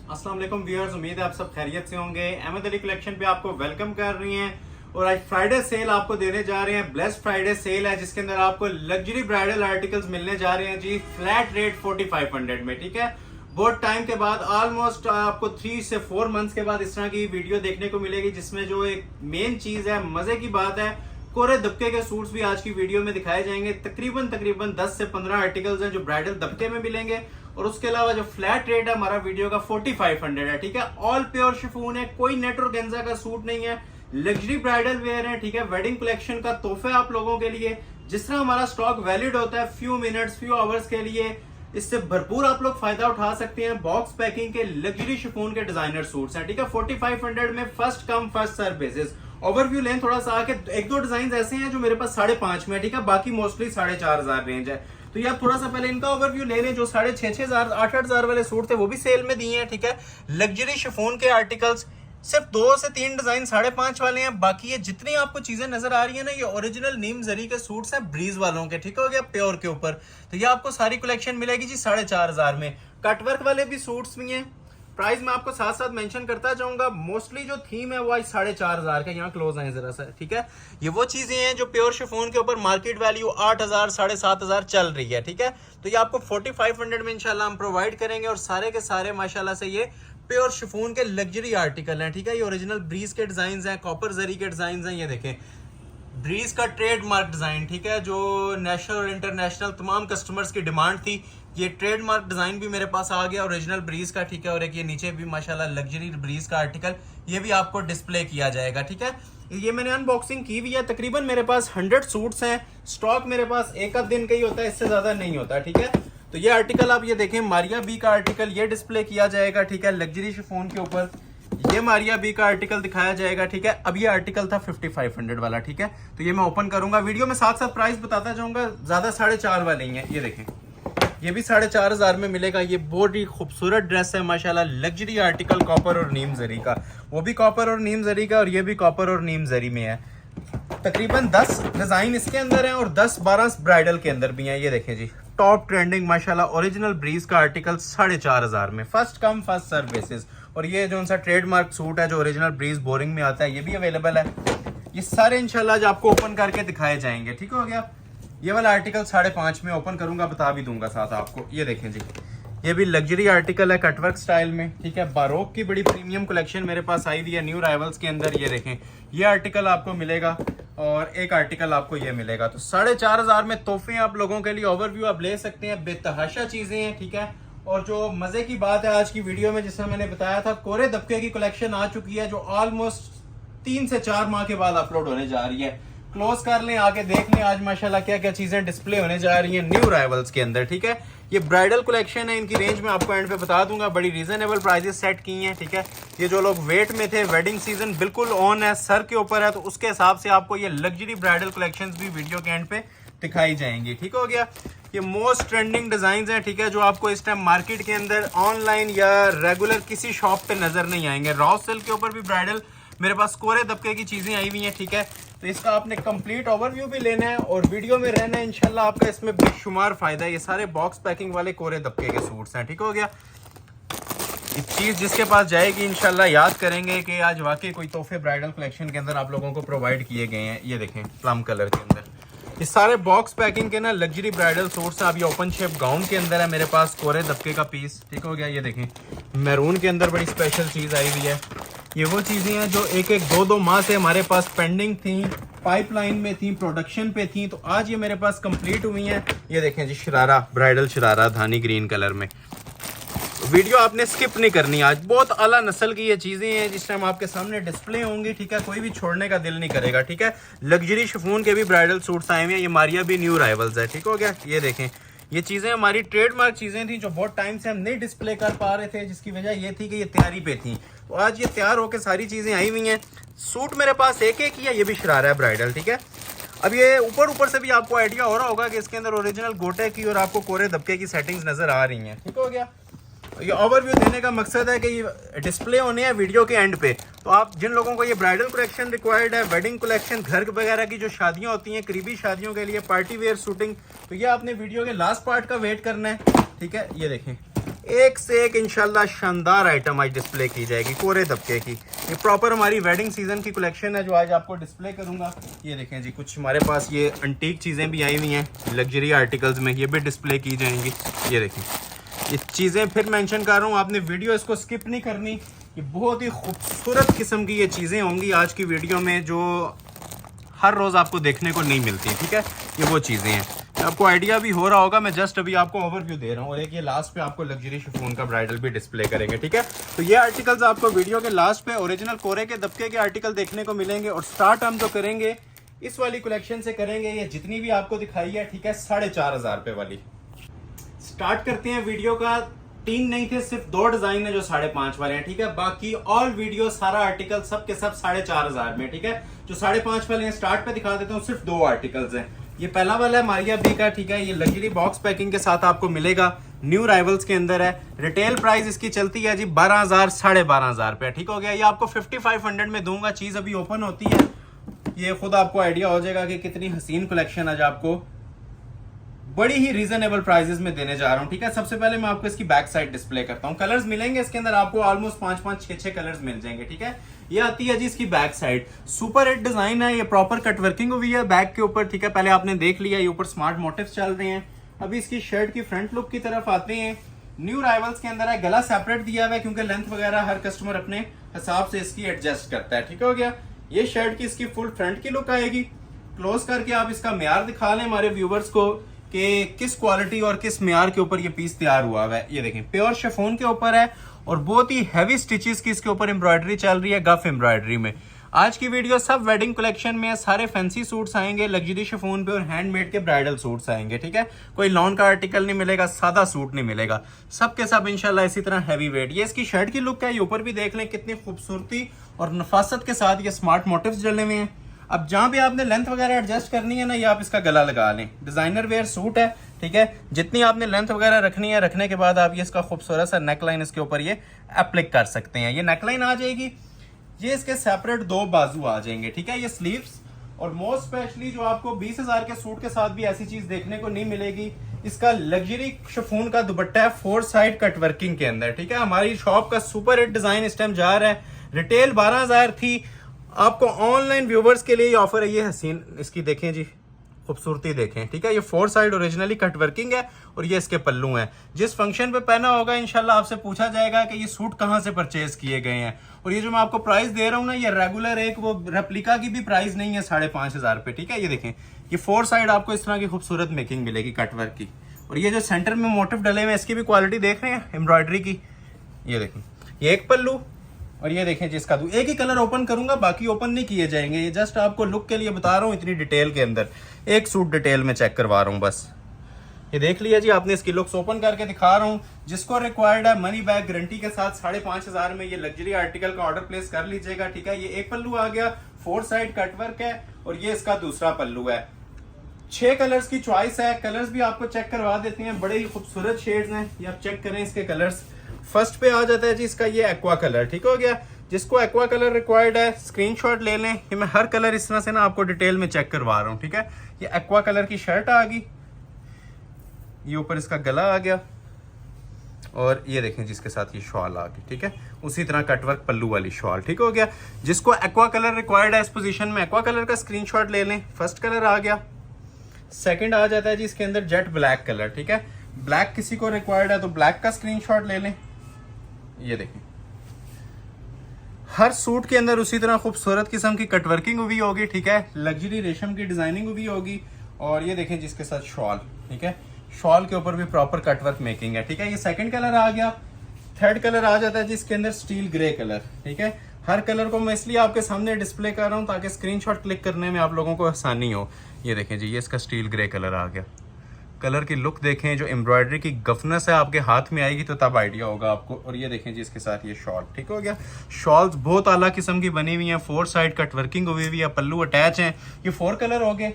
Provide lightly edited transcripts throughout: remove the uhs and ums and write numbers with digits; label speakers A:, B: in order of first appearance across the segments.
A: अस्सलाम वालेकुम व्यूअर्स, उम्मीद है आप सब खैरियत से होंगे। अहमद अली कलेक्शन पे आपको वेलकम कर रही हैं और आज फ्राइडे सेल आपको देने जा रहे हैं। ब्लेस्ड फ्राइडे सेल है जिसके अंदर आपको लग्जरी ब्राइडल आर्टिकल्स मिलने जा रहे हैं जी, फ्लैट रेट 4500 में। ठीक है, बहुत टाइम के बाद ऑलमोस्ट आपको 3 से 4 मंथ्स के बाद इस तरह की वीडियो देखने को मिलेगी जिसमें जो एक मेन चीज है, मजे की बात है, कोरे दबके के सूट्स भी आज की वीडियो में दिखाए जाएंगे। तकरीबन 10 से 15 आर्टिकल्स हैं जो ब्राइडल दबके में मिलेंगे और उसके अलावा जो फ्लैट रेट है हमारा वीडियो का 4500 है। ठीक है, ऑल प्योर शिफॉन है, कोई नेट और गेंजा का सूट नहीं है, लग्जरी ब्राइडल वेयर है। ठीक है, वेडिंग कलेक्शन का तोहफा आप लोगों के लिए। जिस तरह हमारा स्टॉक वैलिड होता है फ्यू मिनट्स फ्यू आवर्स के लिए, इससे भरपूर आप लोग फायदा उठा सकते हैं। बॉक्स पैकिंग के लग्जरी शिफॉन के डिजाइनर सूट्स हैं। ठीक है, 4500 में first come first serve basis. Overview लें थोड़ा सा आके, एक दो डिजाइन ऐसे हैं जो मेरे पास 5.5 में। ठीक है, बाकी मोस्टली 4500 रेंज है। तो ये आप थोड़ा सा पहले इनका ओवरव्यू ले लें। जो 6,500 8,000 वाले सूट थे वो भी सेल में दिए हैं। ठीक है, लग्जरी शिफॉन के आर्टिकल्स सिर्फ 2 से 3 डिजाइन 5.5 वाले हैं। बाकी ये जितनी आपको चीजें नजर आ रही है ना, ये ओरिजिनल नीम जरी के सूट्स हैं ब्रीज वालों के। ठीक हो गया, प्योर के ऊपर। तो ये आपको सारी कलेक्शन मिलेगी जी 4,500 में। कटवर्क वाले भी सूट्स भी हैं। प्राइस मैं आपको साथ साथ मेंशन करता जाऊंगा। मोस्टली जो थीम है वो आज 4,500 का। यहाँ क्लोज आए जरा सा। ठीक है, ये वो चीजें हैं जो प्योर शिफॉन के ऊपर मार्केट वैल्यू 8,000 7,500 चल रही है। ठीक है, तो ये आपको 4500 में इंशाल्लाह हम प्रोवाइड करेंगे और सारे के सारे माशाल्लाह से ये प्योर शिफॉन के लग्जरी आर्टिकल हैं। ठीक है, ये ओरिजिनल ब्रीज के डिजाइन हैं, कॉपर जरी के डिजाइन हैं। ये देखें, ब्रीज का ट्रेडमार्क डिजाइन। ठीक है, जो नेशनल और इंटरनेशनल तमाम कस्टमर्स की डिमांड थी, ये ट्रेडमार्क डिजाइन भी मेरे पास आ गया ओरिजिनल ब्रीज का। ठीक है, और एक ये नीचे भी माशाल्लाह लग्जरी ब्रीज का आर्टिकल, ये भी आपको डिस्प्ले किया जाएगा। ठीक है, ये मैंने अनबॉक्सिंग की हुई है। तकरीबन मेरे पास 100 सूट्स हैं। स्टॉक मेरे पास एक आध दिन का ही होता है, इससे ज्यादा नहीं होता। ठीक है, तो ये आर्टिकल आप ये देखें, मारिया बी का आर्टिकल ये डिस्प्ले किया जाएगा। ठीक है, लग्जरी शिफॉन के ऊपर ये मारिया बी का आर्टिकल दिखाया जाएगा। ठीक है, अब ये आर्टिकल था 5500 वाला। ठीक है, तो ये मैं ओपन करूंगा, वीडियो में साथ साथ प्राइस बताता जाऊंगा। ज्यादा 4.5 वाले ही हैं। ये देखें, ये भी 4,500 में मिलेगा। ये बहुत ही खूबसूरत ड्रेस है माशाल्लाह, लग्जरी आर्टिकल कॉपर और नीम जरी का। वो भी कॉपर और नीम जरी का और ये भी कॉपर और नीम जरी में है। तकरीबन 10 डिजाइन इसके अंदर हैं और 10-12 ब्राइडल के अंदर भी हैं। ये देखें जी, टॉप ट्रेंडिंग माशाल्लाह ओरिजिनल ब्रीज का आर्टिकल 4,500 में, first come first serve basis. और ये जो सा ट्रेडमार्क सूट है जो ओरिजिनल ब्रीज बोरिंग में आता है, ये भी अवेलेबल है। ये सारे इंशाल्लाह जो आपको ओपन करके दिखाए जाएंगे। ठीक हो गया, ये वाला आर्टिकल 5.5 में ओपन करूंगा, बता भी दूंगा साथ आपको। ये देखें जी, ये भी लग्जरी आर्टिकल है कटवर्क स्टाइल में। ठीक है, बारोक की बड़ी प्रीमियम कलेक्शन मेरे पास आई हुई है न्यू राइवल्स के अंदर। ये देखें, ये आर्टिकल आपको मिलेगा और एक आर्टिकल आपको ये मिलेगा। तो 4,500 में तोहफे आप लोगों के लिए ओवरव्यू आप ले सकते हैं। बेतहाशा चीजें हैं। ठीक है, और जो मजे की बात है आज की वीडियो में, जिसमें मैंने बताया था कोरे दबके की कलेक्शन आ चुकी है जो ऑलमोस्ट 3 से 4 माह के बाद अपलोड होने जा रही है। क्लोज कर लें, आगे देख लें आज माशाल्लाह क्या क्या चीजें डिस्प्ले होने जा रही हैं न्यू राइवल्स के अंदर। ठीक है, ये ब्राइडल कलेक्शन है, इनकी रेंज में आपको एंड पे बता दूंगा। बड़ी रीजनेबल प्राइसेस सेट की हैं। ठीक है, ये जो लोग वेट में थे, वेडिंग सीजन बिल्कुल ऑन है, सर के ऊपर है, तो उसके हिसाब से आपको ये लग्जरी ब्राइडल कलेक्शंस भी वीडियो के एंड पे दिखाई जाएंगी। ठीक हो गया, ये मोस्ट ट्रेंडिंग डिजाइन हैं। ठीक है, जो आपको इस टाइम मार्केट के अंदर ऑनलाइन या रेगुलर किसी शॉप पे नजर नहीं आएंगे। रॉ सिल्क के ऊपर भी ब्राइडल मेरे पास कोरे दबके की चीजें आई हुई हैं। ठीक है, तो इसका आपने कंप्लीट ओवरव्यू भी लेना है और वीडियो में रहना है इंशाल्लाह, आपका इसमें बेशुमार फायदा है। ये सारे बॉक्स पैकिंग वाले कोरे दबके के सूट्स हैं। ठीक हो गया, इस चीज जिसके पास जाएगी इंशाल्लाह याद करेंगे कि आज वाकई कोई तोहफे ब्राइडल कलेक्शन के अंदर आप लोगों को प्रोवाइड किए गए हैं। ये देखें, प्लम कलर के अंदर ये सारे बॉक्स पैकिंग के ना लग्जरी ब्राइडल सूट्स हैं। अब ये ओपन शेप गाउन के अंदर है मेरे पास कोरे दबके का पीस। ठीक हो गया, ये देखें, मैरून के अंदर बड़ी स्पेशल चीज आई हुई है। ये वो चीजें हैं जो 1-2 माह से हमारे पास पेंडिंग थी, पाइपलाइन में थी, प्रोडक्शन पे थी, तो आज ये मेरे पास कंप्लीट हुई हैं। ये देखें जी, शरारा, ब्राइडल शरारा धानी ग्रीन कलर में। वीडियो आपने स्किप नहीं करनी, आज बहुत आला नस्ल की ये चीजें हैं जिस टाइम आपके सामने डिस्प्ले होंगी। ठीक है, कोई भी छोड़ने का दिल नहीं करेगा। ठीक है, लग्जरी शिफॉन के भी ब्राइडल सूट्स आए हुए हैं। ये मारिया भी न्यू राइवल्स है। ठीक हो गया, ये देखें, ये चीजें हमारी ट्रेडमार्क चीजें थी जो बहुत टाइम से हम नहीं डिस्प्ले कर पा रहे थे, जिसकी वजह ये थी कि ये तैयारी पे थी। तो आज ये तैयार होकर सारी चीजें आई हुई हैं। सूट मेरे पास एक ही है, ये भी शरारा है ब्राइडल। ठीक है, अब ये ऊपर से भी आपको आइडिया हो रहा होगा कि इसके अंदर ओरिजिनल गोटे की और आपको कोरे दबके की सेटिंग्स नजर आ रही हैं। ठीक हो गया, ये ओवरव्यू देने का मकसद है कि ये डिस्प्ले होने हैं वीडियो के एंड पे। तो आप जिन लोगों को ये ब्राइडल कलेक्शन रिक्वायर्ड है, वेडिंग कलेक्शन, घर वगैरह की जो शादियां होती हैं, करीबी शादियों के लिए, पार्टी वेयर शूटिंग, तो ये आपने वीडियो के लास्ट पार्ट का वेट करना है। ठीक है, ये देखें, एक से एक इंशाल्लाह शानदार आइटम आज डिस्प्ले की जाएगी कोरे दबके की। ये प्रॉपर हमारी वेडिंग सीजन की कलेक्शन है जो आज आपको डिस्प्ले करूंगा। ये देखें जी, कुछ हमारे पास ये एंटीक चीज़ें भी आई हुई हैं लग्जरी आर्टिकल्स में, ये भी डिस्प्ले की जाएंगी। ये देखें, ये चीज़ें फिर मेंशन कर रहा हूँ, आपने वीडियो इसको स्किप नहीं करनी। ये बहुत ही खूबसूरत किस्म की ये चीज़ें होंगी आज की वीडियो में जो हर रोज़ आपको देखने को नहीं मिलती। ठीक है, ये वो चीज़ें हैं, आपको आइडिया भी हो रहा होगा। मैं जस्ट अभी आपको ओवरव्यू दे रहा हूँ और एक ये लास्ट पे आपको लग्जरी शिफॉन का ब्राइडल भी डिस्प्ले करेंगे। ठीक है, तो ये आर्टिकल्स आपको वीडियो के लास्ट पे ओरिजिनल कोरे के दबके के आर्टिकल देखने को मिलेंगे। और स्टार्ट हम जो करेंगे इस वाली कलेक्शन से करेंगे, ये जितनी भी आपको दिखाई है, ठीक है, 4500 रुपए वाली स्टार्ट करते हैं वीडियो का। 3 नहीं थे, सिर्फ 2 डिजाइन है जो 5.5 वाले हैं। ठीक है, बाकी ऑल वीडियो सारा आर्टिकल सब के सब 4500 में। ठीक है, जो 5.5 वाले हैं स्टार्ट पे दिखा देता हूँ, सिर्फ 2 आर्टिकल्स हैं। ये पहला वाला है मारिया बी का। ठीक है, ये लग्जरी बॉक्स पैकिंग के साथ आपको मिलेगा, न्यू राइवल्स के अंदर है। रिटेल प्राइस इसकी चलती है जी 12,000 12,500 रुपया। ठीक हो गया, ये आपको 5500 में दूंगा। चीज अभी ओपन होती है, ये खुद आपको आइडिया हो जाएगा कि कितनी हसीन कलेक्शन आज आपको बड़ी ही रीजनेबल प्राइसेस में देने जा रहा हूं। ठीक है, सबसे पहले मैं आपको इसकी बैक साइड डिस्प्ले करता हूं। कलर्स मिलेंगे इसके अंदर आपको ऑलमोस्ट 5-5, 6-6 कलर्स मिल जाएंगे। ठीक है, ये आती है जी इसकी back side, super hit design है, ये प्रॉपर कट वर्किंग हुई है बैक के ऊपर। ठीक है, पहले आपने देख लिया, ये ऊपर स्मार्ट मोटिव्स चल रहे हैं। अभी इसकी शर्ट की फ्रंट लुक की तरफ आते हैं। न्यू राइवल्स के अंदर है, गला सेपरेट दिया हुआ है क्योंकि लेंथ वगैरह हर कस्टमर अपने हिसाब से इसकी एडजस्ट करता है। ठीक हो गया, ये शर्ट की इसकी फुल फ्रंट की लुक आएगी। क्लोज करके आप इसका म्यार दिखा लें हमारे व्यूवर्स को कि किस क्वालिटी और किस म्यार के ऊपर ये पीस तैयार हुआ है। ये देखें, प्योर शिफॉन के ऊपर है और बहुत ही हैवी स्टिचेस की इसके ऊपर एम्ब्रॉयडरी चल रही है, गफ एम्ब्रॉयडरी में। आज की वीडियो सब वेडिंग कलेक्शन में है, सारे फैंसी सूट्स आएंगे लग्जरी शिफॉन पे और हैंडमेड के ब्राइडल सूट्स आएंगे। ठीक है, कोई लॉन का आर्टिकल नहीं मिलेगा, सादा सूट नहीं मिलेगा, सब के सब इंशाल्लाह इसी तरह हैवी वेट। ये इसकी शर्ट की लुक है, ये ऊपर भी देख लें कितनी खूबसूरती और नफासत के साथ ये स्मार्ट मोटिव्स डले हुए हैं। अब जहां भी आपने लेंथ वगैरह एडजस्ट करनी है ना, ये आप इसका गला लगा लें। डिजाइनर वेयर सूट है। ठीक है, जितनी आपने लेंथ वगैरह रखनी है, रखने के बाद आप ये इसका खूबसूरत सा नेकलाइन इसके ऊपर ये एप्लिक कर सकते हैं। ये नेकलाइन आ जाएगी, ये इसके सेपरेट 2 बाजू आ जाएंगे। ठीक है, ये स्लीव्स और मोस्ट स्पेशली जो आपको 20,000 के सूट के साथ भी ऐसी चीज देखने को नहीं मिलेगी, इसका लग्जरी शिफॉन का दुपट्टा है 4 साइड कट वर्किंग के अंदर। ठीक है, हमारी शॉप का सुपर हिट डिजाइन इस टाइम जा रहा है। रिटेल 12,000 थी, आपको ऑनलाइन व्यूवर्स के लिए ये ऑफर है। ये हसीन इसकी देखें जी, खूबसूरती देखें। ठीक है, ये 4 साइड ओरिजिनली कट वर्किंग है और ये इसके पल्लू हैं। जिस फंक्शन पे पहना होगा इंशाल्लाह आपसे पूछा जाएगा कि ये सूट कहाँ से परचेज किए गए हैं। और ये जो मैं आपको प्राइस दे रहा हूँ ना, ये रेगुलर एक वो रेप्लिका की भी प्राइस नहीं है 5,500 रुपये। ठीक है, ये देखें, ये 4 साइड आपको इस तरह की खूबसूरत मेकिंग मिलेगी कटवर्क की। और ये जो सेंटर में मोटिव डले हुए हैं, इसकी भी क्वालिटी देख रहे हैं एम्ब्रॉयडरी की। ये देखें, ये एक पल्लू और ये देखें जिसका एक ही कलर ओपन करूंगा, बाकी ओपन नहीं किए जाएंगे। ये जस्ट आपको लुक के लिए बता रहा हूँ, इतनी डिटेल के अंदर एक सूट डिटेल में चेक करवा रहा हूँ बस। ये देख लिया जी आपने, इसकी लुक्स ओपन करके दिखा रहा हूँ। जिसको रिक्वायर्ड है मनी बैक गारंटी के साथ 5,500 में ये लग्जरी आर्टिकल का ऑर्डर प्लेस कर लीजिएगा। ठीक है, ये एक पल्लू आ गया, 4 साइड कटवर्क है और ये इसका दूसरा पल्लू है। 6 कलर्स की चॉइस है, कलर्स भी आपको चेक करवा देते हैं, बड़े ही खूबसूरत शेड्स हैं। ये आप चेक करें इसके कलर्स। फर्स्ट पे आ जाता है जी इसका ये एक्वा कलर। ठीक हो गया, जिसको एक्वा कलर रिक्वायर्ड है स्क्रीनशॉट ले लें। ये मैं हर कलर इस तरह से ना आपको डिटेल में चेक करवा रहा हूँ। ठीक है, ये एक्वा कलर की शर्ट आ गई, ये ऊपर इसका गला आ गया और ये देखें जिसके साथ ये शॉल आ गई। ठीक है, उसी तरह कटवर्क पल्लू वाली शॉल। ठीक हो गया, जिसको एक्वा कलर रिक्वायर्ड है इस पोजीशन में एक्वा कलर का स्क्रीनशॉट ले लें। फर्स्ट कलर आ गया। सेकंड आ जाता है जी इसके अंदर जेट ब्लैक कलर। ठीक है, ब्लैक किसी को रिक्वायर्ड है तो ब्लैक का स्क्रीनशॉट ले लें। ये देखें, हर सूट के अंदर उसी तरह खूबसूरत किस्म की कटवर्किंग हुई होगी। ठीक है, लग्जरी रेशम की डिजाइनिंग हुई होगी और ये देखें जिसके साथ शॉल। ठीक है, शॉल के ऊपर भी प्रॉपर कटवर्क मेकिंग है। ठीक है, ये सेकंड कलर आ गया। थर्ड कलर आ जाता है जिसके अंदर स्टील ग्रे कलर। ठीक है, हर कलर को मैं इसलिए आपके सामने डिस्प्ले कर रहा हूँ ताकि स्क्रीनशॉट क्लिक करने में आप लोगों को आसानी हो। ये देखें जी, ये इसका स्टील ग्रे कलर आ गया। कलर की लुक देखें, जो एम्ब्रॉयडरी की गफनेस है आपके हाथ में आएगी तो तब आइडिया होगा आपको। और ये देखें जी इसके साथ ये शॉल। ठीक हो गया, शॉल्स बहुत आला किस्म की बनी हुई हैं, 4 साइड कट वर्किंग हुई हुई है, पल्लू अटैच हैं। ये 4 कलर हो गए।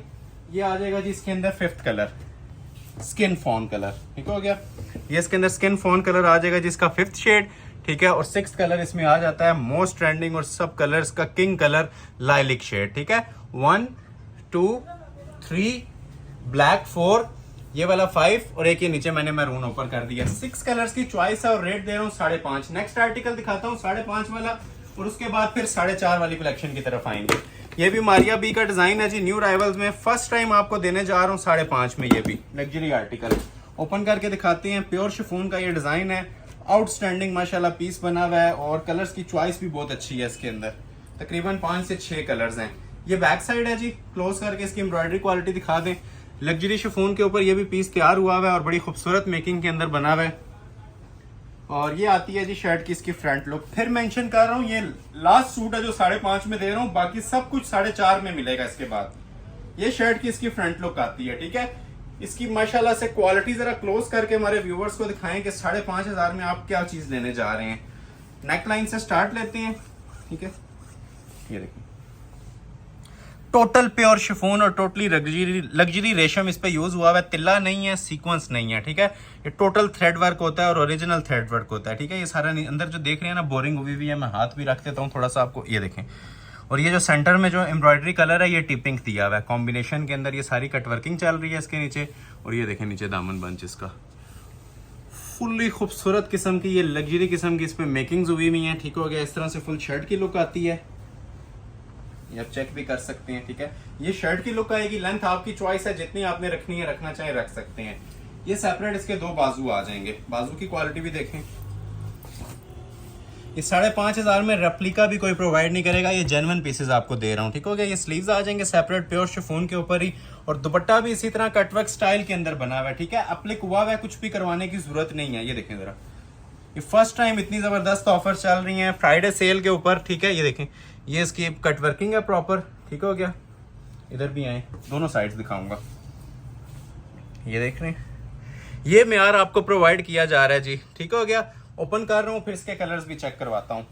A: ये आ जाएगा जी इसके अंदर 5th colour skin phone colour. ठीक हो गया, ये इसके अंदर स्किन फोन कलर आ जाएगा जिसका 5th शेड। ठीक है, और 6th कलर इसमें आ जाता है मोस्ट ट्रेंडिंग और सब कलर्स का किंग कलर लाइलिक शेड। ठीक है, 1 2 3 ब्लैक 4 ये वाला 5 और एक ये नीचे मैंने मैरून ऊपर कर दिया। 6 कलर्स की चॉइस है और रेट दे रहा हूँ 5.5। नेक्स्ट आर्टिकल दिखाता हूँ 5.5 वाला और उसके बाद फिर 4.5 वाली कलेक्शन की तरफ आएंगे। ये भी मारिया बी का डिजाइन है जी, न्यू राइवल्स में फर्स्ट टाइम आपको देने जा रहा हूँ 5.5 में। ये भी लग्जरी आर्टिकल ओपन करके दिखाते हैं। प्योर शिफॉन का ये डिजाइन है, आउटस्टैंडिंग माशाल्लाह पीस बना हुआ है और कलर्स की चॉइस भी बहुत अच्छी है इसके अंदर। तकरीबन 5 से 6 कलर्स हैं। ये बैक साइड है जी, क्लोज करके इसकी एम्ब्रॉयडरी क्वालिटी दिखा दें। लग्जरी शिफॉन के ऊपर ये भी पीस तैयार हुआ हुआ है और बड़ी खूबसूरत मेकिंग के अंदर बना हुआ है। और ये आती है जी शर्ट की इसकी फ्रंट लुक। फिर मेंशन कर रहा हूँ ये लास्ट सूट है जो 5.5 में दे रहा हूँ, बाकी सब कुछ 4.5 में मिलेगा। इसके बाद ये शर्ट की इसकी फ्रंट लुक आती है, ठीक है। इसकी माशाल्लाह से क्वालिटी जरा क्लोज करके हमारे व्यूवर्स को दिखाएं कि 5,500 में आप क्या चीज लेने जा रहे हैं। नेक लाइन से स्टार्ट लेते हैं, ठीक है। ये देखिए टोटल प्योर शिफॉन और टोटली लग्जरी रेशम इस पे यूज हुआ है। तिल्ला नहीं है, सीक्वेंस नहीं है, ठीक है। ये टोटल थ्रेड वर्क होता है और ओरिजिनल थ्रेड वर्क होता है, ठीक है। ये सारा अंदर जो देख रहे हैं ना बोरिंग हुई है, मैं हाथ भी रख देता हूँ थोड़ा सा आपको, ये देखें। और ये जो सेंटर में जो एम्ब्रॉयडरी कलर है ये टिपिंग दिया हुआ है कॉम्बिनेशन के अंदर। ये सारी कटवर्किंग चल रही है इसके नीचे और ये देखें नीचे दामन बंच इसका फुल्ली खूबसूरत किस्म की, ये लग्जरी किस्म की इस पे मेकिंग्स हुई हुई है, ठीक हो गया। इस तरह से फुल शर्ट की लुक आती है, ये आप चेक भी कर सकते हैं, ठीक है। ये शर्ट की लुक आएगी। लेंथ आपकी चॉइस है, जितनी आपने रखनी है रखना चाहे रख सकते हैं। ये सेपरेट इसके 2 बाजू आ जाएंगे, बाजू की क्वालिटी भी देखें। ये 5,500 में रेप्लिका भी कोई प्रोवाइड नहीं करेगा, ये जेन्युइन पीसेस आपको दे रहा हूँ, ठीक हो गया। ये स्लीव्स आ जाएंगे सेपरेट प्योर शिफॉन के ऊपर ही और दुपट्टा भी इसी तरह कटवर्क स्टाइल के अंदर बना हुआ है, ठीक है। अप्लिक हुआ है, कुछ भी करवाने की जरूरत नहीं है। ये देखें जरा, ये फर्स्ट टाइम इतनी जबरदस्त ऑफर चल रही है फ्राइडे सेल के ऊपर, ठीक है। ये देखें, ये इसकी कटवर्किंग है प्रॉपर, ठीक हो गया। इधर भी आए, दोनों साइड्स दिखाऊंगा। ये देख रहे हैं, ये मेयार आपको प्रोवाइड किया जा रहा है जी, ठीक हो गया। ओपन कर रहा हूँ, फिर इसके कलर्स भी चेक करवाता हूँ।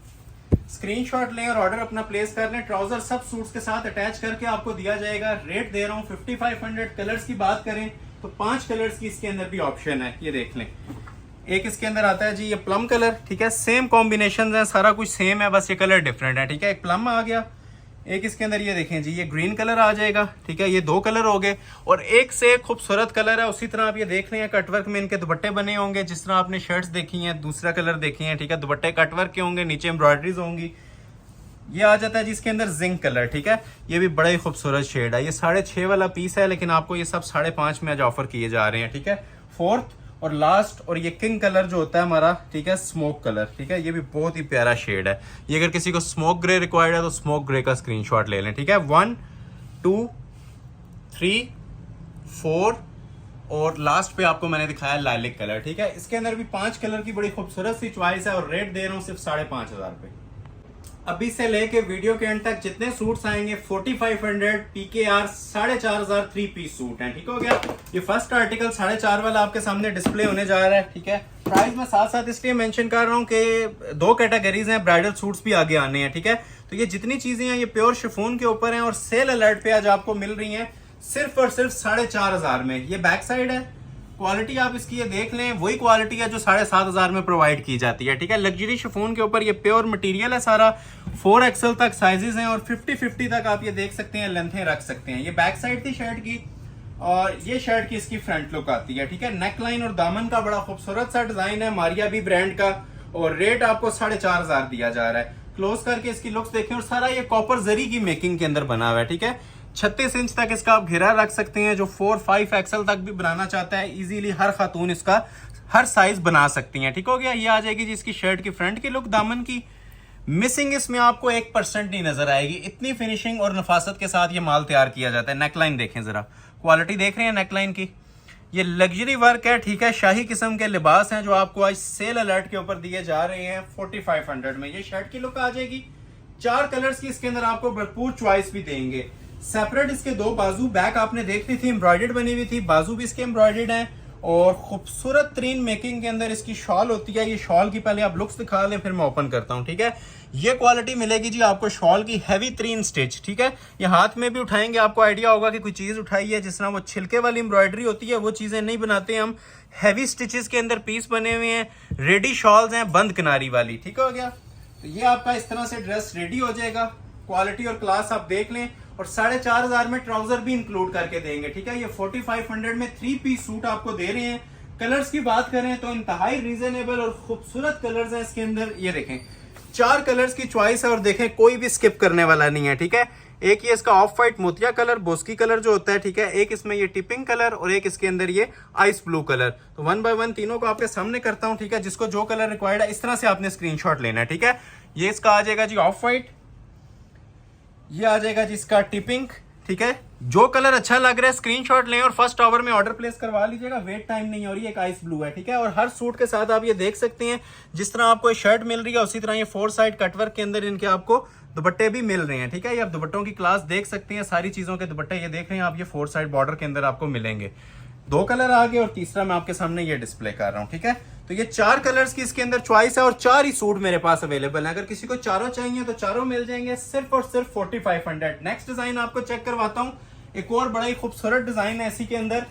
A: स्क्रीनशॉट लें और ऑर्डर अपना प्लेस कर लें। ट्राउजर सब सूट्स के साथ अटैच करके आपको दिया जाएगा। रेट दे रहा हूँ 5500। कलर्स की बात करें तो 5 कलर्स की इसके अंदर भी ऑप्शन है, ये देख लें। एक इसके अंदर आता है जी ये प्लम कलर, ठीक है। सेम कॉम्बिनेशन है, सारा कुछ सेम है, बस ये कलर डिफरेंट है, ठीक है। एक प्लम आ गया, एक इसके अंदर ये देखें जी ये ग्रीन कलर आ जाएगा, ठीक है। ये 2 कलर हो गए और एक से एक खूबसूरत कलर है। उसी तरह आप ये देख रहे हैं कटवर्क में इनके दुपट्टे बने होंगे, जिस तरह आपने शर्ट्स देखी हैं, दूसरा कलर देखे हैं, ठीक है। दुपट्टे कटवर्क के होंगे, नीचे एम्ब्रॉयडरीज होंगी। ये आ जाता है जी इसके अंदर जिंक कलर, ठीक है। ये भी बड़ा ही खूबसूरत शेड है। ये 6.5 वाला पीस है, लेकिन आपको ये सब 5.5 में आज ऑफर किए जा रहे हैं, ठीक है। 4th और लास्ट और ये किंग कलर जो होता है हमारा, ठीक है, स्मोक कलर, ठीक है। ये भी बहुत ही प्यारा शेड है। ये अगर किसी को स्मोक ग्रे रिक्वायर्ड है तो स्मोक ग्रे का स्क्रीनशॉट ले लें, ठीक है। 1 2 3 4 और लास्ट पे आपको मैंने दिखाया लाइलिक कलर, ठीक है। इसके अंदर भी 5 कलर की बड़ी खूबसूरत सी चॉइस है और रेट दे रहा हूँ सिर्फ 5,500 पे। अभी से लेके वीडियो के एंड तक जितने सूट्स आएंगे 4500 PKR 4,500 3 पीस सूट हैं, ठीक हो गया। ये फर्स्ट आर्टिकल 4.5 वाला आपके सामने डिस्प्ले होने जा रहा है, ठीक है। प्राइस में साथ साथ इसलिए मेंशन कर रहा हूँ कि 2 कैटेगरीज हैं, ब्राइडल सूट्स भी आगे आने हैं, ठीक है। तो ये जितनी चीजें हैं ये प्योर शिफॉन के ऊपर हैं और सेल अलर्ट पे आज आपको मिल रही हैं सिर्फ और सिर्फ 4,500 में। ये बैक साइड है, क्वालिटी आप इसकी ये देख लें, वही क्वालिटी है जो 7,500 में प्रोवाइड की जाती है, ठीक है। लग्जरी शिफॉन के ऊपर ये प्योर मटेरियल है सारा। 4XL तक साइजेस हैं और 50-50 तक आप ये देख सकते हैं, लेंथें रख सकते हैं। ये बैक साइड थी शर्ट की और ये शर्ट की इसकी फ्रंट लुक आती है, ठीक है। नेक लाइन और दामन का बड़ा खूबसूरत सा डिजाइन है मारिया बी ब्रांड का और रेट आपको 4,500 दिया जा रहा है। क्लोज करके इसकी लुक्स देखें और सारा ये कॉपर जरी की मेकिंग के अंदर बना हुआ है, ठीक है। 36 इंच तक इसका आप घेरा रख सकते हैं। जो 4-5 तक भी बनाना चाहता है इजीली हर खातून इसका हर साइज बना सकती हैं, ठीक हो गया। ये आ जाएगी जी इसकी शर्ट की फ्रंट की लुक। दामन की मिसिंग इसमें आपको 1% नहीं नजर आएगी, इतनी फिनिशिंग और नफासत के साथ ये माल तैयार किया जाता है। नेकलाइन देखें जरा, क्वालिटी देख रहे हैं नेकलाइन की। ये लग्जरी वर्क है, ठीक है। शाही किस्म के लिबास हैं जो आपको आज सेल अलर्ट के ऊपर दिए जा रहे हैं 4500 में। ये शर्ट की लुक आ जाएगी। 4 कलर्स की इसके अंदर आपको भरपूर चॉइस भी देंगे। सेपरेट इसके 2 बाजू, बैक आपने देख ली थी एम्ब्रॉयडर्ड बनी हुई थी, बाजू भी इसके एम्ब्रॉयडर्ड है और खूबसूरत तरीन मेकिंग के अंदर इसकी शॉल होती है। ये शॉल की पहले आप लुक्स दिखा लें, फिर मैं ओपन करता हूं, ठीक है। ये क्वालिटी मिलेगी जी आपको शॉल की, हैवी तरीन स्टिच, ठीक है। ये हाथ में भी उठाएंगे आपको आइडिया होगा कि कोई चीज उठाई है, जिस तरह वो छिलके वाली एम्ब्रॉयडरी होती है वो चीजें नहीं बनाते हम। हैवी स्टिचेस के अंदर पीस बने हुए हैं, रेडी शॉल्स हैं बंद किनारी वाली, ठीक हो गया। तो ये आपका इस तरह से ड्रेस रेडी हो जाएगा। क्वालिटी और क्लास आप देख लें और 4,500 में ट्राउजर भी इंक्लूड करके देंगे, ठीक है। ये 4500 में 3 पीस सूट आपको दे रहे हैं। कलर्स की बात करें तो इंतहाई रीजनेबल और खूबसूरत कलर्स हैं इसके अंदर। ये देखें 4 कलर्स की चॉइस है और देखें कोई भी स्किप करने वाला नहीं है, ठीक है। एक ये इसका ऑफ वाइट मोतिया कलर, बोस्की कलर जो होता है, ठीक है। एक इसमें ये टिपिंग कलर और एक इसके अंदर ये आइस ब्लू कलर। तो 1 बाय 1 तीनों को आपके सामने करता हूं, ठीक है। जिसको जो कलर रिक्वायर्ड है इस तरह से आपने स्क्रीनशॉट लेना है, ठीक है। ये इसका आ जाएगा जी ऑफ वाइट, ये आ जाएगा जी इसका टिपिंग, ठीक है। जो कलर अच्छा लग रहा है स्क्रीनशॉट लें और फर्स्ट आवर में ऑर्डर प्लेस करवा लीजिएगा, वेट टाइम नहीं है। और ये एक आइस ब्लू है, ठीक है। और हर सूट के साथ आप ये देख सकते हैं जिस तरह आपको शर्ट मिल रही है उसी तरह ये 4 साइड कटवर्क के अंदर इनके आपको दुपट्टे भी मिल रहे हैं, ठीक है। ये आप दुपट्टों की क्लास देख सकते हैं, सारी चीजों के दुपट्टे ये देख रहे हैं आप, ये 4 साइड बॉर्डर के अंदर आपको मिलेंगे। 2 कलर आ गए और तीसरा मैं आपके सामने ये डिस्प्ले कर रहा हूँ, ठीक है। तो ये 4 कलर्स की इसके अंदर चॉइस है और 4 ही सूट मेरे पास अवेलेबल है। अगर किसी को चारों चाहिए तो चारों मिल जाएंगे सिर्फ और सिर्फ 4500। नेक्स्ट डिजाइन आपको चेक करवाता हूँ। एक और बड़ा ही खूबसूरत डिजाइन है इसी के अंदर,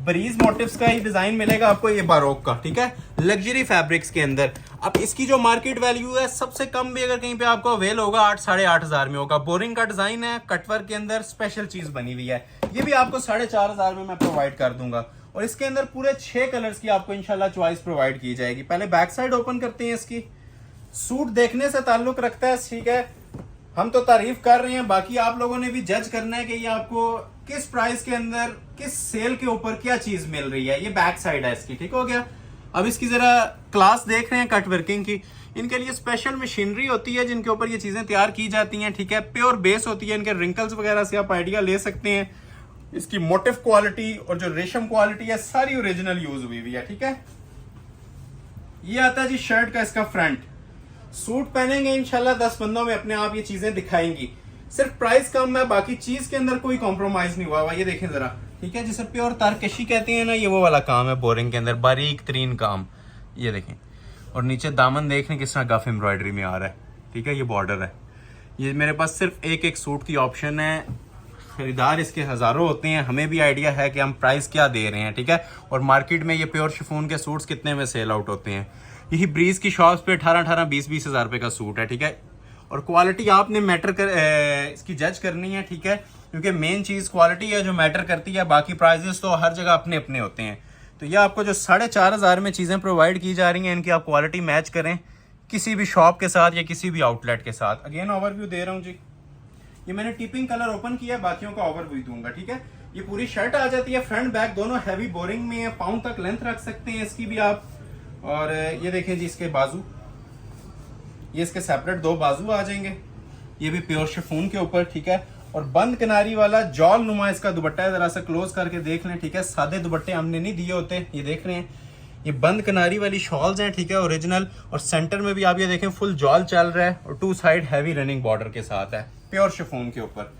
A: ब्रीज मोटिव्स का ही डिजाइन मिलेगा आपको, ये बारोक का, ठीक है, लग्जरी फैब्रिक्स के अंदर। अब इसकी जो मार्केट वैल्यू है सबसे कम भी अगर कहीं पे आपको अवेल होगा 8-8,500 में होगा। बोरिंग का डिजाइन है, कटवर्क के अंदर स्पेशल चीज बनी हुई है। ये भी आपको 4,500 में मैं प्रोवाइड कर दूंगा और इसके अंदर पूरे 6 कलर्स की आपको इंशाल्लाह चॉइस प्रोवाइड की जाएगी। पहले बैक साइड ओपन करते हैं इसकी। सूट देखने से ताल्लुक रखता है, ठीक है। हम तो तारीफ कर रहे हैं, बाकी आप लोगों ने भी जज करना है कि ये आपको किस प्राइस के अंदर किस सेल के ऊपर क्या चीज मिल रही है। ये बैक साइड है इसकी, ठीक हो गया। अब इसकी जरा क्लास देख रहे हैं कट वर्किंग की। इनके लिए स्पेशल मशीनरी होती है जिनके ऊपर ये चीजें तैयार की जाती हैं, ठीक है। प्योर बेस होती है, इनके रिंकल्स वगैरह से आप आइडिया ले सकते हैं। इसकी मोटिव क्वालिटी और जो रेशम क्वालिटी है सारी ओरिजिनल यूज हुई है, ठीक है। ये आता है जी शर्ट का इसका फ्रंट। सूट पहनेंगे इंशाल्लाह 10 बंदों में अपने आप ये चीजें दिखाएंगी। सिर्फ प्राइस कम है, बाकी चीज के अंदर कोई कॉम्प्रोमाइज नहीं हुआ हुआ। ये देखें जरा, ठीक है। जिसे प्योर तारकशी कहते हैं ना, ये वो वाला काम है बोरिंग के अंदर, बारीक तरीन काम। ये देखें और नीचे दामन देख रहे किस तरह गफ एम्ब्रॉयडरी में आ रहा है, ठीक है। ये बॉर्डर है। ये मेरे पास सिर्फ एक सूट की ऑप्शन है, खरीदार इसके हजारों होते हैं, हमें भी आइडिया है कि हम प्राइस क्या दे रहे हैं, ठीक है। और मार्केट में ये प्योर शिफॉन के सूट्स कितने में सेल आउट होते हैं। यही ब्रीज की शॉप्स पे 18-20 हज़ार रुपए का सूट है, ठीक है। और क्वालिटी आपने इसकी जज करनी है, ठीक है, क्योंकि मेन चीज क्वालिटी है जो मैटर करती है। बाकी प्राइजेस तो हर जगह अपने अपने होते हैं। तो ये आपको जो 4,500 में चीजें प्रोवाइड की जा रही हैं, इनकी आप क्वालिटी मैच करें किसी भी शॉप के साथ या किसी भी आउटलेट के साथ। अगेन ओवरव्यू दे रहा हूँ जी। ये मैंने टिपिंग कलर ओपन किया, बाकियों का ओवरव्यू दूंगा, ठीक है। ये पूरी शर्ट आ जाती है, फ्रंट बैक दोनों हैवी बोरिंग में है, पाउंड तक लेंथ रख सकते हैं इसकी भी आप। और ये देखें जी इसके बाजू, ये इसके सेपरेट 2 बाजू आ जाएंगे। ये भी प्योर शिफॉन के ऊपर, ठीक है। और बंद किनारी वाला जॉल नुमा इसका दुपट्टा है, जरा सा क्लोज करके देख लें, ठीक है। सादे दुपट्टे हमने नहीं दिए होते, ये देख रहे हैं। ये बंद किनारी वाली शॉल्स हैं, ठीक है, ओरिजिनल। और सेंटर में भी आप ये देखें फुल जॉल चल रहा है और 2 साइड हैवी रनिंग बॉर्डर के साथ है, प्योर शिफॉन के ऊपर।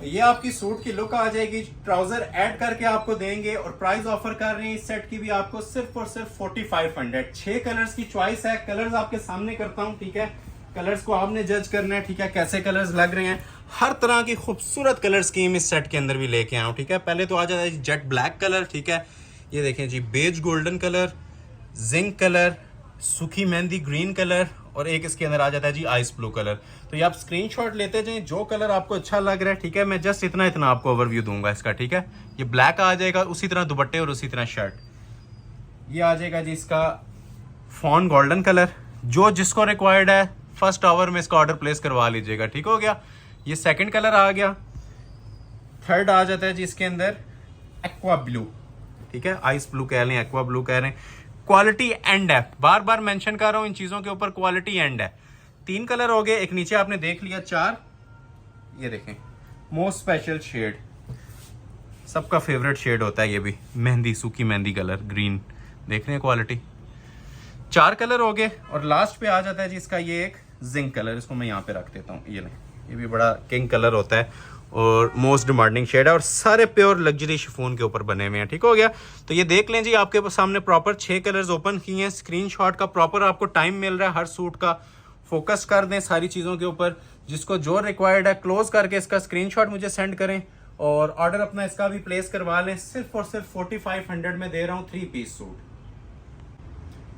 A: ये आपकी सूट की लुक आ जाएगी। ट्राउजर ऐड करके आपको देंगे और प्राइस ऑफर कर रहे हैं इस सेट की भी आपको सिर्फ और सिर्फ 4500। 6 कलर्स की चॉइस है, कलर्स आपके सामने करता हूं, ठीक है। कलर्स को आपने जज करना है, ठीक है, कैसे कलर्स लग रहे हैं। हर तरह की खूबसूरत कलर स्कीम इस सेट के अंदर भी लेके आया हूं, ठीक है। पहले तो आ जाता है जेट ब्लैक कलर, ठीक है। ये देखें जी beige golden colour, zinc colour, सूखी मेहंदी ग्रीन कलर और एक इसके अंदर आ जाता है जी आइस ब्लू कलर। तो ये आप स्क्रीनशॉट लेते जाएं, जो कलर आपको अच्छा लग रहा है, ठीक है। मैं जस्ट इतना आपको ओवरव्यू दूंगा इसका, ठीक है। ये ब्लैक आ जाएगा, उसी तरह दुपट्टे और उसी तरह शर्ट। ये आ जाएगा जी इसका फॉन गोल्डन कलर। जो जिसको रिक्वायर्ड है फर्स्ट आवर में इसका ऑर्डर प्लेस करवा लीजिएगा, ठीक हो गया। ये सेकंड कलर आ गया। थर्ड आ जाता है जी इसके अंदर एक्वा ब्लू, ठीक है। आइस ब्लू कह लें, एक्वा ब्लू कह रहे हैं। क्वालिटी एंड है, बार बार मेंशन कर रहा हूं इन चीजों के ऊपर, क्वालिटी एंड है। 3 कलर हो गए, एक नीचे आपने देख लिया 4। ये देखें मोस्ट स्पेशल शेड, सबका फेवरेट शेड होता है ये भी, मेहंदी, सूखी मेहंदी कलर ग्रीन। देख रहे हैं क्वालिटी। 4 कलर हो गए और लास्ट पे आ जाता है जी इसका ये एक जिंक कलर। इसको मैं यहाँ पे रख देता हूँ। ये लें, ये भी बड़ा किंग कलर होता है और मोस्ट डिमांडिंग शेड है और सारे प्योर लग्जरी शिफॉन के ऊपर बने हुए हैं, ठीक हो गया। तो ये देख लें जी, आपके सामने प्रॉपर 6 कलर्स ओपन किए हैं। स्क्रीनशॉट का प्रॉपर आपको टाइम मिल रहा है हर सूट का। फोकस कर दें सारी चीज़ों के ऊपर, जिसको जो रिक्वायर्ड है क्लोज करके इसका स्क्रीनशॉट मुझे सेंड करें और ऑर्डर अपना इसका भी प्लेस करवा लें। सिर्फ और सिर्फ 4500 में दे रहा हूँ 3 पीस सूट।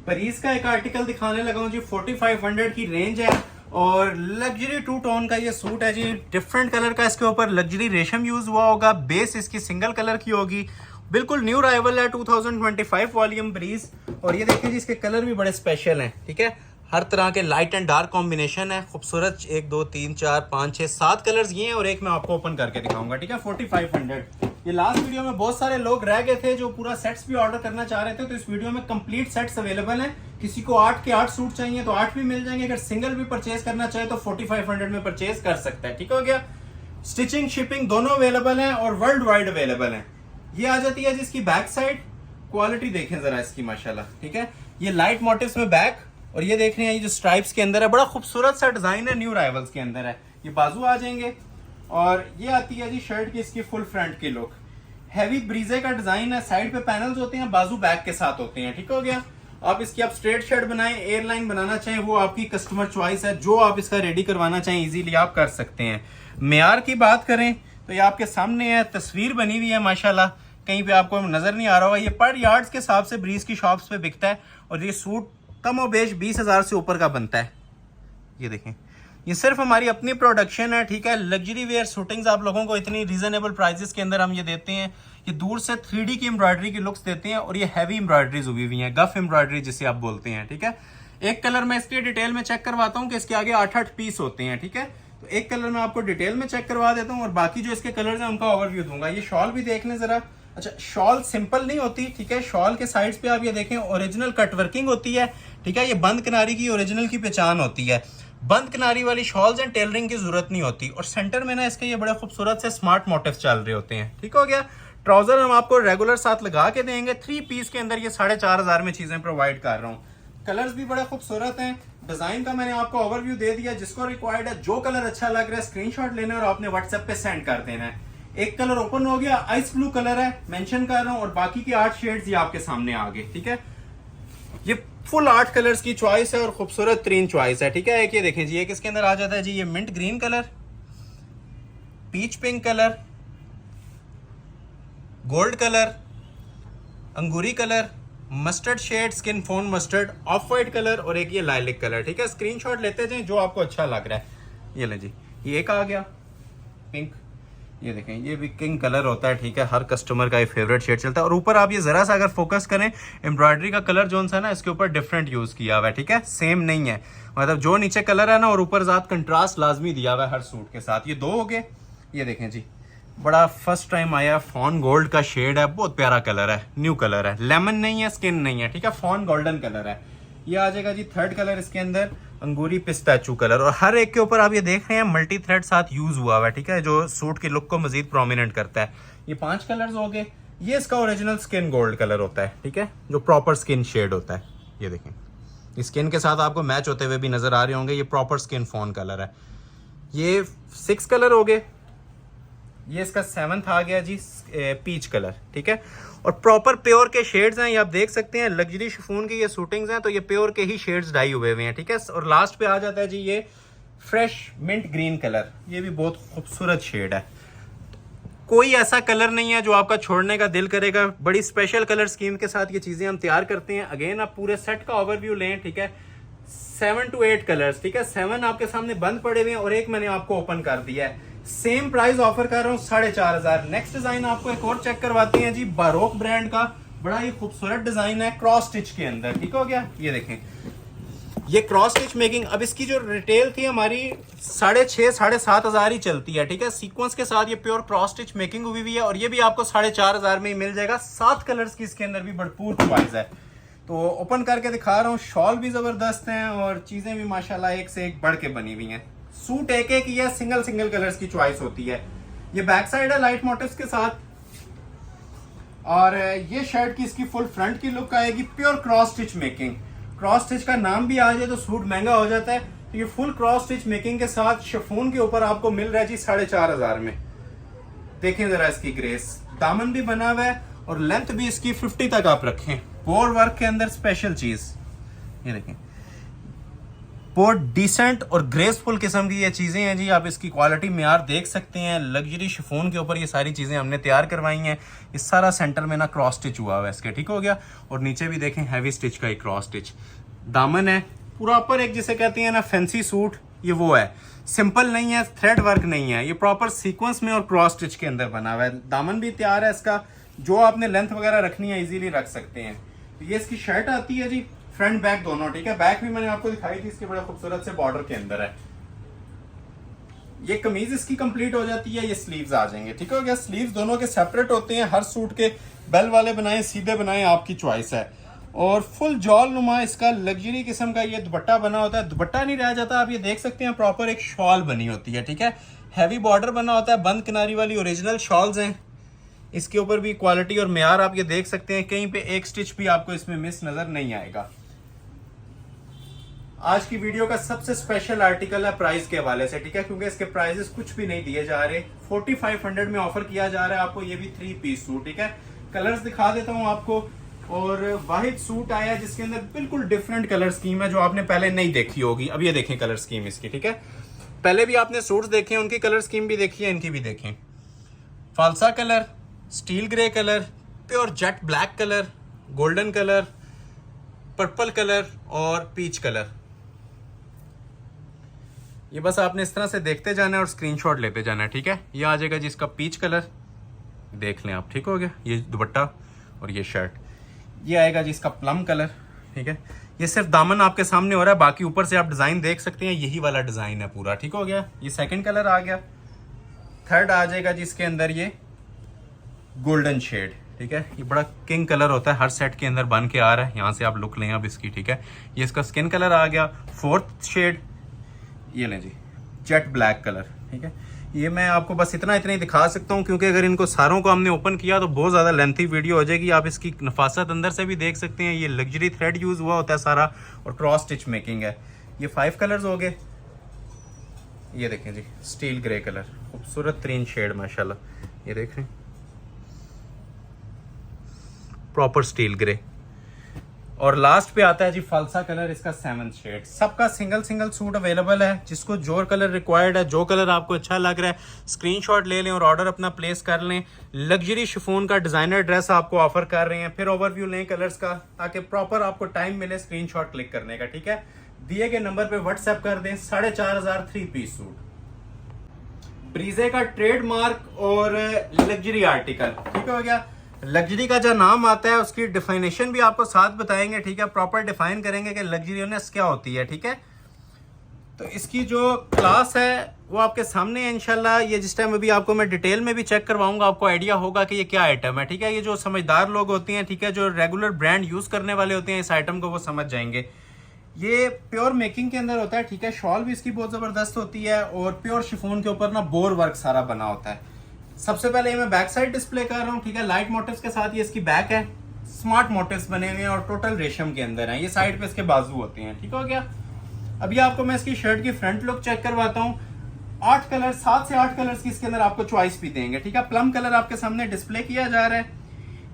A: परीज का एक आर्टिकल दिखाने लगा हूँ जी, 4500 की रेंज है और लग्जरी टू टोन का ये सूट है जी, डिफरेंट कलर का इसके ऊपर लग्जरी रेशम यूज हुआ होगा, बेस इसकी सिंगल कलर की होगी, बिल्कुल न्यू राइवल है 2025 वॉल्यूम ब्रीज। और ये देखिए जी इसके कलर भी बड़े स्पेशल हैं, ठीक है, हर तरह के लाइट एंड डार्क कॉम्बिनेशन है, खूबसूरत। 1 2 3 4 5 6 7 कलर्स ये हैं और एक मैं आपको ओपन करके दिखाऊंगा, ठीक है। 4500। ये लास्ट वीडियो में बहुत सारे लोग रह गए थे जो पूरा सेट्स भी ऑर्डर करना चाह रहे थे, तो इस वीडियो में कंप्लीट सेट्स अवेलेबल हैं। किसी को 8 के 8 सूट चाहिए तो 8 भी मिल जाएंगे, अगर सिंगल भी परचेज करना चाहे तो 4500 में परचेज कर सकता है, ठीक हो गया। स्टिचिंग शिपिंग दोनों अवेलेबल हैं और वर्ल्ड वाइड अवेलेबल हैं। ये आ जाती है जिसकी बैक साइड, क्वालिटी देखें जरा इसकी माशाल्लाह, ठीक है। ये लाइट मोटिव्स में बैक, और ये देख रहे हैं ये जो स्ट्राइप्स के अंदर है, बड़ा खूबसूरत सा डिजाइन है, न्यू राइवल्स के अंदर है। ये बाजू आ जाएंगे और ये आती है जी शर्ट की इसकी फुल फ्रंट की लुक। हैवी ब्रीजे का डिजाइन है, साइड पे पैनल्स होते हैं, बाजू बैक के साथ होते हैं, ठीक हो गया। आप इसकी आप स्ट्रेट शर्ट बनाएं, एयरलाइन बनाना चाहें वो आपकी कस्टमर चॉइस है, जो आप इसका रेडी करवाना चाहें इजीली आप कर सकते हैं। मेयार की बात करें तो ये आपके सामने है, तस्वीर बनी हुई है माशाल्लाह, कहीं पे आपको नजर नहीं आ रहा होगा। ये पर यार्ड्स के हिसाब से ब्रीज की शॉप्स पे बिकता है और ये सूट कम और बेश 20,000 से ऊपर का बनता है। ये देखें, ये सिर्फ हमारी अपनी प्रोडक्शन है, ठीक है। लग्जरी वेयर शूटिंग्स आप लोगों को इतनी रीजनेबल प्राइसेस के अंदर हम ये देते हैं। ये दूर से 3D की एम्ब्रॉयडरी की लुक्स देते हैं और ये हैवी एम्ब्रॉयडरीज हुई हुई हैं, गफ एम्ब्रॉयडरी जिसे आप बोलते हैं, ठीक है। एक कलर में इसके डिटेल में चेक करवाता हूँ कि इसके आगे 8-8 पीस होते हैं, ठीक है। तो एक कलर में आपको डिटेल में चेक करवा देता हूँ और बाकी जो इसके कलर्स हैं उनका ओवरव्यू दूंगा। ये शॉल भी देख लें जरा। अच्छा, शॉल सिंपल नहीं होती, ठीक है। शॉल के साइड्स पे आप ये देखें ओरिजिनल कट वर्किंग होती है, ठीक है। ये बंद किनारी की ओरिजिनल की पहचान होती है। बंद किनारी वाली शॉल्स एंड टेलरिंग की जरूरत नहीं होती। और सेंटर में ना इसके ये बड़े खूबसूरत से स्मार्ट मोटिव्स चल रहे होते हैं, ठीक हो गया। ट्राउजर हम आपको रेगुलर साथ लगा के देंगे। 3 पीस के अंदर ये 4500 में चीजें प्रोवाइड कर रहा हूँ। कलर्स भी बड़े खूबसूरत हैं। डिजाइन का मैंने आपको ओवरव्यू दे दिया, जिसको रिक्वायर्ड है जो कलर अच्छा लग रहा है स्क्रीनशॉट लेना और आपने व्हाट्सएप पे सेंड कर देना है। एक कलर ओपन हो गया, आइस ब्लू कलर है, मेंशन कर रहा हूं, और बाकी के 8 शेड्स ये आपके सामने आ गए, ठीक है। ये फुल 8 कलर्स की चॉइस है और खूबसूरत 3 चॉइस है, ठीक है। एक ये देखें जी, एक इसके अंदर आ जाता है जी ये mint green colour, peach pink colour, gold colour, अंगूरी colour, mustard shade, skin tone mustard, off white colour और एक ये लाइलिक कलर, ठीक है। स्क्रीनशॉट लेते जाएं जो आपको अच्छा लग रहा है। ये ले जी, ये एक आ गया पिंक, ये देखें ये भी किंग कलर होता है, ठीक है। हर कस्टमर का ये फेवरेट शेड चलता है। और ऊपर आप ये जरा सा अगर फोकस करें, एम्ब्रॉयडरी का कलर जो सा ना इसके ऊपर डिफरेंट यूज किया हुआ है, ठीक है, सेम नहीं है। मतलब जो नीचे कलर है ना और ऊपर जात कंट्रास्ट लाजमी दिया हुआ है हर सूट के साथ। ये 2 हो गए। ये देखें जी, बड़ा फर्स्ट टाइम आया फॉन गोल्ड का शेड है, बहुत प्यारा कलर है, न्यू कलर है, लेमन नहीं है, स्किन नहीं है, ठीक है, फॉन गोल्डन कलर है। ये आ जाएगा जी 3rd कलर इसके अंदर, अंगूरी पिस्ताचू कलर। और हर एक के ऊपर आप ये देख रहे हैं मल्टी थ्रेड साथ यूज हुआ हुआ है, ठीक है, जो सूट की लुक को मजीद प्रोमिनेंट करता है। ये 5 कलर्स हो गए। ये इसका ओरिजिनल स्किन गोल्ड कलर होता है, ठीक है, जो प्रॉपर स्किन शेड होता है। ये देखें, इस स्किन के साथ आपको मैच होते हुए भी नजर आ रहे होंगे। ये प्रॉपर स्किन फोन कलर है। ये 6 कलर हो गए। ये इसका 7th आ गया जी पीच कलर, ठीक है। और प्रॉपर प्योर के शेड्स हैं, ये आप देख सकते हैं। लग्जरी शिफॉन की ये सूटिंग्स हैं तो ये प्योर के ही शेड्स डाई हुए हुए हैं, ठीक है। और लास्ट पे आ जाता है जी ये फ्रेश मिंट ग्रीन कलर, ये भी बहुत खूबसूरत शेड है। कोई ऐसा कलर नहीं है जो आपका छोड़ने का दिल करेगा। बड़ी स्पेशल कलर स्कीम के साथ ये चीजें हम तैयार करते हैं। अगेन आप पूरे सेट का ओवरव्यू लें, ठीक है। 7 to 8 कलर्स, ठीक है। 7 आपके सामने बंद पड़े हुए हैं और एक मैंने आपको ओपन कर दिया है। सेम प्राइस ऑफर कर रहा हूँ 4500। नेक्स्ट डिजाइन आपको एक और चेक करवाते हैं जी, बारोक ब्रांड का बड़ा ही खूबसूरत डिजाइन है क्रॉस स्टिच के अंदर, ठीक हो गया। ये देखें, ये क्रॉस स्टिच मेकिंग, अब इसकी जो रिटेल थी हमारी 6,500-7,500 ही चलती है, ठीक है। सीक्वेंस के साथ ये प्योर क्रॉस स्टिच मेकिंग हुई हुई है और ये भी आपको 4500 में ही मिल जाएगा। 7 कलर्स की इसके अंदर भी भरपूर चॉइस है। तो ओपन करके दिखा रहा हूँ। शॉल भी जबरदस्त हैं और चीजें भी माशाल्लाह एक से एक बढ़ के बनी हुई हैं। सूट एक एक ही है, सिंगल सिंगल कलर्स की चॉइस होती है। ये बैक साइड है लाइट मोटिव्स के साथ और ये शर्ट की इसकी फुल फ्रंट की लुक आएगी, pure cross stitch making. Cross stitch का नाम भी आ जाए तो सूट महंगा हो जाता है, तो ये फुल क्रॉस स्टिच मेकिंग के साथ शिफॉन के ऊपर आपको मिल रहा है जी 4500 में। देखें जरा इसकी ग्रेस, दामन भी बना हुआ है और लेंथ भी इसकी 50 तक आप रखें। बोर वर्क के अंदर स्पेशल चीज, ये देखें, बहुत डिसेंट और ग्रेसफुल किस्म की ये चीजें हैं जी। आप इसकी क्वालिटी मेयार देख सकते हैं। लग्जरी शिफॉन के ऊपर ये सारी चीजें हमने तैयार करवाई हैं। ये सारा सेंटर में ना क्रॉस स्टिच हुआ हुआ है इसके, ठीक हो गया। और नीचे भी देखें हैवी स्टिच का एक क्रॉस स्टिच। दामन है पूरा ऊपर एक जिसे कहते हैं ना फैंसी सूट, ये वो है, सिंपल नहीं है, थ्रेड वर्क नहीं है, ये प्रॉपर सीक्वेंस में और क्रॉस स्टिच के अंदर बना हुआ है। दामन भी तैयार है इसका, जो आपने लेंथ वगैरह रखनी है इजीली रख सकते हैं। तो ये इसकी शर्ट आती है जी, फ्रंट बैक दोनों, ठीक है। बैक भी मैंने आपको दिखाई थी, इसके बड़े खूबसूरत से बॉर्डर के अंदर है। ये कमीज इसकी कंप्लीट हो जाती है, ये स्लीव्स आ जाएंगे, ठीक हो गया। स्लीव्स दोनों के सेपरेट होते हैं, हर सूट के बेल वाले बनाए सीधे बनाए आपकी चॉइस है। और फुल जॉल नुमा इसका लग्जरी किस्म का ये दुपट्टा बना होता है, दुपट्टा नहीं रह जाता, आप ये देख सकते हैं प्रॉपर एक शॉल बनी होती है, ठीक है। हैवी बॉर्डर बना होता है, बंद किनारी वाली ओरिजिनल शॉल्स हैं। इसके ऊपर भी क्वालिटी और मेयार आप ये देख सकते हैं, कहीं पे एक स्टिच भी आपको इसमें मिस नजर नहीं आएगा। आज की वीडियो का सबसे स्पेशल आर्टिकल है प्राइस के हवाले से, ठीक है, क्योंकि इसके प्राइसेस कुछ भी नहीं दिए जा रहे। 4500 में ऑफर किया जा रहा है आपको, ये भी 3 पीस सूट, ठीक है। कलर्स दिखा देता हूं आपको। और वाहिद सूट आया है जिसके अंदर बिल्कुल डिफरेंट कलर स्कीम है, जो आपने पहले नहीं देखी होगी। अब ये देखें कलर स्कीम इसकी, ठीक है। पहले भी आपने सूट्स देखे, उनकी कलर स्कीम भी देखी है, इनकी भी देखें। फालसा colour, steel grey colour, pure jet black colour, golden colour, purple colour और पीच कलर। ये बस आपने इस तरह से देखते जाना है और स्क्रीनशॉट लेते जाना है, ठीक है। ये आ जाएगा जी इसका पीच कलर, देख लें आप, ठीक हो गया। ये दुपट्टा और ये शर्ट। ये आएगा जी इसका प्लम कलर, ठीक है। ये सिर्फ दामन आपके सामने हो रहा है, बाकी ऊपर से आप डिजाइन देख सकते हैं, यही वाला डिजाइन है पूरा, ठीक हो गया। ये सेकंड कलर आ गया। थर्ड आ जाएगा जी इसके अंदर ये गोल्डन शेड, ठीक है। ये बड़ा किंग कलर होता है, हर सेट के अंदर बन के आ रहा है, यहाँ से आप लुक लें अब इसकी, ठीक है। ये इसका स्किन कलर आ गया। फोर्थ शेड ये लें जी, जेट ब्लैक कलर, ठीक है। ये मैं आपको बस इतना ही दिखा सकता हूँ, क्योंकि अगर इनको सारों को हमने ओपन किया तो बहुत ज़्यादा लेंथी वीडियो हो जाएगी। आप इसकी नफासत अंदर से भी देख सकते हैं, ये लग्जरी थ्रेड यूज़ हुआ होता है सारा, और क्रॉस स्टिच मेकिंग है। ये 5 कलर्स हो गए। ये देखें जी स्टील ग्रे कलर, खूबसूरत 3 शेड माशाल्लाह, ये देख रहे हैं, प्रॉपर स्टील ग्रे। और लास्ट पे आता है जी फालसा कलर, इसका 7th शेड। सबका सिंगल सिंगल सूट अवेलेबल है, जिसको जो कलर रिक्वायर्ड है, जो कलर आपको अच्छा लग रहा है, स्क्रीनशॉट ले लें और ऑर्डर अपना प्लेस कर लें। लग्जरी शिफॉन का डिजाइनर ड्रेस आपको ऑफर कर रहे हैं। फिर ओवरव्यू लें कलर्स का, ताकि प्रॉपर आपको टाइम मिले स्क्रीनशॉट क्लिक करने का, ठीक है। दिए गए नंबर पे व्हाट्सएप कर दें। 4500 3 पीस सूट, ब्रीजे का ट्रेडमार्क और लग्जरी आर्टिकल, ठीक हो गया। लग्जरी का जो नाम आता है उसकी डिफाइनेशन भी आपको साथ बताएंगे, ठीक है। प्रॉपर डिफाइन करेंगे कि लग्जरियसनेस क्या होती है, ठीक है। तो इसकी जो क्लास है वो आपके सामने है इंशाल्लाह। ये जिस टाइम अभी आपको मैं डिटेल में भी चेक करवाऊंगा, आपको आइडिया होगा कि ये क्या आइटम है, ठीक है। ये जो समझदार लोग होते हैं, ठीक है, जो रेगुलर ब्रांड यूज करने वाले होते हैं इस आइटम को, वो समझ जाएंगे। ये प्योर मेकिंग के अंदर होता है, ठीक है। शॉल भी इसकी बहुत जबरदस्त होती है, और प्योर शिफॉन के ऊपर ना बोर वर्क सारा बना होता है। सबसे पहले ये मैं बैक साइड डिस्प्ले कर रहा हूँ, ठीक है। लाइट मोटिव्स के साथ ये इसकी बैक है, स्मार्ट मोटिव्स बने हुए हैं और टोटल रेशम के अंदर है। ये साइड पे इसके बाजू होते हैं, ठीक हो गया। अभी आपको मैं इसकी शर्ट की फ्रंट लुक चेक करवाता हूँ। 8 कलर, 7 से 8 कलर्स की इसके अंदर आपको चॉइस भी देंगे, ठीक है। प्लम कलर आपके सामने डिस्प्ले किया जा रहा है।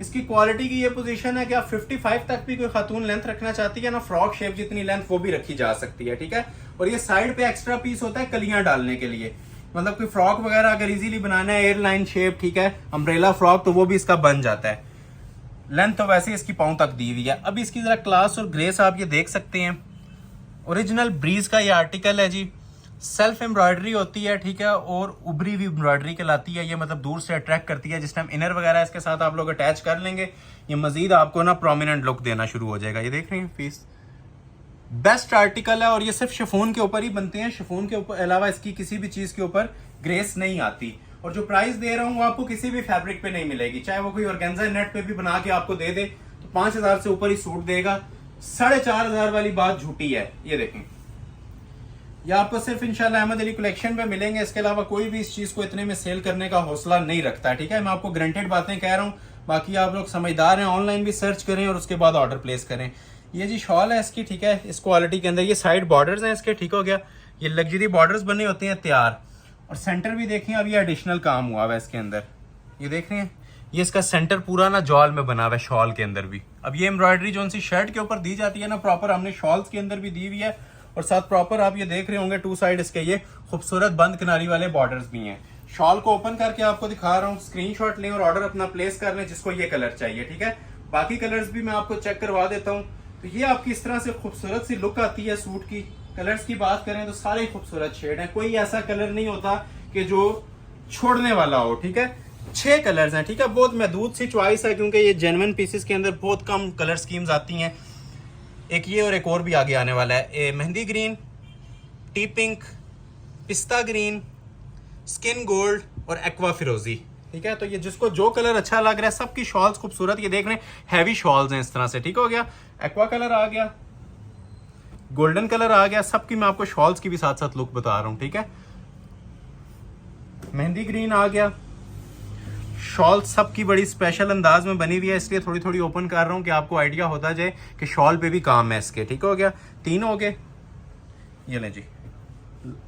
A: इसकी क्वालिटी की ये पोजीशन है कि आप 55 तक भी कोई खातून लेंथ रखना चाहती है ना, फ्रॉक शेप जितनी लेंथ वो भी रखी जा सकती है, ठीक है। और ये साइड पे एक्स्ट्रा पीस होता है कलियां डालने के लिए, मतलब कोई फ्रॉक वगैरह अगर इजीली बनाना है, एयरलाइन शेप, ठीक है, अम्ब्रेला फ्रॉक, तो वो भी इसका बन जाता है। लेंथ तो वैसे इसकी पांव तक दी हुई है। अब इसकी जरा क्लास और ग्रेस आप ये देख सकते हैं। ओरिजिनल ब्रीज का ये आर्टिकल है जी, सेल्फ एम्ब्रॉयडरी होती है, ठीक है, और उभरी हुई एम्ब्रॉयडरी कहलाती है। ये मतलब दूर से अट्रैक्ट करती है। जिस टाइम इनर वगैरह इसके साथ आप लोग अटैच कर लेंगे, ये मजीद आपको ना प्रोमिनेंट लुक देना शुरू हो जाएगा। ये देख रहे हैं पीस, बेस्ट आर्टिकल है। और ये सिर्फ शिफॉन के ऊपर ही बनते हैं, शिफॉन के ऊपर अलावा इसकी किसी भी चीज के ऊपर ग्रेस नहीं आती। और जो प्राइस दे रहा हूँ वो आपको किसी भी फैब्रिक पे नहीं मिलेगी, चाहे वो कोई ऑर्गेन्जा नेट पे भी बना के आपको दे दे तो 5000 से ऊपर ही सूट देगा। 4500 वाली बात झूठी है। ये देखें, ये आपको सिर्फ इंशाल्लाह अहमद अली कलेक्शन पे मिलेंगे। इसके अलावा कोई भी इस चीज को इतने में सेल करने का हौसला नहीं रखता है, ठीक है। मैं आपको ग्रांटेड बातें कह रहा हूँ, बाकी आप लोग समझदार हैं, ऑनलाइन भी सर्च करें और उसके बाद ऑर्डर प्लेस करें। ये जी शॉल है इसकी, ठीक है, इस क्वालिटी के अंदर। ये साइड बॉर्डर्स हैं इसके, ठीक हो गया। ये लग्जरी बॉर्डर्स बने होते हैं तैयार। और सेंटर भी देखें, अब ये एडिशनल काम हुआ हुआ है इसके अंदर। ये देख रहे हैं, ये इसका सेंटर पूरा ना जॉल में बना हुआ है, शॉल के अंदर भी। अब ये एम्ब्रॉयडरी जो सी शर्ट के ऊपर दी जाती है ना, प्रॉपर हमने शॉल्स के अंदर भी दी हुई है। और साथ प्रॉपर आप ये देख रहे होंगे 2 साइड इसके ये खूबसूरत बंद किनारी वाले बॉर्डर्स भी हैं। शॉल को ओपन करके आपको दिखा रहा हूँ, स्क्रीनशॉट लें और ऑर्डर अपना प्लेस कर लें जिसको ये कलर चाहिए, ठीक है। बाकी कलर्स भी मैं आपको चेक करवा देता हूँ। तो ये आपकी इस तरह से खूबसूरत सी लुक आती है सूट की। कलर्स की बात करें तो सारे खूबसूरत शेड हैं, कोई ऐसा कलर नहीं होता कि जो छोड़ने वाला हो। ठीक है, 6 कलर्स हैं। ठीक है, बहुत महदूद सी चॉइस है क्योंकि ये जेन्युइन पीसेस के अंदर बहुत कम कलर स्कीम्स आती हैं। एक ये और एक और भी आगे आने वाला है, मेहंदी ग्रीन, टी पिंक, पिस्ता ग्रीन, स्किन गोल्ड और एक्वा फिरोजी। ठीक है, तो ये जिसको जो कलर अच्छा लग रहा है, सबकी शॉल्स खूबसूरत, ये देख रहे हैं हैवी शॉल्स हैं इस तरह से। ठीक हो गया, एक्वा कलर आ गया, गोल्डन कलर आ गया, सबकी मैं आपको शॉल्स की भी साथ साथ लुक बता रहा हूँ। ठीक है, मेहंदी ग्रीन आ गया, शॉल सबकी बड़ी स्पेशल अंदाज में बनी हुई है, इसलिए थोड़ी थोड़ी ओपन कर रहा हूँ कि आपको आइडिया होता जाए कि शॉल पे भी काम है इसके। ठीक हो गया, 3 हो गए। ये लें जी,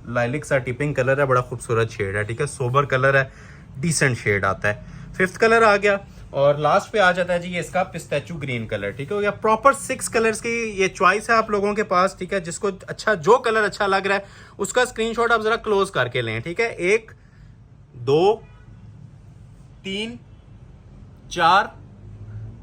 A: लाइलिक सा टिपिंग कलर है, बड़ा खूबसूरत शेड है। ठीक है, सोबर कलर है, डिसेंट शेड आता है। 5th कलर आ गया और लास्ट पे आ जाता है जी ये इसका पिस्ताचू ग्रीन कलर। ठीक हो गया, प्रॉपर 6 कलर्स की ये चॉइस है आप लोगों के पास। ठीक है, जिसको अच्छा जो कलर अच्छा लग रहा है उसका स्क्रीनशॉट आप जरा क्लोज करके लें। ठीक है, 1 2 3 4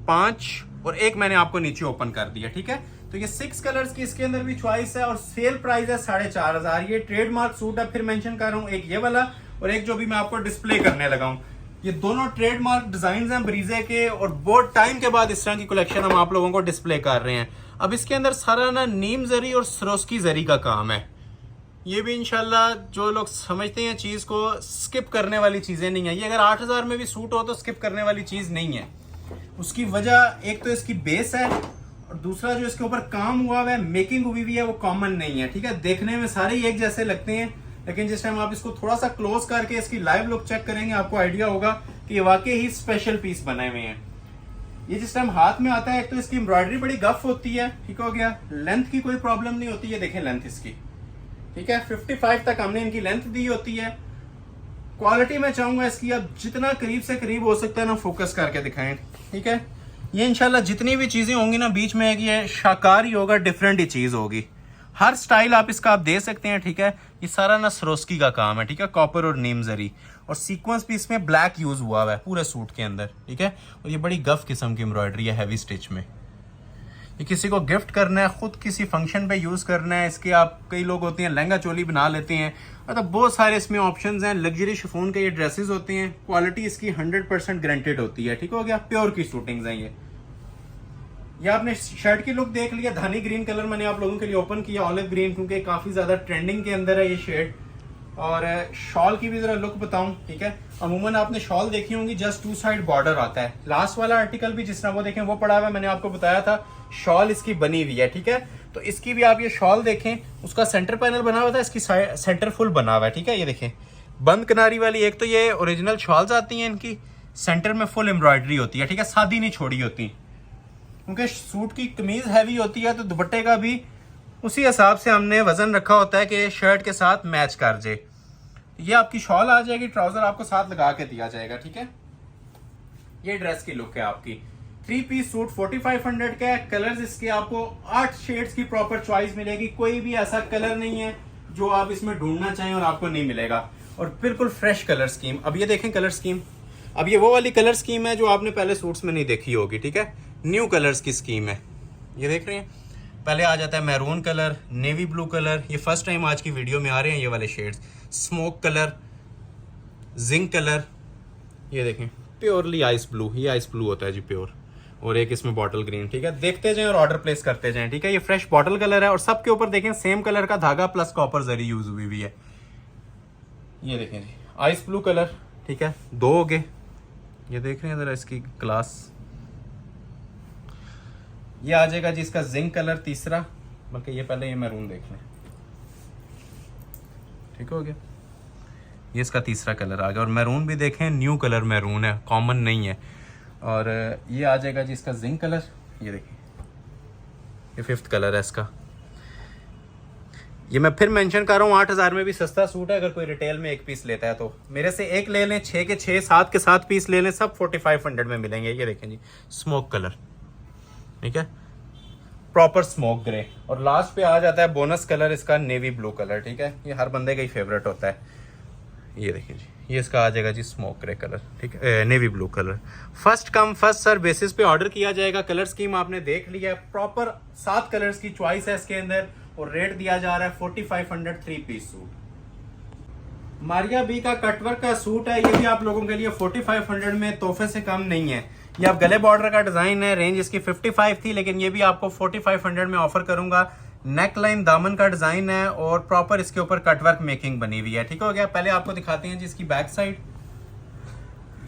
A: 5 और एक मैंने आपको नीचे ओपन कर दिया। ठीक है, तो ये 6 कलर्स की इसके अंदर भी चॉइस है और सेल प्राइस है 4500। ये ट्रेडमार्क सूट है, फिर मेंशन कर रहा हूँ, एक ये वाला और एक जो भी मैं आपको डिस्प्ले करने लगा हूँ। ये दोनों ट्रेडमार्क डिजाइन हैं ब्रीजे के और बहुत टाइम के बाद इस तरह की कलेक्शन हम आप लोगों को डिस्प्ले कर रहे हैं। अब इसके अंदर सारा ना नीम जरी और सरोस्की जरी का काम है। ये भी इंशाल्लाह जो लोग समझते हैं चीज को, स्किप करने वाली चीजें नहीं है। ये अगर 8000 में भी सूट हो तो स्किप करने वाली चीज नहीं है। उसकी वजह एक तो इसकी बेस है और दूसरा जो इसके ऊपर काम हुआ है, मेकिंग हुई हुई है, वो कॉमन नहीं है। ठीक है, देखने में सारे ही एक जैसे लगते हैं, लेकिन जिस टाइम आप इसको थोड़ा सा क्लोज करके इसकी लाइव लुक चेक करेंगे आपको आइडिया होगा कि ये वाकई ही स्पेशल पीस बनाए हुए हैं। ये जिस टाइम हाथ में आता है, एक तो इसकी एम्ब्रॉयडरी बड़ी गफ होती है। ठीक हो गया, लेंथ की कोई प्रॉब्लम नहीं होती है, देखें लेंथ इसकी। ठीक है, 55 तक हमने इनकी लेंथ दी होती है। क्वालिटी मैं चाहूंगा इसकी आप जितना करीब से करीब हो सकता है ना फोकस करके दिखाएं। ठीक है, ये इंशाल्लाह जितनी भी चीजें होंगी ना बीच में ये शाकार ही होगा, डिफरेंट ही चीज होगी। हर स्टाइल आप इसका आप दे सकते हैं। ठीक है, ये सारा ना सरोस्की का काम है। ठीक है, कॉपर और नीम जरी और सीक्वेंस भी इसमें ब्लैक यूज हुआ है पूरे सूट के अंदर। ठीक है, और ये बड़ी गफ किस्म की एम्ब्रॉयडरी है हैवी स्टिच में। ये किसी को गिफ्ट करना है, खुद किसी फंक्शन पे यूज करना है, इसके आप कई लोग होते हैं लहंगा चोली बना लेते हैं, मतलब बहुत सारे इसमें ऑप्शंस हैं। लग्जरी शिफॉन के ये ड्रेसेस होते हैं, क्वालिटी इसकी 100% गारंटेड होती है। ठीक हो गया, प्योर की शूटिंग्स हैं ये आपने शर्ट की लुक देख लिया, धानी ग्रीन कलर मैंने आप लोगों के लिए ओपन किया, ऑलिव ग्रीन, क्योंकि काफी ज्यादा ट्रेंडिंग के अंदर है ये शेड। और शॉल की भी जरा लुक बताऊं। ठीक है, अमूमन आपने शॉल देखी होंगी, जस्ट 2 साइड बॉर्डर आता है। लास्ट वाला आर्टिकल भी जिस तरह वो देखें वो पड़ा हुआ है, मैंने आपको बताया था शॉल इसकी बनी हुई है। ठीक है, तो इसकी भी आप ये शॉल देखें, उसका सेंटर पैनल बना हुआ था, इसकी सेंटर फुल बना हुआ है। ठीक है, ये देखें बंद किनारी वाली, एक तो ये ओरिजिनल शॉल्स आती हैं, इनकी सेंटर में फुल एम्ब्रॉयडरी होती है। ठीक है, सादी नहीं छोड़ी होती, क्योंकि सूट की कमीज हैवी होती है तो दुपट्टे का भी उसी हिसाब से हमने वजन रखा होता है कि शर्ट के साथ मैच कर जाए। ये आपकी शॉल आ जाएगी, ट्राउजर आपको साथ लगा के दिया जाएगा। ठीक है, ये ड्रेस की लुक है आपकी। 3 पीस सूट 4500 का है। कलर्स इसके आपको 8 शेड्स की प्रॉपर चॉइस मिलेगी, कोई भी ऐसा कलर नहीं है जो आप इसमें ढूंढना चाहें और आपको नहीं मिलेगा, और बिल्कुल फ्रेश कलर स्कीम। अब ये देखें कलर स्कीम, अब ये वो वाली कलर स्कीम है जो आपने पहले सूट्स में नहीं देखी होगी। ठीक है, न्यू कलर्स की स्कीम है, ये देख रहे हैं। पहले आ जाता है maroon colour, navy blue colour, ये फर्स्ट टाइम आज की वीडियो में आ रहे हैं ये वाले shades, smoke colour, zinc colour, ये देखें प्योरली आइस ब्लू, ये आइस ब्लू होता है जी प्योर, और एक इसमें बॉटल ग्रीन। ठीक है, देखते जाएं और ऑर्डर प्लेस करते जाएं। ठीक है, ये फ्रेश बॉटल कलर है और सबके ऊपर देखें सेम कलर का धागा प्लस कॉपर जरी यूज हुई हुई है। ये देखें जी आइस ब्लू कलर। ठीक है, 2 हो गए, ये देख रहे हैं जरा इसकी क्लास। ये आ जाएगा जी इसका जिंक कलर तीसरा, बल्कि ये पहले ये मैरून देख लें। ठीक हो गया, ये इसका तीसरा कलर आ गया, और मैरून भी देखें न्यू कलर मैरून है, कॉमन नहीं है। और ये आ जाएगा जी इसका जिंक कलर, ये देखिए ये 5th कलर है इसका। ये मैं फिर मेंशन कर रहा हूँ 8000 में भी सस्ता सूट है, अगर कोई रिटेल में 1 पीस लेता है तो मेरे से 1 ले लें, 6 के 6, 7 के 7 पीस ले लें, सब 4500 में मिलेंगे। ये देखें जी स्मोक कलर, ठीक है, प्रॉपर स्मोक ग्रे, और लास्ट पे आ जाता है बोनस कलर इसका नेवी ब्लू कलर। ठीक है, ये हर बंदे का ही फेवरेट होता है। ये देखिए जी ये इसका आ जाएगा जी स्मोक ग्रे कलर, ठीक है, navy blue colour. First come first serve basis पे ऑर्डर किया जाएगा। कलर स्कीम आपने देख लिया है, प्रॉपर 7 कलर्स की चॉइस है इसके अंदर, और रेट दिया जा रहा है 4500 3 पीस सूट। मारिया बी का कटवर्क का सूट है, ये भी आप लोगों के लिए 4500 में तोहफे से कम नहीं है। ये आप गले बॉर्डर का डिजाइन है, रेंज इसकी 55 थी, लेकिन ये भी आपको 4500 में ऑफर करूंगा। नेक लाइन दामन का डिजाइन है और प्रॉपर इसके ऊपर कटवर्क मेकिंग बनी हुई है। ठीक हो गया। पहले आपको दिखाते हैं जी इसकी बैक साइड।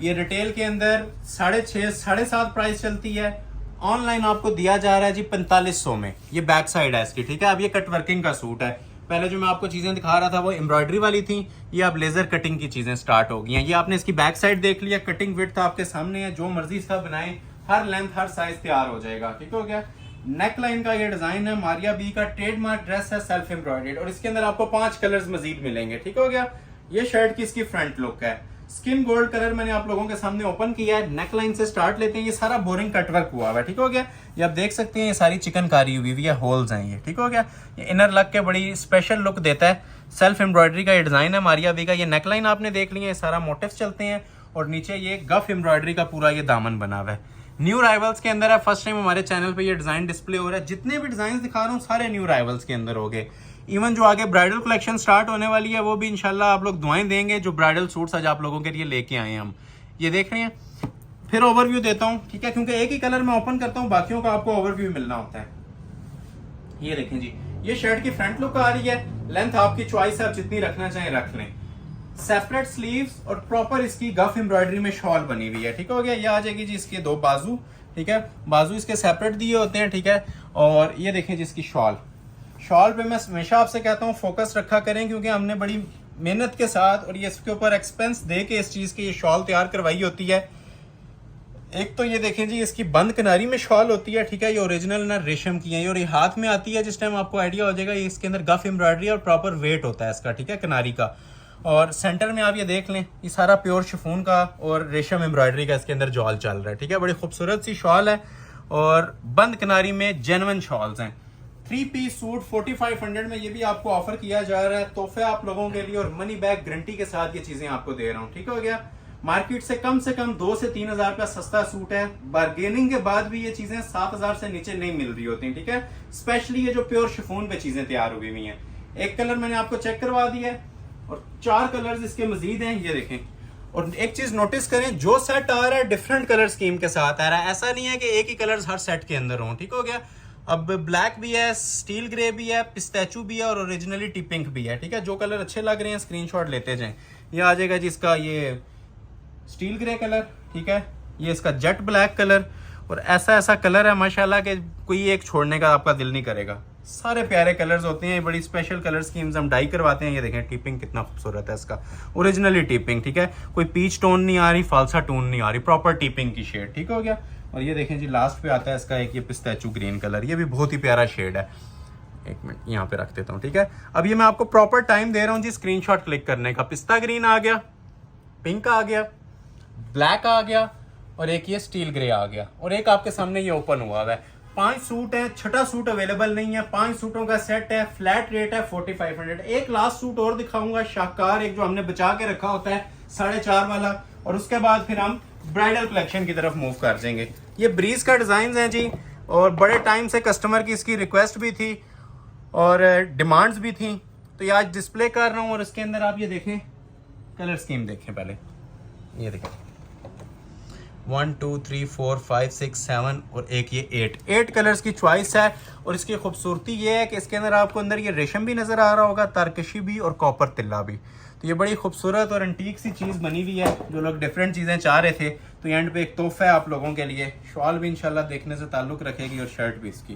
A: ये रिटेल के अंदर 6.5 7.5 प्राइस चलती है, ऑनलाइन आपको दिया जा रहा है जी 4500 में। ये बैक साइड है इसकी। ठीक है। अब ये कटवर्किंग का सूट है। पहले जो मैं आपको चीजें दिखा रहा था वो एम्ब्रॉयडरी वाली थी, ये अब लेजर कटिंग की चीजें स्टार्ट हो गई हैं। ये आपने इसकी बैक साइड देख लिया, कटिंग विड्थ आपके सामने है, जो मर्जी इसका बनाए, हर लेंथ हर साइज तैयार हो जाएगा। ठीक हो गया। नेक लाइन का ये डिजाइन है, मारिया बी का ट्रेडमार्क ड्रेस है, सेल्फ एम्ब्रॉयडर्ड, और इसके अंदर आपको 5 कलर्स मजीद मिलेंगे। ठीक हो गया। ये शर्ट की इसकी फ्रंट लुक है, स्किन गोल्ड कलर मैंने आप लोगों के सामने ओपन किया है। नेक लाइन से स्टार्ट लेते हैं, ये सारा बोरिंग कटवर्क हुआ हुआ है। ठीक हो गया। ये आप देख सकते हैं, ये सारी चिकनकारी हुई हुई है, होल्स हैं ये। ठीक हो गया। ये इनर लग के बड़ी स्पेशल लुक देता है। सेल्फ एम्ब्रॉयडरी का ये डिजाइन है मारिया बी का। ये नेक लाइन आपने देख लिया, ये सारा मोटिव्स चलते हैं, और नीचे ये गफ एम्ब्रॉयडरी का पूरा ये दामन बना हुआ है। न्यू राइवल्स के अंदर है, फर्स्ट टाइम हमारे चैनल पे ये डिजाइन डिस्प्ले हो रहा है। जितने भी डिजाइन दिखा रहा हूँ सारे न्यू राइवल्स के अंदर हो गए। इवन जो आगे ब्राइडल कलेक्शन स्टार्ट होने वाली है वो भी इंशाल्लाह आप लोग दुआएं देंगे। जो ब्राइडल सूट्स आज आप लोगों के लिए लेके आए हैं हम, ये देख रहे हैं। फिर ओवरव्यू देता हूँ, ठीक है, क्योंकि एक ही कलर मैं ओपन करता हूँ, बाकियों का आपको ओवरव्यू मिलना होता है। ये देखें जी, ये शर्ट की फ्रंट लुक आ रही है। लेंथ आपकी चॉइस है, आप जितनी रखना चाहें रख लें। सेपरेट स्लीव्स और प्रॉपर इसकी गफ एम्ब्रॉयडरी में शॉल बनी हुई है। ठीक हो गया। ये आ जाएगी जी इसके 2 बाजू। ठीक है, बाजू इसके सेपरेट दिए होते हैं। ठीक है, और ये देखें जी इसकी शॉल। शॉल पे मैं हमेशा आपसे कहता हूँ फोकस रखा करें, क्योंकि हमने बड़ी मेहनत के साथ और ये इसके ऊपर एक्सपेंस दे के इस चीज की ये शॉल तैयार करवाई होती है। एक तो ये देखें जी इसकी बंद किनारी में शॉल होती है। ठीक है, ये ओरिजिनल ना रेशम की है, और ये हाथ में आती है जिस टाइम आपको आइडिया हो जाएगा। ये इसके अंदर गफ एम्ब्रॉयडरी और प्रॉपर वेट होता है इसका। ठीक है, किनारी का, और सेंटर में आप ये देख लें, ये सारा प्योर शिफॉन का और रेशम एम्ब्रॉयडरी का इसके अंदर जॉल चल रहा है। ठीक है, बड़ी खूबसूरत सी शॉल है, और बंद किनारी में जेन्युइन शॉल्स हैं। 3 पीस सूट 4500 में ये भी आपको ऑफर किया जा रहा है। तोहफे आप लोगों के लिए और मनी बैक गारंटी के साथ ये चीजें आपको दे रहा हूँ। ठीक हो गया। मार्केट से कम 2 से 3 हजार का सस्ता सूट है। बार्गेनिंग के बाद भी ये चीजें 7000 से नीचे नहीं मिल रही होती। ठीक है, स्पेशली ये जो प्योर शिफॉन पे चीजें तैयार हुई हुई हैं। एक कलर मैंने आपको चेक करवा दिया है, और 4 कलर्स इसके मजीद हैं, ये देखें। और एक चीज नोटिस करें, जो सेट आ रहा है डिफरेंट कलर स्कीम के साथ आ रहा है। ऐसा नहीं है कि एक ही कलर हर सेट के अंदर हो। ठीक हो गया। अब ब्लैक भी है, स्टील ग्रे भी है, पिस्ताचू भी है, और ओरिजिनली टी पिंक भी है। ठीक है, जो कलर अच्छे लग रहे हैं स्क्रीनशॉट लेते जाएं। ये आ जाएगा जिसका ये स्टील ग्रे कलर। ठीक है, ये इसका जेट ब्लैक कलर, और ऐसा ऐसा कलर है माशाल्लाह कि कोई एक छोड़ने का आपका दिल नहीं करेगा। सारे प्यारे कलर्स होते हैं, बड़ी स्पेशल कलर स्कीम्स हम डाई करवाते हैं। ये देखें टिपिंग कितना खूबसूरत है इसका, ओरिजिनली टिपिंग। ठीक है, कोई पीच टोन नहीं आ रही, फालसा टोन नहीं आ रही, प्रॉपर टिपिंग की शेड। ठीक हो गया। और ये देखें जी लास्ट पे आता है इसका एक ये पिस्ताचू ग्रीन कलर, ये भी बहुत ही प्यारा शेड है। एक मिनट यहाँ पे रख देता हूँ। ठीक है, अब ये मैं आपको प्रॉपर टाइम दे रहा हूँ जी स्क्रीनशॉट क्लिक करने का। पिस्ता ग्रीन आ गया, पिंक आ गया, ब्लैक आ गया, और एक ये स्टील ग्रे आ गया, और एक आपके सामने ये ओपन हुआ है। 5 सूट है, छठा सूट अवेलेबल नहीं है। 5 सूटों का सेट है, फ्लैट रेट है 4500। एक लास्ट सूट और दिखाऊंगा, शाहकार, एक जो हमने बचा के रखा होता है 4.5 वाला, और उसके बाद फिर हम ब्राइडल कलेक्शन की तरफ मूव कर जाएंगे। ये ब्रीज का डिजाइन है जी, और बड़े टाइम से कस्टमर की इसकी रिक्वेस्ट भी थी और डिमांड्स भी थी, तो ये आज डिस्प्ले कर रहा हूँ। और इसके अंदर आप ये देखें, कलर स्कीम देखें पहले। ये देखें 1 2 3 4 5 6 7 और एक ये 8 कलर्स की चॉइस है। और इसकी खूबसूरती ये है कि इसके अंदर आपको अंदर ये रेशम भी नजर आ रहा होगा, तारकशी भी और कॉपर तिल्ला भी। तो ये बड़ी खूबसूरत और एंटीक सी चीज़ बनी हुई है। जो लोग डिफरेंट चीज़ें चाह रहे थे, तो एंड पे एक तोहफा है आप लोगों के लिए। शॉल भी इंशाल्लाह देखने से ताल्लुक रखेगी, और शर्ट भी इसकी।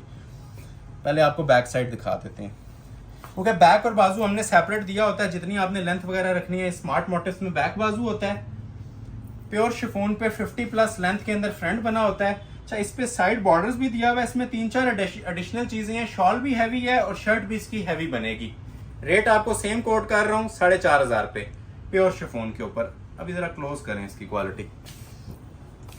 A: पहले आपको बैक साइड दिखा देते हैं, क्योंकि बैक और बाजू हमने सेपरेट दिया होता है। जितनी आपने लेंथ वगैरह रखनी है, स्मार्ट मोटिव्स में बैक बाजू होता है। प्योर शिफॉन पे 50+ लेंथ के अंदर फ्रंट बना होता है। अच्छा, इस पे साइड बॉर्डर्स भी दिया हुआ है। इसमें 3-4 एडिशनल चीजें हैं। शॉल भी हैवी है और शर्ट भी इसकी हैवी बनेगी। रेट आपको सेम कोट कर रहा हूँ 4500 पे, प्योर शिफॉन के ऊपर। अभी जरा क्लोज करें इसकी क्वालिटी।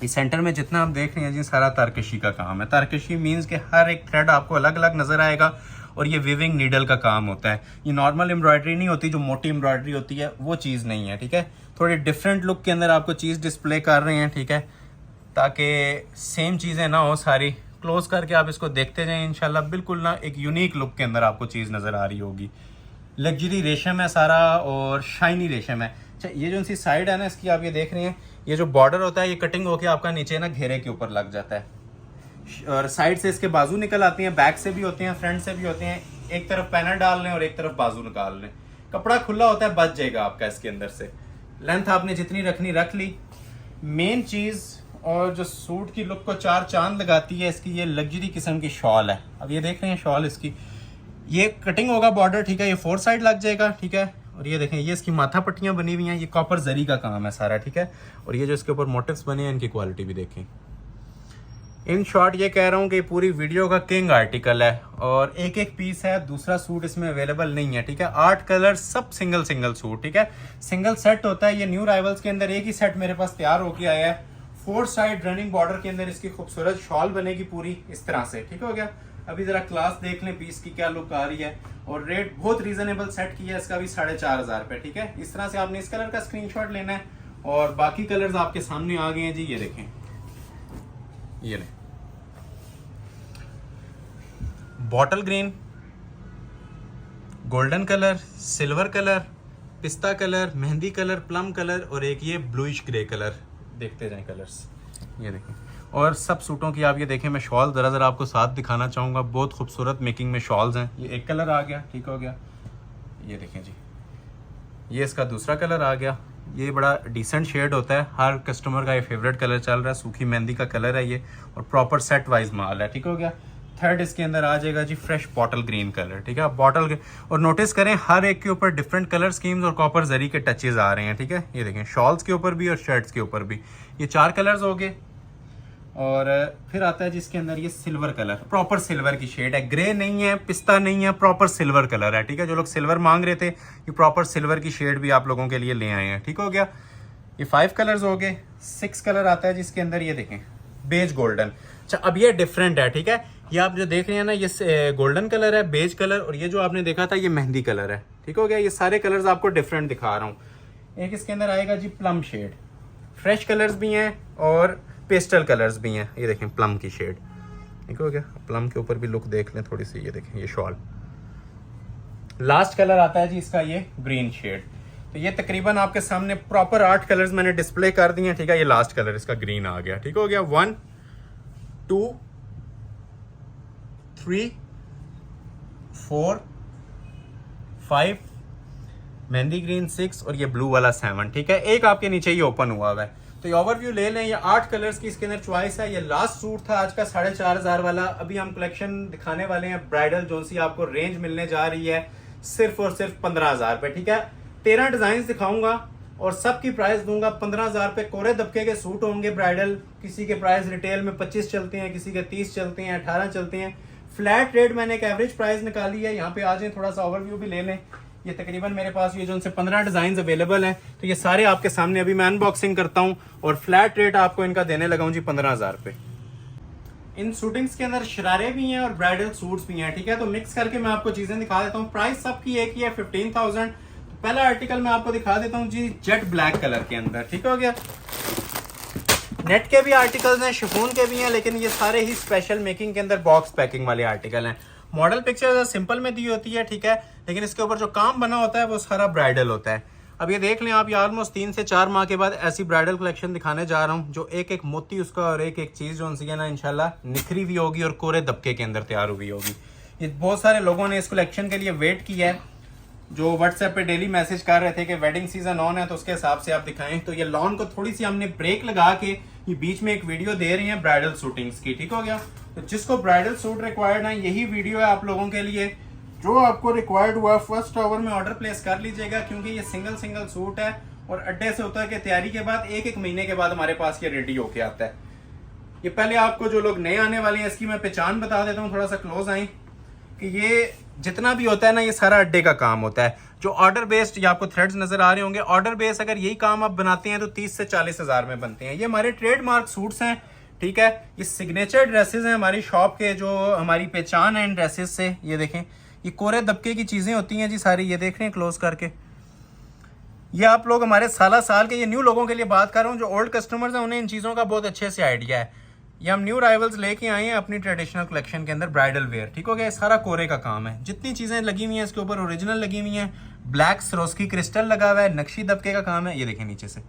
A: इस सेंटर में जितना आप देख रहे हैं जी, सारा तारकशी का काम है। तारकशी मीन्स के हर एक थ्रेड आपको अलग अलग नजर आएगा, और ये विविंग नीडल का काम होता है। ये नॉर्मल एम्ब्रॉयडरी नहीं होती, जो मोटी एम्ब्रॉयडरी होती है वो चीज़ नहीं है। ठीक है, थोड़ी डिफरेंट लुक के अंदर आपको चीज़ डिस्प्ले कर रहे हैं। ठीक है, ताकि सेम चीज़ें ना हो सारी, क्लोज करके आप इसको देखते जाएं इंशाल्लाह, बिल्कुल ना एक यूनिक लुक के अंदर आपको चीज़ नज़र आ रही होगी। लग्जरी रेशम है सारा और शाइनी रेशम है। अच्छा, ये जो सी साइड है ना इसकी, आप ये देख रहे हैं, ये जो बॉर्डर होता है ये कटिंग होके आपका नीचे ना घेरे के ऊपर लग जाता है, और साइड से इसके बाजू निकल आती हैं, बैक से भी होते हैं, फ्रंट से भी होते हैं। एक तरफ पैनल डाल लें और एक तरफ बाजू निकाल लें, कपड़ा खुला होता है, बच जाएगा आपका इसके अंदर से। लेंथ आपने जितनी रखनी रख ली। मेन चीज़ और जो सूट की लुक को चार चांद लगाती है इसकी, ये लग्जरी किस्म की शॉल है। अब ये देख रहे हैं शॉल इसकी, ये कटिंग होगा बॉर्डर, ठीक है, ये 4 साइड लग जाएगा, ठीक है। और ये देखें, ये इसकी माथा पट्टियाँ बनी हुई हैं, ये कॉपर जरी का काम है सारा, ठीक है। और ये जो इसके ऊपर मोटिव्स बने हैं इनकी क्वालिटी भी देखें। इन शॉर्ट ये कह रहा हूँ कि पूरी वीडियो का किंग आर्टिकल है और एक एक पीस है, दूसरा सूट इसमें अवेलेबल नहीं है, ठीक है। 8 कलर, सब सिंगल सिंगल सूट, ठीक है, सिंगल सेट होता है। ये न्यू राइवल्स के अंदर एक ही सेट मेरे पास तैयार होके आया है। 4 साइड रनिंग बॉर्डर के अंदर इसकी खूबसूरत शॉल बनेगी पूरी इस तरह से, ठीक हो गया। अभी जरा क्लास देख लें पीस की क्या लुक आ रही है, और रेट बहुत रीजनेबल सेट किया है इसका भी 4500 रुपये, ठीक है। इस तरह से आपने इस कलर का स्क्रीनशॉट लेना है और बाकी कलर्स आपके सामने आ गए हैं जी। ये देखें, ये नहीं, bottle green, golden colour, silver colour, पिस्ता कलर, मेहंदी कलर, प्लम कलर और एक ये ब्लूइश ग्रे कलर। देखते जाएं कलर्स, ये देखें। और सब सूटों की आप ये देखें, मैं शॉल ज़रा आपको साथ दिखाना चाहूँगा, बहुत खूबसूरत मेकिंग में शॉल्स हैं। ये एक कलर आ गया, ठीक हो गया, ये देखें जी। ये इसका दूसरा कलर आ गया, ये बड़ा डिसेंट शेड होता है, हर कस्टमर का ये फेवरेट कलर चल रहा है, सूखी मेहंदी का कलर है ये, और प्रॉपर सेट वाइज माल है, ठीक हो गया। थर्ड इसके अंदर आ जाएगा जी फ्रेश बॉटल ग्रीन कलर, ठीक है, बॉटल। और नोटिस करें हर एक के ऊपर डिफरेंट कलर स्कीम्स और कॉपर जरी के टचेज आ रहे हैं, ठीक है। ये देखें, शॉल्स के ऊपर भी और शर्ट्स के ऊपर भी ये 4 कलर्स हो गए। और फिर आता है जिसके अंदर ये सिल्वर कलर, प्रॉपर सिल्वर की शेड है, ग्रे नहीं है, पिस्ता नहीं है, प्रॉपर सिल्वर कलर है, ठीक है। जो लोग सिल्वर मांग रहे थे, ये प्रॉपर सिल्वर की शेड भी आप लोगों के लिए ले आए हैं, ठीक हो गया। ये 5 कलर्स हो गए। 6 कलर आता है जिसके अंदर, ये देखें, बेज गोल्डन। अच्छा, अब ये डिफरेंट है, ठीक है। ये आप जो देख रहे हैं ना, ये गोल्डन कलर है, बेज कलर, और ये जो आपने देखा था ये मेहंदी कलर है, ठीक हो गया। ये सारे कलर्स आपको डिफरेंट दिखा रहा हूँ। एक इसके अंदर आएगा जी प्लम शेड, फ्रेश कलर्स भी हैं और पेस्टल कलर्स भी हैं। ये देखें प्लम की शेड, ठीक हो गया। प्लम के ऊपर भी लुक देख लें थोड़ी सी, ये देखें, ये शॉल। लास्ट कलर आता है जी इसका ये ग्रीन शेड। तो ये तकरीबन आपके सामने प्रॉपर 8 कलर्स मैंने डिस्प्ले कर दिए हैं, ठीक है। ये लास्ट कलर इसका ग्रीन आ गया, ठीक हो गया। 1 2 3 4 5 मेहंदी ग्रीन 6 और ये ब्लू वाला 7, ठीक है। एक आपके नीचे ही ओपन हुआ है। तो ये ओवरव्यू ले लें, ये 8 कलर्स की इसके अंदर चॉइस है। ये लास्ट सूट था आज का 4500 वाला। अभी हम कलेक्शन दिखाने वाले हैं ब्राइडल, जो सी आपको रेंज मिलने जा रही है सिर्फ और सिर्फ 15000 रुपये, ठीक है। 13 डिजाइन दिखाऊंगा और सबकी प्राइस दूंगा 15000 रुपये। कोरे दबके के सूट होंगे ब्राइडल, किसी के प्राइस रिटेल में 25 चलते हैं, किसी के 30 चलते हैं, 18 चलते हैं। फ्लैट रेट मैंने एक एवरेज प्राइस निकाली है। यहाँ पे आ जाए, थोड़ा सा ओवरव्यू भी ले लें। ये तकरीबन मेरे पास ये जो उनसे 15 डिजाइन अवेलेबल हैं, तो ये सारे आपके सामने अभी मैं अनबॉक्सिंग करता हूँ और फ्लैट रेट आपको इनका देने लगा हूँ जी 15000 रुपये। इन शूटिंग्स के अंदर शरारे भी हैं और ब्राइडल सूट्स भी हैं, ठीक है। तो मिक्स करके मैं आपको चीजें दिखा देता हूँ। प्राइस सबकी एक ही है, 15000। तो पहला आर्टिकल मैं आपको दिखा देता हूँ जी जेट ब्लैक कलर के अंदर, ठीक हो गया। नेट के भी आर्टिकल्स हैं, शिफॉन के भी हैं, लेकिन ये सारे ही स्पेशल मेकिंग के अंदर बॉक्स पैकिंग वाले आर्टिकल हैं। मॉडल पिक्चर सिंपल में दी होती है, ठीक है, लेकिन इसके ऊपर जो काम बना होता है वो सारा ब्राइडल होता है। अब ये देख लें आप, ये ऑलमोस्ट 3 से 4 माह के बाद ऐसी ब्राइडल कलेक्शन दिखाने जा रहा हूँ जो एक एक मोती उसका और एक एक चीज जो है ना इंशाल्लाह निखरी हुई होगी और कोरे दबके के अंदर तैयार हुई होगी। ये बहुत सारे लोगों ने इस कलेक्शन के लिए वेट किया है, जो व्हाट्सएप पे डेली मैसेज कर रहे थे कि वेडिंग सीजन ऑन है तो उसके हिसाब से आप दिखाएं। तो ये लॉन को थोड़ी सी हमने ब्रेक लगा के ये बीच में एक वीडियो दे रही है ब्राइडल शूटिंग्स की, ठीक हो गया। तो जिसको ब्राइडल सूट रिक्वायर्ड है, यही वीडियो है आप लोगों के लिए। जो आपको रिक्वायर्ड हुआ फर्स्ट आवर में ऑर्डर प्लेस कर लीजिएगा, क्योंकि ये सिंगल सिंगल सूट है और अड्डे से होता है कि तैयारी के बाद एक महीने के बाद हमारे पास ये रेडी होके आता है। ये पहले आपको जो लोग नए आने वाले हैं इसकी मैं पहचान बता देता हूँ, थोड़ा सा क्लोज आए, कि ये जितना भी होता है ना ये सारा अड्डे का काम होता है। जो ऑर्डर बेस्ड, ये आपको थ्रेड्स नजर आ रहे होंगे, ऑर्डर बेस्ड अगर यही काम आप बनाते हैं तो 30 से 40 हजार में बनते हैं। ये हमारे ट्रेडमार्क सूट्स हैं, ठीक है। ये सिग्नेचर ड्रेसेस हैं हमारी शॉप के, जो हमारी पहचान है इन ड्रेसेस से। ये देखें, ये कोरे दबके की चीजें होती हैं जी सारी, ये देख रहे हैं क्लोज करके। ये आप लोग हमारे साल के, ये न्यू लोगों के लिए बात कर रहा हूँ, जो ओल्ड कस्टमर्स हैं उन्हें इन चीज़ों का बहुत अच्छे से आइडिया है। ये हम न्यू राइवल्स लेके आए हैं अपनी ट्रेडिशनल कलेक्शन के अंदर ब्राइडल वेयर, ठीक हो गया। सारा कोरे का काम है, जितनी चीज़ें लगी हुई हैं इसके ऊपर ओरिजिनल लगी हुई हैं। ब्लैक सरोस्की क्रिस्टल लगा हुआ है, नक्शी दबके का काम है। ये देखें नीचे से,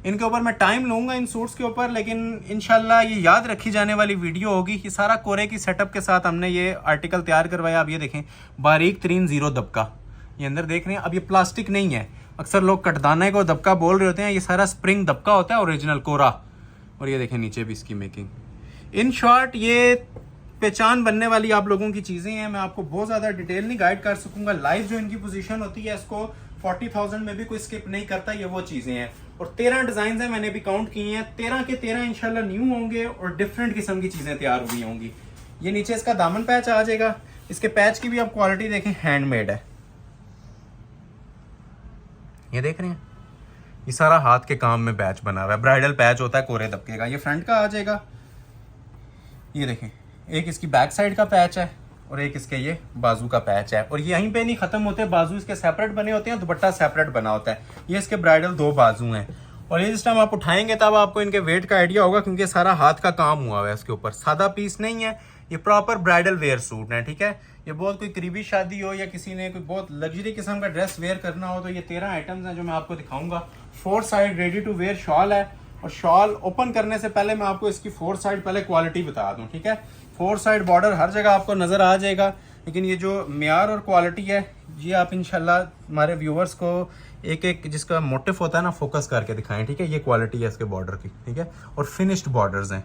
A: इनके ऊपर मैं टाइम लूँगा इन सूट्स के ऊपर, लेकिन इंशाल्लाह ये याद रखी जाने वाली वीडियो होगी। कि सारा कोरे की सेटअप के साथ हमने ये आर्टिकल तैयार करवाया। अब ये देखें, बारीक तरीन ज़ीरो दबका ये अंदर देख रहे हैं। अब ये प्लास्टिक नहीं है, अक्सर लोग कटदाने को दबका बोल रहे होते हैं, ये सारा स्प्रिंग दबका होता है, ओरिजिनल कोरा। और ये देखें नीचे भी इसकी मेकिंग। इन शॉर्ट ये पहचान बनने वाली आप लोगों की चीज़ें हैं। मैं आपको बहुत ज़्यादा डिटेल नहीं गाइड कर सकूंगा। लाइव जो इनकी पोजीशन होती है इसको 40,000 में भी कोई स्किप नहीं करता, ये वो चीज़ें हैं। और 13 डिज़ाइन है, मैंने भी काउंट किए हैं। 13 के 13 इंशाल्लाह न्यू होंगे और डिफरेंट किस्म की चीज़ें तैयार हुई होंगी। ये नीचे इसका दामन पैच आ जाएगा। इसके पैच की भी आप क्वालिटी देखें, हैंडमेड है। ये देख रहे हैं, ये सारा हाथ के काम में पैच बना हुआ है। ब्राइडल पैच होता है कोरे दबके का। ये फ्रंट का आ जाएगा। ये देखें, एक इसकी बैक साइड का पैच है और एक इसके ये बाजू का पैच है। और ये यहीं पे नहीं खत्म होते, बाजू इसके सेपरेट बने होते हैं, दुपट्टा सेपरेट बना होता है। ये इसके ब्राइडल 2 बाजू हैं। और ये जिस टाइम आप उठाएंगे तब आपको इनके वेट का आइडिया होगा, क्योंकि सारा हाथ का काम हुआ है इसके ऊपर। सादा पीस नहीं है, ये प्रॉपर ब्राइडल वेयर सूट है, ठीक है। ये बहुत कोई करीबी शादी हो या किसी ने कोई बहुत लग्जरी किस्म का ड्रेस वेयर करना हो तो ये 13 आइटम्स हैं जो मैं आपको दिखाऊंगा। 4 side ready to wear shawl है। और शॉल ओपन करने से पहले मैं आपको इसकी 4 साइड पहले क्वालिटी बता दूं, ठीक है। 4 साइड बॉर्डर हर जगह आपको नजर आ जाएगा, लेकिन ये जो म्यार और क्वालिटी है ये आप इंशाल्लाह हमारे व्यूवर्स को एक एक जिसका मोटिव होता है ना फोकस करके दिखाएं, ठीक है। ये क्वालिटी है इसके बॉर्डर की, ठीक है। और फिनिश्ड बॉर्डर्स हैं,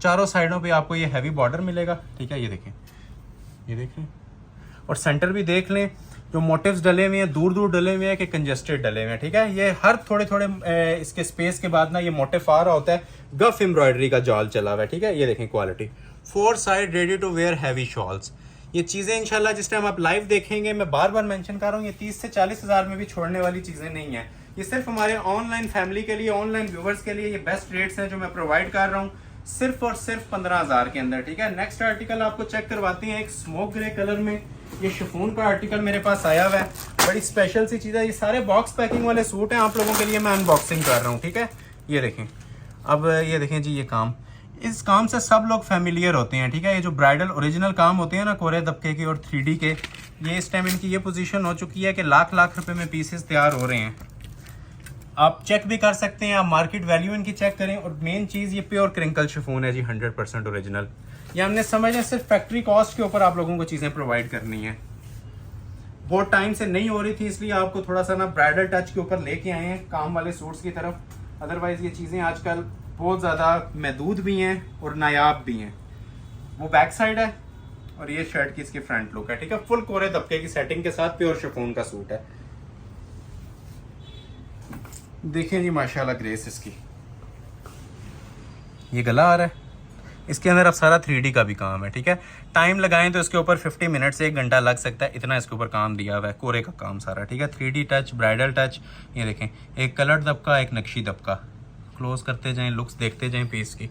A: चारों साइडों पे आपको ये हैवी बॉर्डर मिलेगा, ठीक है। ये देखें, ये देखें। और सेंटर भी देख लें, जो मोटिव्स डले हुए हैं दूर दूर डले हुए हैं कि कंजेस्टेड डले हुए हैं, ठीक है। ये हर थोड़े थोड़े इसके स्पेस के बाद ना ये मोटिव आ रहा होता है। गफ एम्ब्रॉयडरी का जाल चला हुआ है, ठीक है। ये देखें quality, 4 side ready to wear heavy shawls. ये चीज़ें इंशाल्लाह जिस टाइम आप लाइव देखेंगे, मैं बार बार मेंशन कर रहा हूँ, ये 30 से 40 हज़ार में भी छोड़ने वाली चीज़ें नहीं है। ये सिर्फ हमारे ऑनलाइन फैमिली के लिए, ऑनलाइन व्यूवर्स के लिए ये बेस्ट रेट्स हैं जो मैं प्रोवाइड कर रहा हूँ, सिर्फ और सिर्फ 15,000 के अंदर, ठीक है। नेक्स्ट आर्टिकल आपको चेक करवाते हैं, एक स्मोक ग्रे कलर में ये शिफॉन का आर्टिकल मेरे पास आया हुआ है। बड़ी स्पेशल सी चीज़ है, ये सारे बॉक्स पैकिंग वाले सूट हैं, आप लोगों के लिए मैं अनबॉक्सिंग कर रहा हूँ, ठीक है। ये देखें, अब ये देखें जी, ये काम, इस काम से सब लोग फेमिलियर होते हैं, ठीक है। ये जो ब्राइडल ओरिजिनल काम होते हैं ना कोरे दबके के और 3D के, ये इस टाइम इनकी ये पोजीशन हो चुकी है कि लाख लाख रुपए में पीसेस तैयार हो रहे हैं। आप चेक भी कर सकते हैं, आप मार्केट वैल्यू इनकी चेक करें। और मेन चीज़ ये प्योर क्रिंकल शिफॉन है जी, 100% ओरिजिनल। ये हमने समझें सिर्फ फैक्ट्री कॉस्ट के ऊपर आप लोगों को चीज़ें प्रोवाइड करनी है। बहुत टाइम से नहीं हो रही थी, इसलिए आपको थोड़ा सा ना ब्राइडल टच के ऊपर लेके आए हैं काम वाले सूट्स की तरफ। अदरवाइज ये चीज़ें आजकल बहुत ज़्यादा महदूद भी हैं और नायाब भी हैं। वो बैक साइड है और ये शर्ट की इसकी फ्रंट लुक है, ठीक है। फुल कोरे दबके की सेटिंग के साथ प्योर शिफॉन का सूट है। देखें जी माशाल्लाह ग्रेस इसकी, ये गला आ रहा है, इसके अंदर अब सारा 3D का भी काम है, ठीक है। टाइम लगाएं तो इसके ऊपर 50 मिनट से 1 घंटा लग सकता है, इतना इसके ऊपर काम दिया हुआ है, कोरे का काम सारा, ठीक है। 3D touch, bridal touch. ये देखें, एक कलर दबका, एक नक्शी दबका। क्लोज करते जाएं, लुक्स देखते जाएं पीस की।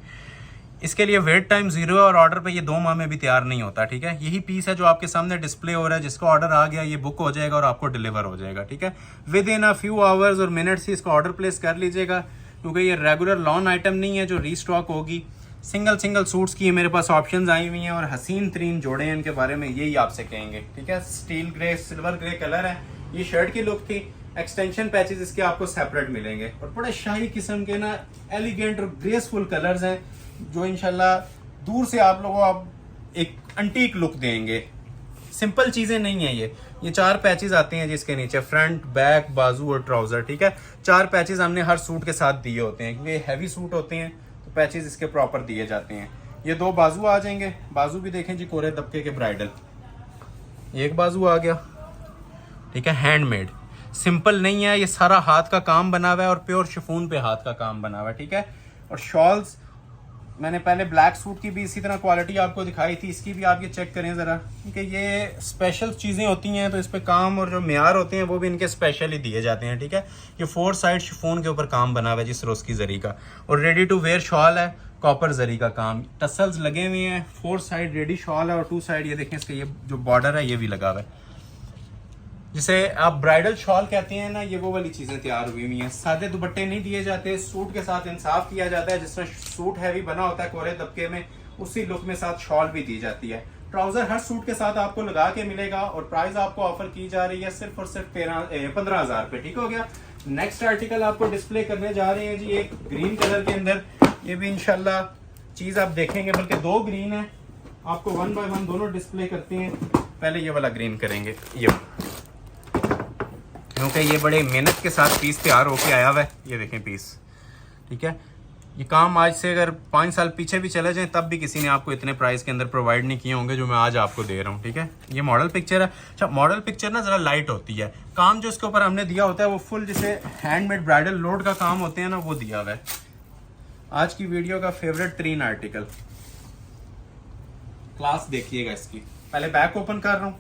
A: इसके लिए वेट टाइम 0 है और ऑर्डर पे ये 2 माह में भी तैयार नहीं होता, ठीक है। यही पीस है जो आपके सामने डिस्प्ले हो रहा है, जिसका ऑर्डर आ गया ये बुक हो जाएगा और आपको डिलीवर हो जाएगा, ठीक है। With in a few hours और मिनट्स ही इसका ऑर्डर प्लेस कर लीजिएगा, क्योंकि ये रेगुलर लॉन आइटम नहीं है जो रीस्टॉक होगी। सिंगल सिंगल सूट्स की मेरे पास ऑप्शंस आई हुई हैं और हसीन तरीन जोड़े हैं, इनके बारे में यही आपसे कहेंगे, ठीक है। Steel grey, silver grey colour है। ये शर्ट की लुक थी। एक्सटेंशन पैचेस इसके आपको सेपरेट मिलेंगे और बड़े शाही किस्म के ना एलिगेंट और ग्रेसफुल कलर्स हैं, जो इंशाल्लाह दूर से आप लोगों आप एक अंटीक लुक देंगे। सिंपल चीजें नहीं है ये 4 पैचेस आते हैं जिसके नीचे, फ्रंट, बैक, बाजू और ट्राउजर, ठीक है। 4 पैचेस हमने हर सूट के साथ दिए होते हैं, क्योंकि हैवी सूट होते हैं तो पैचेस इसके प्रॉपर दिए जाते हैं। ये 2 बाजू आ जाएंगे, बाजू भी देखें जी कोरे दबके के ब्राइडल, एक बाजू आ गया, ठीक है। हैंडमेड, सिंपल नहीं है, ये सारा हाथ का काम बना हुआ है और प्योर शिफॉन पे हाथ का काम बना हुआ है, ठीक है। और शॉल्स मैंने पहले ब्लैक सूट की भी इसी तरह क्वालिटी आपको दिखाई थी, इसकी भी आप ये चेक करें ज़रा, क्योंकि ये स्पेशल चीज़ें होती हैं तो इस पे काम और जो म्यार होते हैं वो भी इनके स्पेशल ही दिए जाते हैं, ठीक है। ये 4 साइड शिफॉन के ऊपर काम बना हुआ है जिस रोज की जरी का, और रेडी टू वेयर शॉल है, कॉपर जरी का काम, टसल्स लगे हुए हैं, 4 साइड रेडी शॉल है और 2 साइड ये देखें इसका ये जो बॉर्डर है ये भी लगा हुआ है। जिसे आप ब्राइडल शॉल कहते हैं ना, ये वो वाली चीजें तैयार हुई हुई हैं। सादे दुपट्टे नहीं दिए जाते, सूट के साथ इंसाफ किया जाता है। जिस तरह सूट हैवी बना होता है कोरे दबके में, उसी लुक में साथ शॉल भी दी जाती है। ट्राउजर हर सूट के साथ आपको लगा के मिलेगा और प्राइस आपको ऑफर की जा रही है सिर्फ और सिर्फ 15,000 रुपए। ठीक हो गया। नेक्स्ट आर्टिकल आपको डिस्प्ले करने जा रहे हैं जी, एक ग्रीन कलर के अंदर। ये भी इंशाल्लाह चीज आप देखेंगे, बल्कि 2 ग्रीन है, आपको 1 बाय 1 दोनों डिस्प्ले करते हैं। पहले ये वाला ग्रीन करेंगे, ये क्योंकि ये बड़े मेहनत के साथ पीस तैयार होके आया हुआ है। ये देखें पीस, ठीक है। ये काम आज से अगर 5 साल पीछे भी चले जाएं तब भी किसी ने आपको इतने प्राइस के अंदर प्रोवाइड नहीं किए होंगे जो मैं आज आपको दे रहा हूँ। ठीक है। ये मॉडल पिक्चर है। अच्छा, मॉडल पिक्चर ना ज़रा लाइट होती है, काम जो इसके ऊपर हमने दिया होता है वो फुल जिसे हैंडमेड ब्राइडल लोड का काम होते हैं ना, वो दिया हुआ है। आज की वीडियो का फेवरेट 3 आर्टिकल, क्लास देखिएगा इसकी। पहले बैक ओपन कर रहा हूँ,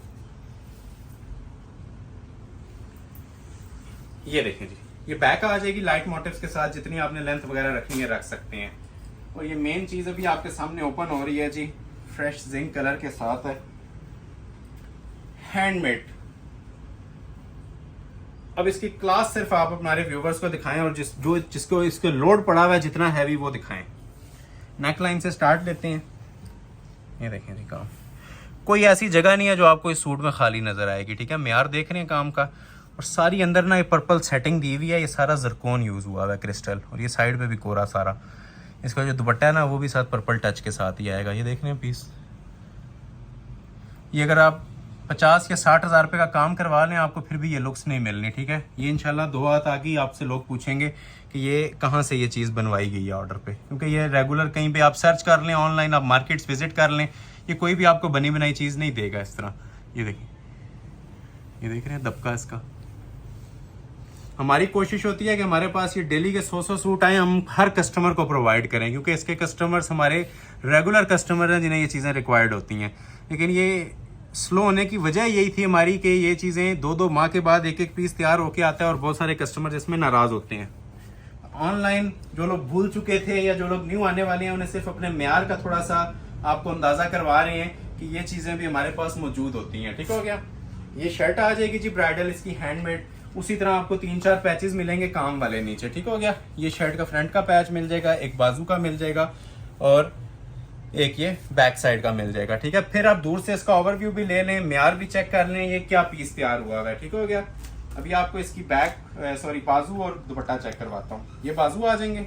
A: ये देखें जी, ये बैक आ जाएगी लाइट मोटिव्स के साथ। जितनी आपने लेंथ वगैरह रखनी है रख सकते हैं। और ये मेन चीज अभी आपके सामने ओपन हो रही है जी, फ्रेश जिंक कलर के साथ है, हैंडमेड। अब इसकी क्लास सिर्फ आप हमारे व्यूवर्स को दिखाएं और जिसको इसको लोड पड़ा हुआ है जितना हैवी वो दिखाएं। नेक लाइन से स्टार्ट लेते हैं। ये देखें जी काम, कोई ऐसी जगह नहीं है जो आपको इस सूट में खाली नजर आएगी। ठीक है। म्यार देख रहे हैं काम का। और सारी अंदर ना ये पर्पल सेटिंग दी हुई है, ये सारा जरकोन यूज हुआ है, क्रिस्टल। और ये साइड पे भी कोरा सारा। इसका जो दुपट्टा है ना वो भी साथ पर्पल टच के साथ ही आएगा। ये देख रहे हैं पीस। ये अगर आप 50 या 60 हज़ार रुपये का काम करवा लें आपको फिर भी ये लुक्स नहीं मिलनी। ठीक है। ये इंशाल्लाह 2 हाथ आगे आपसे लोग पूछेंगे कि ये कहाँ से ये चीज़ बनवाई गई है ऑर्डर पे, क्योंकि ये रेगुलर कहीं पे आप सर्च कर लें ऑनलाइन, आप मार्केट्स विजिट कर लें, ये कोई भी आपको बनी बनाई चीज़ नहीं देगा इस तरह। ये देखिए, ये देख रहे हैं दबका इसका। हमारी कोशिश होती है कि हमारे पास ये डेली के 100 सूट आए, हम हर कस्टमर को प्रोवाइड करें, क्योंकि इसके कस्टमर्स हमारे रेगुलर कस्टमर हैं जिन्हें ये चीज़ें रिक्वायर्ड होती हैं। लेकिन ये स्लो होने की वजह यही थी हमारी कि ये चीज़ें 2-2 माह के बाद एक पीस तैयार होके आता है और बहुत सारे कस्टमर इसमें नाराज़ होते हैं। ऑनलाइन जो लोग भूल चुके थे या जो लोग न्यू आने वाले हैं उन्हें सिर्फ अपने म्यार का थोड़ा सा आपको अंदाज़ा करवा रहे हैं कि ये चीज़ें भी हमारे पास मौजूद होती हैं। ठीक हो गया। ये शर्ट आ जाएगी जी ब्राइडल, इसकी हैंडमेड। उसी तरह आपको 3-4 पैचेस मिलेंगे काम वाले नीचे। ठीक हो गया। ये शर्ट का फ्रंट का पैच मिल जाएगा, एक बाजू का मिल जाएगा और एक ये बैक साइड का मिल जाएगा। ठीक है। फिर आप दूर से इसका ओवरव्यू भी ले लें, म्यार भी चेक कर लें ये क्या पीस तैयार हुआ है। ठीक हो गया। अभी आपको इसकी बाजू और दुपट्टा चेक करवाता हूँ। ये बाजू आ जाएंगे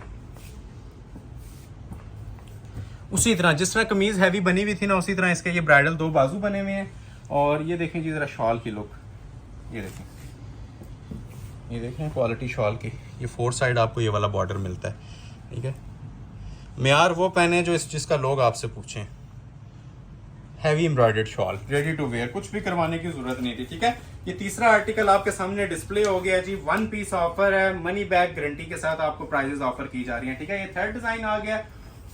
A: उसी तरह जिस तरह कमीज हैवी बनी हुई थी ना, उसी तरह इसके ये ब्राइडल 2 बाजू बने हुए हैं। और ये देखें जी जरा शॉल की लुक, ये देखें, ये देखें क्वालिटी शॉल की। ये 4 साइड आपको ये वाला बॉर्डर मिलता है। ठीक है। म्यार वो पहने जो जिसका लोग आपसे पूछें। Heavy embroidered shawl, ready to wear, कुछ भी करवाने की जरूरत नहीं थी। ठीक है। ये तीसरा आर्टिकल आपके सामने डिस्प्ले हो गया जी। 1 पीस ऑफर है, मनी बैक गारंटी के साथ आपको प्राइजेस ऑफर की जा रही हैं। ठीक है। ये 3rd डिजाइन आ गया।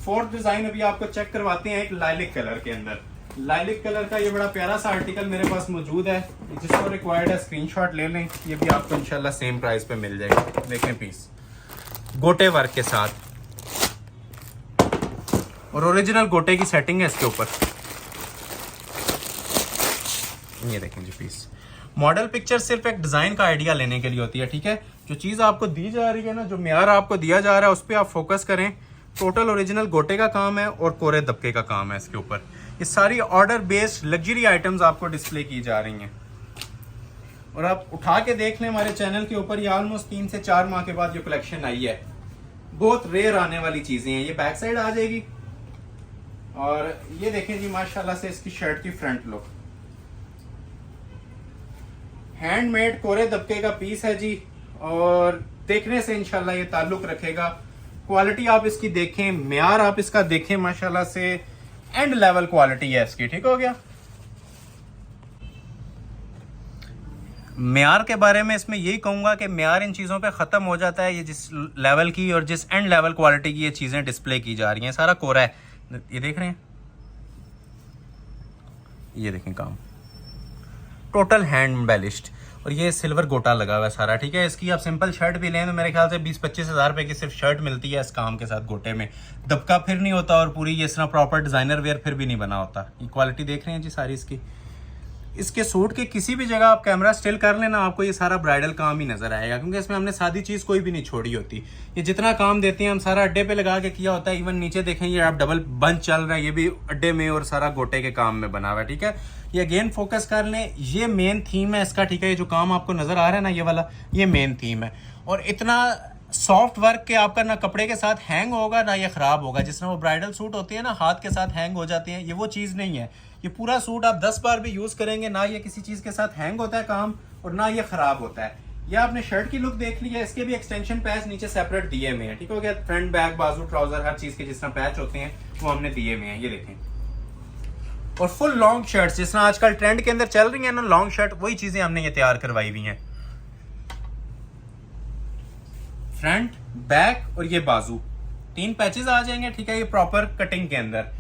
A: 4th डिजाइन अभी आपको चेक करवाते हैं, एक लाइलिक कलर के अंदर। लाइलिक कलर का ये बड़ा प्यारा सा आर्टिकल मेरे पास मौजूद है, जिसको रिक्वायर्ड है स्क्रीनशॉट ले लें। ये भी आपको इंशाल्लाह सेम प्राइस पे मिल जाएगा। देखें पीस गोटे वर्क के साथ और ओरिजिनल गोटे की सेटिंग है इसके ऊपर। ये देखें जी पीस। मॉडल पिक्चर सिर्फ एक डिजाइन का आइडिया लेने के लिए होती है। ठीक है। जो चीज आपको दी जा रही है ना, जो म्यार आपको दिया जा रहा है उस पर आप फोकस करें। टोटल ओरिजिनल गोटे का काम है और कोरे दबके का काम है इसके ऊपर। ये सारी ऑर्डर बेस्ड लग्जरी आइटम्स आपको डिस्प्ले की जा रही हैं। और आप उठा के देख लें हमारे चैनल के ऊपर, ये ऑलमोस्ट 3 से 4 माह के बाद ये कलेक्शन आई है। बहुत रेयर आने वाली चीजें हैं। ये बैक साइड आ जाएगी और ये देखें जी माशाल्लाह से इसकी शर्ट की फ्रंट लुक। हैंडमेड कोरे दबके का पीस है जी और देखने से इंशाल्लाह ये ताल्लुक रखेगा। क्वालिटी आप इसकी देखें, म्यार आप इसका देखें, माशाल्लाह से एंड लेवल क्वालिटी है इसकी। ठीक हो गया। म्यार के बारे में इसमें यही कहूंगा कि म्यार इन चीज़ों पे ख़त्म हो जाता है। ये जिस लेवल की और जिस एंड लेवल क्वालिटी की ये चीज़ें डिस्प्ले की जा रही हैं, सारा कोरा है। ये देख रहे हैं, ये देखें काम टोटल हैंड एम्बेलिश्ड और ये सिल्वर गोटा लगा हुआ है सारा। ठीक है। इसकी आप सिंपल शर्ट भी लें तो मेरे ख्याल से 20-25 हज़ार रुपये की सिर्फ शर्ट मिलती है इस काम के साथ। गोटे में दबका फिर नहीं होता और पूरी ये इस तरह प्रॉपर डिज़ाइनर वेयर फिर भी नहीं बना होता। ये क्वालिटी देख रहे हैं जी सारी इसकी। इसके सूट के किसी भी जगह आप कैमरा स्टिल कर लेना, आपको ये सारा ब्राइडल काम ही नजर आएगा, क्योंकि इसमें हमने सादी चीज़ कोई भी नहीं छोड़ी होती। ये जितना काम देते हैं हम सारा अड्डे पे लगा के किया होता है। इवन नीचे देखें ये आप डबल बंच चल रहा है, ये भी अड्डे में और सारा गोटे के काम में बना हुआ है। ठीक है, ये अगेन फोकस कर लें, ये मेन थीम है इसका। ठीक है, ये जो काम आपको नजर आ रहा है ना, ये वाला ये मेन थीम है। और इतना सॉफ्ट वर्क के आपका ना कपड़े के साथ हैंग होगा ना ये खराब होगा। जिस तरह वो ब्राइडल सूट होती है ना हाथ के साथ हैंग हो जाते हैं, ये वो चीज़ नहीं है। ये पूरा सूट आप 10 बार भी यूज़ करेंगे ना, ये किसी चीज़ के साथ हैंग होता है काम, और ना ये खराब होता है। ये आपने शर्ट की लुक देख ली है, इसके भी एक्सटेंशन पैच नीचे सेपरेट दिए हुए हैं। ठीक हो गया, फ्रंट बैक बाजू ट्राउजर हर चीज़ के जिस तरह पैच होते हैं वो हमने दिए हुए हैं, ये देखें। और फुल लॉन्ग शर्ट्स जिस तरह आजकल ट्रेंड के अंदर चल रही है ना लॉन्ग शर्ट, वही चीज़ें हमने ये तैयार करवाई हुई हैं। फ्रंट बैक और ये बाजू 3 पैचेस आ जाएंगे। ठीक है, ये प्रॉपर कटिंग के अंदर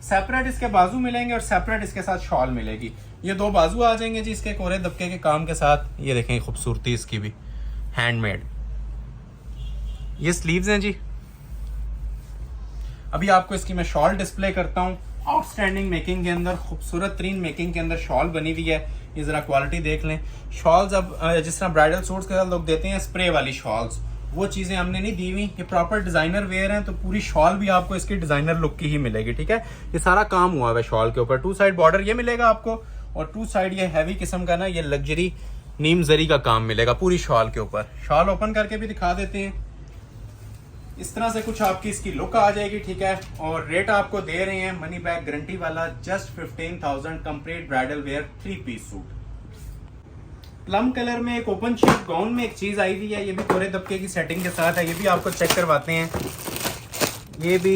A: सेपरेट इसके बाजू मिलेंगे और सेपरेट इसके साथ शॉल मिलेगी। ये 2 बाजू आ जाएंगे जी इसके कोरे दबके के काम के साथ। ये देखें खूबसूरती इसकी भी हैंडमेड। ये स्लीव्स हैं जी। अभी आपको इसकी मैं शॉल डिस्प्ले करता हूँ। आउटस्टैंडिंग मेकिंग के अंदर, खूबसूरत तरीन मेकिंग के अंदर शॉल बनी हुई है। ये जरा क्वालिटी देख लें। शॉल्स अब जिस तरह ब्राइडल सूट्स के साथ लोग देते हैं स्प्रे वाली शॉल्स, वो चीज़ें हमने नहीं दी हुई। ये प्रॉपर डिज़ाइनर वेयर हैं, तो पूरी शॉल भी आपको इसकी डिज़ाइनर लुक की ही मिलेगी। ठीक है, ये सारा काम हुआ है शॉल के ऊपर। 2 साइड बॉर्डर ये मिलेगा आपको, और 2 साइड ये हैवी किस्म का ना ये लग्जरी नीम जरी का काम मिलेगा पूरी शॉल के ऊपर। शॉल ओपन करके भी दिखा देते हैं। इस तरह से कुछ आपकी इसकी लुक आ जाएगी। ठीक है, और रेट आपको दे रहे हैं मनी बैक गारंटी वाला just 15,000 complete bridal wear 3 piece suit. Plum colour में एक ओपन शेप गाउन में एक चीज आई हुई है, ये भी कोरे दबके की सेटिंग के साथ है। ये भी आपको चेक करवाते हैं। ये भी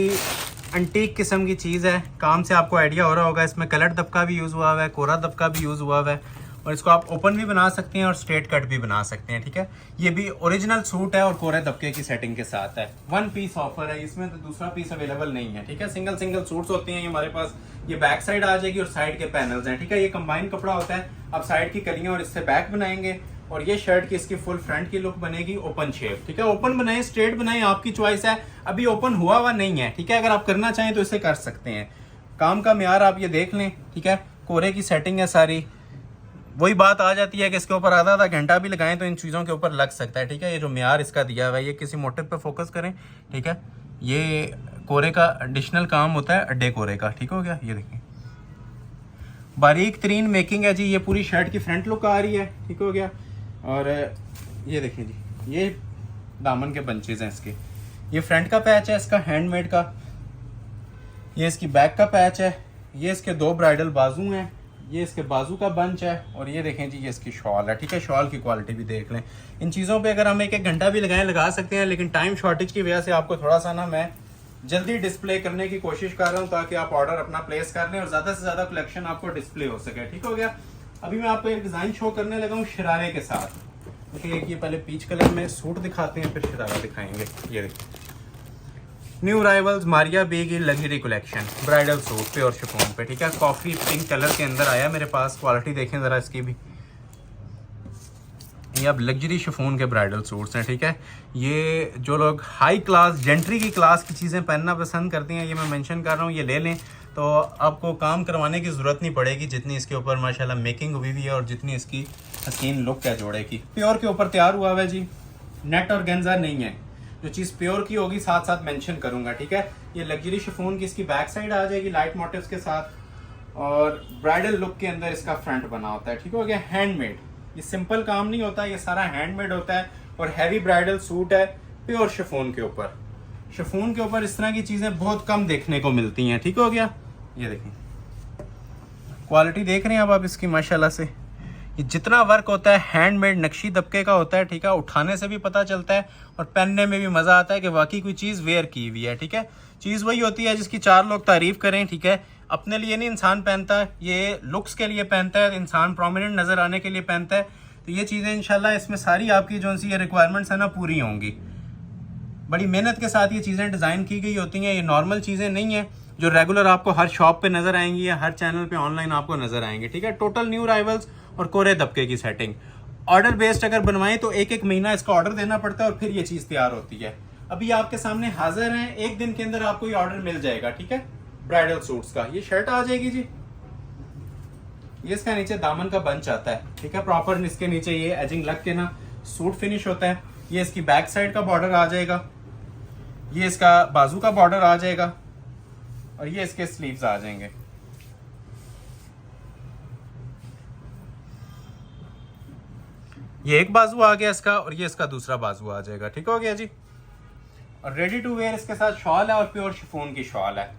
A: एंटीक किस्म की चीज है, काम से आपको आइडिया हो रहा होगा। इसमें कलर दबका भी यूज हुआ है, कोरा दबका भी यूज हुआ है, और इसको आप ओपन भी बना सकते हैं और स्ट्रेट कट भी बना सकते हैं। ठीक है, ये भी ओरिजिनल सूट है और कोरे दबके की सेटिंग के साथ है। 1 पीस ऑफर है इसमें, तो दूसरा पीस अवेलेबल नहीं है। ठीक है, सिंगल सूट्स होते हैं ये हमारे पास। ये बैक साइड आ जाएगी और साइड के पैनल्स हैं। ठीक है, ये कंबाइन कपड़ा होता है। आप साइड की कलियां और इससे बैक बनाएंगे, और ये शर्ट की इसकी फुल फ्रंट की लुक बनेगी ओपन शेप। ठीक है, ओपन बनाए स्ट्रेट बनाए आपकी चॉइस है। अभी ओपन हुआ हुआ नहीं है। ठीक है, अगर आप करना चाहें तो इसे कर सकते हैं। काम का म्यार आप ये देख लें। ठीक है, कोरे की सेटिंग है सारी। वही बात आ जाती है कि इसके ऊपर आधा घंटा भी लगाएं तो इन चीज़ों के ऊपर लग सकता है। ठीक है, ये जो म्यार इसका दिया हुआ है, ये किसी मोटिव पे फोकस करें। ठीक है, ये कोरे का एडिशनल काम होता है, अड्डे कोरे का। ठीक हो गया, ये देखिए बारीक तरीन मेकिंग है जी। ये पूरी शर्ट की फ्रंट लुक आ रही है। ठीक हो गया, और ये देखिए जी, ये दामन के बंचेज हैं इसके। ये फ्रंट का पैच है इसका हैंडमेड का, ये इसकी बैक का पैच है, ये इसके 2 ब्राइडल बाजू हैं, ये इसके बाजू का बंच है, और ये देखें जी ये इसकी शॉल है। ठीक है, शॉल की क्वालिटी भी देख लें। इन चीज़ों पे अगर हम 1 घंटा भी लगा सकते हैं, लेकिन टाइम शॉर्टेज की वजह से आपको थोड़ा सा ना मैं जल्दी डिस्प्ले करने की कोशिश कर रहा हूँ, ताकि आप ऑर्डर अपना प्लेस कर लें और ज़्यादा से ज़्यादा कलेक्शन आपको डिस्प्ले हो सके। ठीक हो गया, अभी मैं आपको एक डिज़ाइन शो करने लगा हूँ शरारे के साथ। देखिए, ये पहले पीच कलर में सूट दिखाते हैं, फिर शरारा दिखाएंगे। ये देखिए, न्यू अराइवल्स मारिया बी की luxury collection bridal suit pure chiffon पे। ठीक है, कॉफी पिंक कलर के अंदर आया मेरे पास। क्वालिटी देखें ज़रा इसकी भी। ये अब लग्जरी शिफॉन के ब्राइडल सूट्स हैं। ठीक है, ये जो लोग हाई क्लास जेंट्री की क्लास की चीज़ें पहनना पसंद करते हैं, ये मैं मेंशन कर रहा हूँ, ये ले लें तो आपको काम करवाने की ज़रूरत नहीं पड़ेगी, जितनी इसके ऊपर माशाल्लाह मेकिंग हुई हुई है और जितनी इसकी हसीन लुक है जोड़े की। प्योर के ऊपर तैयार हुआ है जी, नेट और गेंजा नहीं है। जो चीज़ प्योर की होगी साथ साथ मेंशन करूंगा। ठीक है, ये लग्जरी शिफॉन की इसकी बैक साइड आ जाएगी लाइट मोटिव्स के साथ, और ब्राइडल लुक के अंदर इसका फ्रंट बना होता है। ठीक हो गया, हैंडमेड। ये सिंपल काम नहीं होता, ये सारा हैंडमेड होता है, और हैवी ब्राइडल सूट है प्योर शिफॉन के ऊपर। शिफॉन के ऊपर इस तरह की चीज़ें बहुत कम देखने को मिलती हैं। ठीक हो गया, ये देखिए क्वालिटी देख रहे हैं अब आप इसकी माशाल्लाह से। ये जितना वर्क होता है हैंडमेड नक्शी दबके का होता है। ठीक है, उठाने से भी पता चलता है और पहनने में भी मज़ा आता है कि वाकई कोई चीज़ वेयर की हुई है। ठीक है, चीज़ वही होती है जिसकी 4 लोग तारीफ़ करें। ठीक है, अपने लिए नहीं इंसान पहनता है, ये लुक्स के लिए पहनता है, इंसान प्रोमिनेंट नज़र आने के लिए पहनता है। तो ये चीज़ें इंशाल्लाह इसमें सारी आपकी जो सी ये रिक्वायरमेंट्स है ना पूरी होंगी। बड़ी मेहनत के साथ ये चीज़ें डिज़ाइन की गई होती हैं। ये नॉर्मल चीज़ें नहीं हैं जो रेगुलर आपको हर शॉप पे नज़र आएंगी या हर चैनल पे ऑनलाइन आपको नज़र आएंगे। ठीक है, टोटल न्यू अराइवल्स और कोरे दबके की सेटिंग। ऑर्डर बेस्ड अगर बनवाएं तो 1-1 महीना इसका ऑर्डर देना पड़ता है और फिर ये चीज़ तैयार होती है। अभी आपके सामने हाजिर हैं, 1 दिन के अंदर आपको ये ऑर्डर मिल जाएगा। ठीक है, ब्राइडल सूट्स का। ये शर्ट आ जाएगी जी, ये इसका नीचे दामन का बंच आता है, ठीक है। प्रॉपर इसके नीचे ये एजिंग लग के ना सूट फिनिश होता है। ये इसकी बैक साइड का बॉर्डर आ जाएगा, ये इसका बाजू का बॉर्डर आ जाएगा और ये इसके स्लीव्स आ जाएंगे। ये एक बाजू आ गया इसका और ये इसका दूसरा बाजू आ जाएगा, ठीक हो गया जी। और रेडी टू वेयर इसके साथ शॉल है और प्योर शिफॉन की शॉल है।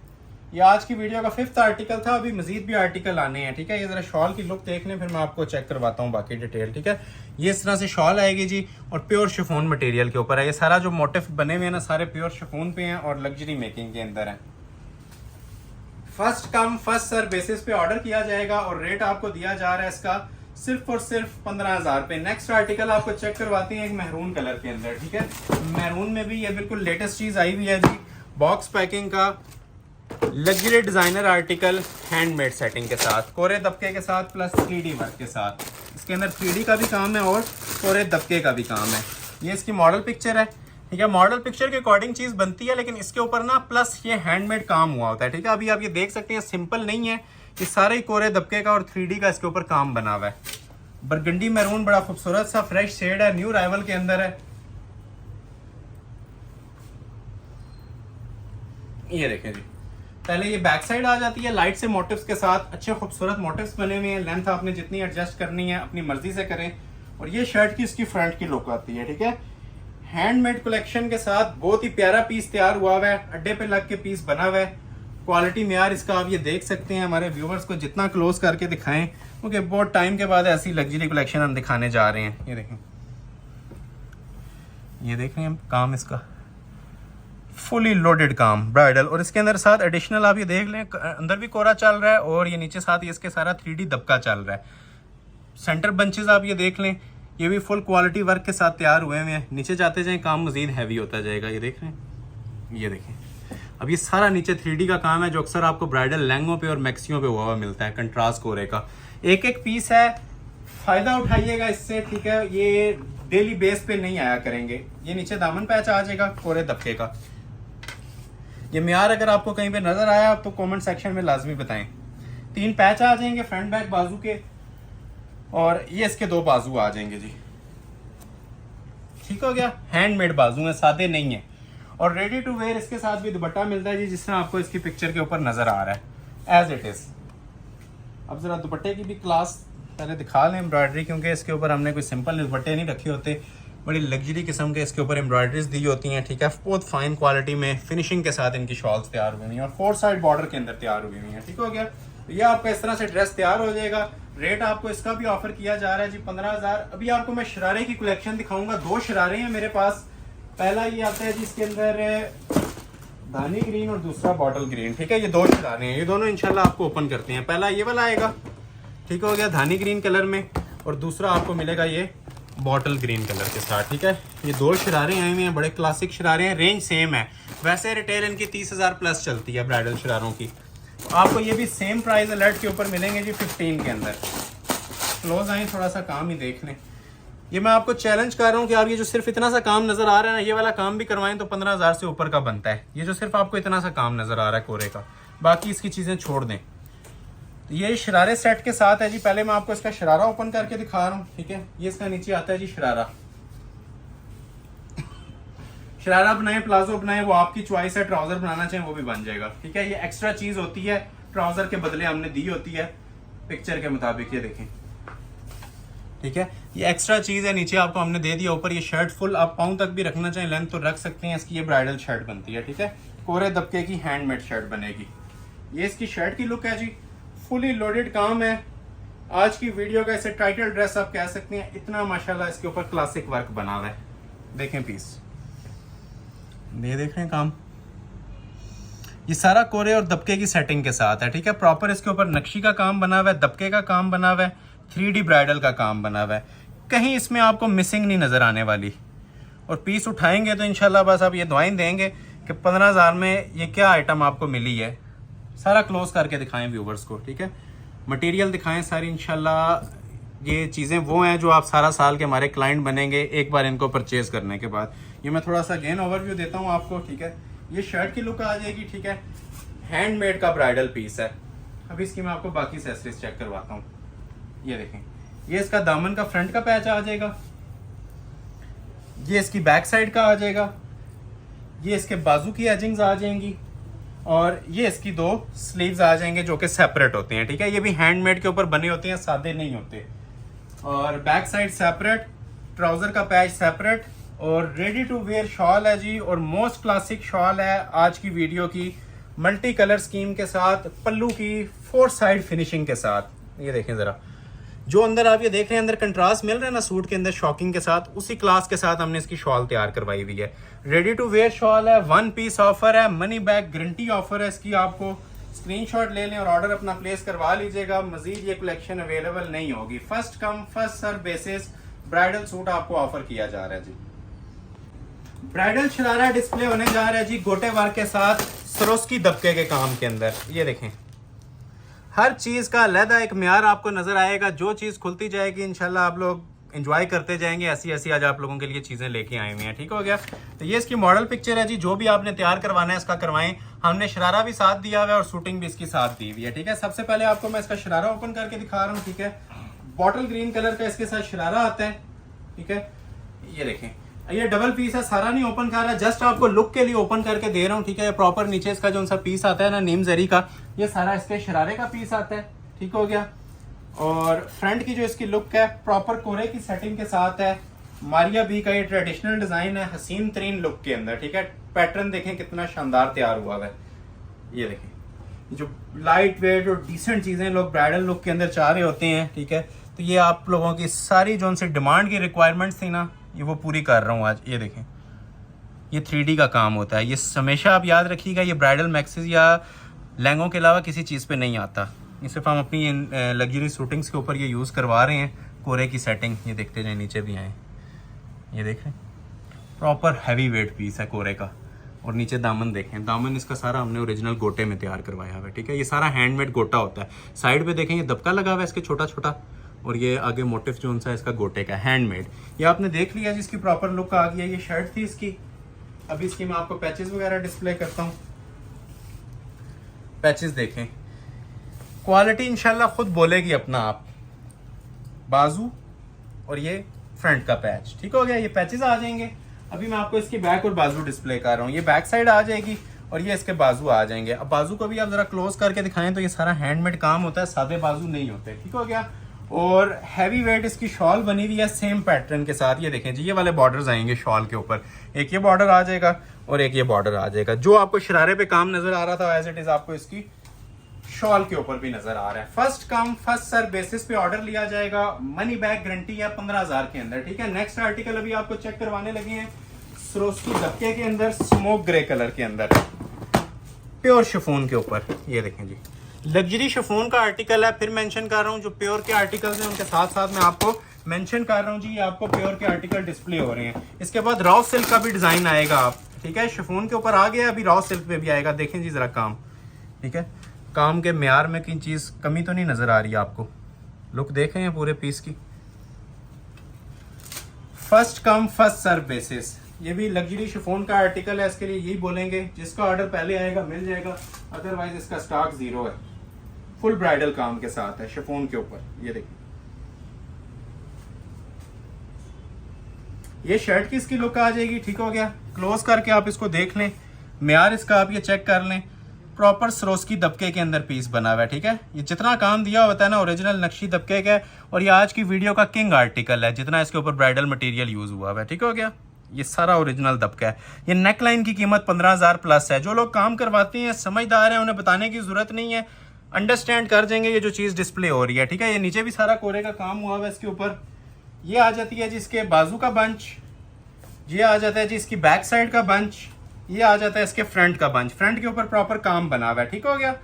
A: ये आज की वीडियो का 5th आर्टिकल था, अभी मजीद भी आर्टिकल आने हैं, ठीक है। ये जरा शॉल की लुक देख लें, फिर मैं आपको चेक करवाता हूँ बाकी डिटेल, ठीक है। ये इस तरह से शॉल आएगी जी और प्योर शिफॉन मटेरियल के ऊपर है। ये सारा जो मोटिव बने हुए हैं ना, सारे प्योर शिफॉन पे हैं और लग्जरी मेकिंग के अंदर है। First come first serve basis पे ऑर्डर किया जाएगा और रेट आपको दिया जा रहा है इसका सिर्फ और सिर्फ 15,000 पे। नेक्स्ट आर्टिकल आपको चेक करवाते हैं एक मैरून कलर के अंदर, ठीक है। मैरून में भी ये बिल्कुल लेटेस्ट चीज आई हुई है जी, बॉक्स पैकिंग का luxury designer article, handmade setting के साथ, कोरे दबके के साथ प्लस 3D वर्क के साथ। इसके अंदर 3D का भी काम है और कोरे दबके का भी काम है। ये इसकी मॉडल पिक्चर है, ठीक है। मॉडल पिक्चर के अकॉर्डिंग चीज बनती है, लेकिन इसके ऊपर ना प्लस ये हैंडमेड काम हुआ होता है, ठीक है। अभी आप ये देख सकते हैं सिंपल नहीं है, ये सारे ही कोरे दबके का और 3D का इसके ऊपर काम बना हुआ है। बरगंडी मैरून बड़ा खूबसूरत सा फ्रेश शेड है, न्यू राइवल के अंदर है। ये देखें जी, पहले ये बैक साइड आ जाती है लाइट से मोटिव्स के साथ, अच्छे खूबसूरत मोटिव्स बने हुए हैं। लेंथ आपने जितनी एडजस्ट करनी है अपनी मर्जी से करें। और ये शर्ट की इसकी फ्रंट की लुक आती है, ठीक है। हैंडमेड कलेक्शन के साथ बहुत ही प्यारा पीस तैयार हुआ हुआ है, अड्डे पे लग के पीस बना हुआ है। क्वालिटी मेयार इसका आप ये देख सकते हैं। हमारे व्यूवर्स को जितना क्लोज करके दिखाएं, क्योंकि बहुत टाइम के बाद ऐसी लग्जरी कलेक्शन हम दिखाने जा रहे हैं। ये देखें, ये देख रहे हैं काम इसका फुली लोडेड काम ब्राइडल, और इसके अंदर साथ एडिशनल आप ये देख लें, अंदर भी कोरा चल रहा है और ये नीचे साथ ये इसके सारा 3D दबका चल रहा है। सेंटर बंचेस आप ये देख लें, ये भी फुल क्वालिटी वर्क के साथ तैयार हुए हैं। नीचे जाते जाएं काम मजीद हैवी होता जाएगा। ये देख रहे हैं, ये देखें, अब ये सारा नीचे 3D का काम है जो अक्सर आपको ब्राइडल लहंगों पे और मैक्सियों पे हुआ मिलता है, कंट्रास्ट कोरे का। एक एक पीस है, फायदा उठाइएगा इससे, ठीक है। ये डेली बेस पे नहीं आया करेंगे। ये नीचे दामन पैच आ जाएगा कोरे दबके का। ये मियार अगर आपको कहीं पे नजर आया तो कमेंट सेक्शन में लाजमी बताएं। 3 पैच आ जाएंगे फ्रंट बैक बाजू के, और ये इसके 2 बाजू आ जाएंगे जी, ठीक हो गया। हैंडमेड बाजू है, सादे नहीं है। और रेडी टू वेयर इसके साथ भी दुपट्टा मिलता है जी, जिस तरह आपको इसकी पिक्चर के ऊपर नजर आ रहा है एज इट इज। अब जरा दुपट्टे की भी क्लास पहले दिखा लें एम्ब्रॉयडरी, क्योंकि इसके ऊपर हमने कोई सिंपल दुपट्टे नहीं रखे होते, बड़ी लग्जरी किस्म के इसके ऊपर एम्ब्रॉयडरीज दी होती हैं, ठीक है। बहुत फाइन क्वालिटी में फिनिशिंग के साथ इनकी शॉल्स तैयार हुई हैं और 4 साइड बॉर्डर के अंदर तैयार हुई हैं, ठीक हो गया। तो ये आपका इस तरह से ड्रेस तैयार हो जाएगा। रेट आपको इसका भी ऑफर किया जा रहा है जी 15,000। अभी आपको मैं शरारे की कलेक्शन दिखाऊंगा। 2 शरारे हैं मेरे पास। पहला ये आता है जी, इसके अंदर धानी ग्रीन और दूसरा बॉटल ग्रीन, ठीक है। ये 2 शरारे हैं, ये दोनों इंशाल्लाह आपको ओपन करते हैं। पहला ये वाला आएगा, ठीक हो गया, धानी ग्रीन कलर में, और दूसरा आपको मिलेगा ये बॉटल ग्रीन कलर के साथ, ठीक है। ये 2 शरारे आए हुए हैं, बड़े क्लासिक शरारे हैं। रेंज सेम है, वैसे रिटेल इनकी 30,000 प्लस चलती है ब्राइडल शरारों की। तो आपको ये भी सेम प्राइस अलर्ट के ऊपर मिलेंगे जी 15 के अंदर। क्लोज आए, थोड़ा सा काम ही देख लें। ये मैं आपको चैलेंज कर रहा हूँ कि आप ये जो सिर्फ इतना सा काम नजर आ रहा है ना, ये वाला काम भी करवाएं तो 15,000 से ऊपर का बनता है। ये जो सिर्फ आपको इतना सा काम नजर आ रहा है कोरे का, बाकी इसकी चीजें छोड़ दें। ये शरारे सेट के साथ है जी। पहले मैं आपको इसका शरारा ओपन करके दिखा रहा हूँ, ठीक है। ये इसका नीचे आता है जी शरारा। शरारा बनाए, प्लाजो बनाए, वो आपकी चॉइस है। ट्राउजर बनाना चाहें वो भी बन जाएगा, ठीक है। ये एक्स्ट्रा चीज होती है, ट्राउजर के बदले हमने दी होती है पिक्चर के मुताबिक। ये देखें, ठीक है, ये एक्स्ट्रा चीज है, नीचे आपको हमने दे दिया। ऊपर ये शर्ट फुल आप पाँव तक भी रखना चाहें लेंथ तो रख सकते हैं। इसकी ये ब्राइडल शर्ट बनती है, ठीक है। कोरे दबके की हैंडमेड शर्ट बनेगी। ये इसकी शर्ट की लुक है जी, फुली लोडेड काम है। आज की वीडियो का इसे टाइटल ड्रेस आप कह सकते हैं। इतना माशाल्लाह इसके ऊपर क्लासिक वर्क बना हुआ है। देखें पीस, ये देख रहे हैं काम, ये सारा कोरे और दबके की सेटिंग के साथ है, ठीक है। प्रॉपर इसके ऊपर नक्शी का काम बना हुआ है, दबके का काम बना हुआ है, 3D ब्राइडल का काम बना हुआ है। कहीं इसमें आपको मिसिंग नहीं नजर आने वाली। और पीस उठाएंगे तो इंशाल्लाह बस आप ये दुआएं देंगे कि 15,000 में ये क्या आइटम आपको मिली है। सारा क्लोज करके दिखाएं व्यूवर्स को, ठीक है। मटेरियल दिखाएं सारी, इंशाल्लाह ये चीज़ें वो हैं जो आप सारा साल के हमारे क्लाइंट बनेंगे एक बार इनको परचेज करने के बाद। ये मैं थोड़ा सा अगेन ओवरव्यू देता हूँ आपको, ठीक है। ये शर्ट की लुक आ जाएगी, ठीक है। हैंडमेड का ब्राइडल पीस है। अभी इसकी मैं आपको बाकी एक्सेसरीज चेक करवाता हूँ। ये देखें, ये इसका दामन का फ्रंट का पैच आ जाएगा, ये इसकी बैक साइड का आ जाएगा, ये इसके बाजू की एजिंग्स आ जाएंगी, और ये इसकी 2 स्लीव्स आ जाएंगे जो कि सेपरेट होते हैं, ठीक है। ये भी हैंडमेड के ऊपर बने होते हैं, सादे नहीं होते। और बैक साइड सेपरेट, ट्राउजर का पैच सेपरेट, और रेडी टू वेयर शॉल है जी। और मोस्ट क्लासिक शॉल है आज की वीडियो की, मल्टी कलर स्कीम के साथ, पल्लू की 4 साइड फिनिशिंग के साथ। ये देखें ज़रा, जो अंदर आप ये देख रहे हैं अंदर कंट्रास्ट मिल रहा है ना सूट के अंदर शॉकिंग के साथ, उसी क्लास के साथ हमने इसकी शॉल तैयार करवाई हुई है। रेडी टू वेयर शॉल है, 1 पीस ऑफर है, मनी बैक गारंटी ऑफर है इसकी। आपको स्क्रीनशॉट ले लें और ऑर्डर अपना प्लेस करवा लीजिएगा। मजीद ये कलेक्शन अवेलेबल नहीं होगी। First come first serve basis bridal suit आपको ऑफर किया जा रहा है जी। ब्राइडल शरारा डिस्प्ले होने जा रहा है जी गोटे वर्क के साथ, सरोस्की दबके के काम के अंदर। ये देखें, हर चीज का अलग एक म्यार आपको नजर आएगा। जो चीज खुलती जाएगी इंशाल्लाह आप लोग एंजॉय करते जाएंगे। ऐसी ऐसी आज आप लोगों के लिए चीजें लेके आए हुए हैं, ठीक हो गया। तो ये इसकी मॉडल पिक्चर है जी। जो भी आपने तैयार करवाना है इसका करवाएं। हमने शरारा भी साथ दिया हुआ है और शूटिंग भी इसकी साथ दी हुई है, ठीक है। सबसे पहले आपको मैं इसका शरारा ओपन करके दिखा रहा हूँ, ठीक है। बॉटल ग्रीन कलर का इसके साथ शरारा आता है, ठीक है। ये देखें, ये डबल पीस है, सारा नहीं ओपन कर रहा, जस्ट आपको लुक के लिए ओपन करके दे रहा हूँ, ठीक है। प्रॉपर नीचे इसका जो सा पीस आता है ना नीम जरी का, ये सारा इसके शरारे का पीस आता है, ठीक हो गया। और फ्रंट की जो इसकी लुक है प्रॉपर कोरे की सेटिंग के साथ है। मारिया बी का ये ट्रेडिशनल डिजाइन है, हसीन तरीन लुक के अंदर, ठीक है। पैटर्न देखें कितना शानदार तैयार हुआ है। ये देखें, जो लाइट वेट और डिसेंट चीजें लोग ब्राइडल लुक के अंदर चाह रहे होते हैं, ठीक है। तो ये आप लोगों की सारी जो उनसे डिमांड की रिक्वायरमेंट्स थी ना, ये वो पूरी कर रहा हूँ आज। ये देखें, ये 3D का काम होता है। ये हमेशा आप याद रखिएगा, ये ब्राइडल मैक्सेस या लहंगों के अलावा किसी चीज़ पे नहीं आता। ये सिर्फ हम अपनी लग्जरी शूटिंग्स के ऊपर ये यूज़ करवा रहे हैं। कोरे की सेटिंग ये देखते जाए, नीचे भी आए, ये देखें प्रॉपर हैवी वेट पीस है कोरे का। और नीचे दामन देखें, दामन इसका सारा हमने ओरिजिनल गोटे में तैयार करवाया हुआ है, ठीक है। ये सारा हैंडमेड गोटा होता है। साइड पे देखें ये दबका लगा हुआ है इसके छोटा छोटा, और ये आगे मोटिव जो सा इसका गोटे का हैंडमेड। ये आपने देख लिया जिसकी प्रॉपर लुक आ गई है। ये शर्ट थी इसकी। अभी इसकी मैं आपको पैचेस वगैरह डिस्प्ले करता हूँ। पैचेस देखें, क्वालिटी इंशाल्लाह खुद बोलेगी अपना आप। बाजू और ये फ्रंट का पैच, ठीक हो गया। ये पैचेस आ जाएंगे। अभी मैं आपको इसकी बैक और बाजू डिस्प्ले कर रहा हूँ। ये बैक साइड आ जाएगी और ये इसके बाजू आ जाएंगे। अब बाजू को भी आप जरा क्लोज करके दिखाएं तो ये सारा हैंडमेड काम होता है, सादे बाजू नहीं होते, ठीक हो गया। और हैवी वेट इसकी शॉल बनी हुई है सेम पैटर्न के साथ। ये देखें जी, ये वाले बॉर्डर्स आएंगे शॉल के ऊपर। एक ये बॉर्डर आ जाएगा और एक ये बॉर्डर आ जाएगा। जो आपको शरारे पे काम नजर आ रहा था एज इट इज आपको इसकी शॉल के ऊपर भी नजर आ रहा है। First come first serve basis पे ऑर्डर लिया जाएगा। मनी बैक गारंटी है 15,000 के अंदर, ठीक है। नेक्स्ट आर्टिकल अभी आपको चेक करवाने लगे हैं, सरोस्की दबके के अंदर, स्मोक ग्रे कलर के अंदर, प्योर शिफॉन के ऊपर। ये देखें जी, लग्जरी शिफॉन का आर्टिकल है। फिर मेंशन कर रहा हूँ, जो प्योर के आर्टिकल्स हैं उनके साथ साथ मैं आपको मेंशन कर रहा हूँ जी, ये आपको प्योर के आर्टिकल डिस्प्ले हो रहे हैं। इसके बाद रॉ सिल्क का भी डिजाइन आएगा, आप ठीक है। शिफॉन के ऊपर आ गया, अभी रॉ सिल्क पे भी आएगा। देखें जी जरा काम, ठीक है। काम के म्यार में कोई चीज कमी तो नहीं नजर आ रही है आपको। लुक देखें हैं पूरे पीस की। First come first serve basis. ये भी लग्जरी शिफॉन का आर्टिकल है, इसके लिए यही बोलेंगे, जिसका ऑर्डर पहले आएगा मिल जाएगा, अदरवाइज इसका स्टॉक 0 है। फुल ब्राइडल काम के साथ है शिफॉन के ऊपर। ये देखिए, ये शर्ट की इसकी लुक आ जाएगी, ठीक हो गया। क्लोज करके आप इसको देख लें, म्यार इसका आप ये चेक कर लें। प्रॉपर सरोस्की दबके के अंदर पीस बना हुआ है, ठीक है। ये जितना काम दिया होता है ना ओरिजिनल नक्शी दबके का है। और ये आज की वीडियो का किंग आर्टिकल है, जितना इसके ऊपर ब्राइडल मटेरियल यूज हुआ है, ठीक हो गया। ये सारा ओरिजिनल दबका है। ये नेक लाइन की कीमत 15,000 प्लस है। जो लोग काम करवाते हैं समझदार हैं, उन्हें बताने की जरूरत नहीं है, अंडरस्टैंड कर जाएंगे ये जो चीज डिस्प्ले हो रही है, ठीक है। ये नीचे भी सारा कोरे का काम हुआ है इसके ऊपर। ये आ जाती है जी इसके बाजू का बंच, ये आ जाता है जी इसकी बैक साइड का बंच, ये आ जाता है इसके फ्रंट का बंच। फ्रंट के ऊपर प्रॉपर काम बना हुआ है, ठीक हो गया।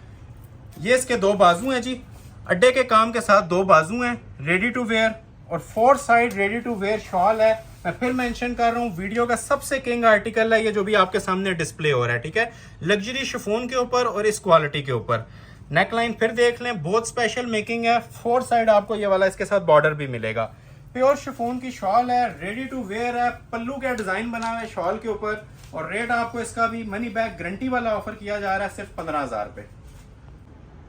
A: ये इसके 2 बाजू हैं जी, अड्डे के काम के साथ 2 बाजू हैं, रेडी टू वेयर। और 4 side ready to wear shawl है। मैं फिर मेंशन कर रहा हूँ, वीडियो का सबसे किंग आर्टिकल है ये, जो भी आपके सामने डिस्प्ले हो रहा है, ठीक है। लग्जरी शिफॉन के ऊपर और इस क्वालिटी के ऊपर। नेक लाइन फिर देख लें, बहुत स्पेशल मेकिंग है। 4 साइड आपको ये वाला इसके साथ बॉर्डर भी मिलेगा। प्योर शिफॉन की शॉल है, रेडी टू वेयर है। पल्लू का डिजाइन बना हुआ है शॉल के ऊपर। और रेट आपको इसका भी मनी बैक गारंटी वाला ऑफर किया जा रहा है सिर्फ 15,000 पे।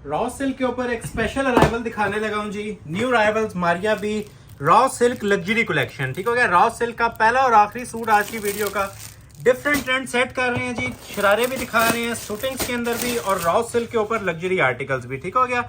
A: रॉ सिल्क के ऊपर एक स्पेशल अराइवल दिखाने लगा हूं जी। New arrivals Maria B raw silk luxury collection. ठीक हो गया, रॉ सिल्क का पहला और आखिरी सूट आज की वीडियो का। डिफरेंट ट्रेंड सेट कर रहे हैं जी, शरारे भी दिखा रहे हैं, शूटिंग्स के अंदर भी, और रॉ सिल्क के ऊपर लग्जरी आर्टिकल्स भी। ठीक हो गया,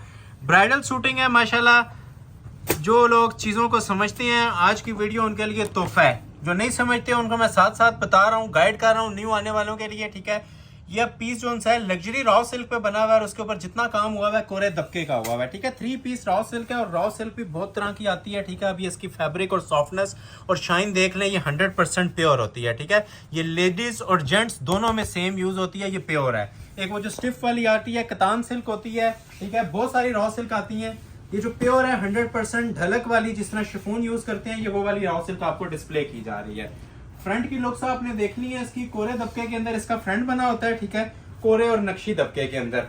A: ब्राइडल शूटिंग है माशाल्लाह। जो लोग चीज़ों को समझते हैं आज की वीडियो उनके लिए तोहफा है, जो नहीं समझते उनको मैं साथ साथ बता रहा हूँ, गाइड कर रहा हूँ न्यू आने वालों के लिए। ठीक है, यह पीस जो है लग्जरी रॉ सिल्क पे बना हुआ है और उसके ऊपर जितना काम हुआ है कोरे दबके का हुआ है। ठीक है, 3 पीस रॉ सिल्क है और रॉ सिल्क भी बहुत तरह की आती है। ठीक है, अभी इसकी फैब्रिक और सॉफ्टनेस और शाइन देख लें, ये 100% प्योर होती है। ठीक है, ये लेडीज और जेंट्स दोनों में सेम यूज होती है, ये प्योर है। एक वो जो स्टिफ वाली आती है कतान सिल्क होती है। ठीक है, बहुत सारी रॉ सिल्क आती है। ये जो प्योर है 100% ढलक वाली, जिस तरह शिफॉन यूज करते हैं, ये वो वाली रॉ सिल्क आपको डिस्प्ले की जा रही है। फ्रंट की लुक्स आपने देखनी है इसकी, कोरे दबके के अंदर इसका फ्रंट बना होता है। ठीक है, कोरे और नक्शी दबके के अंदर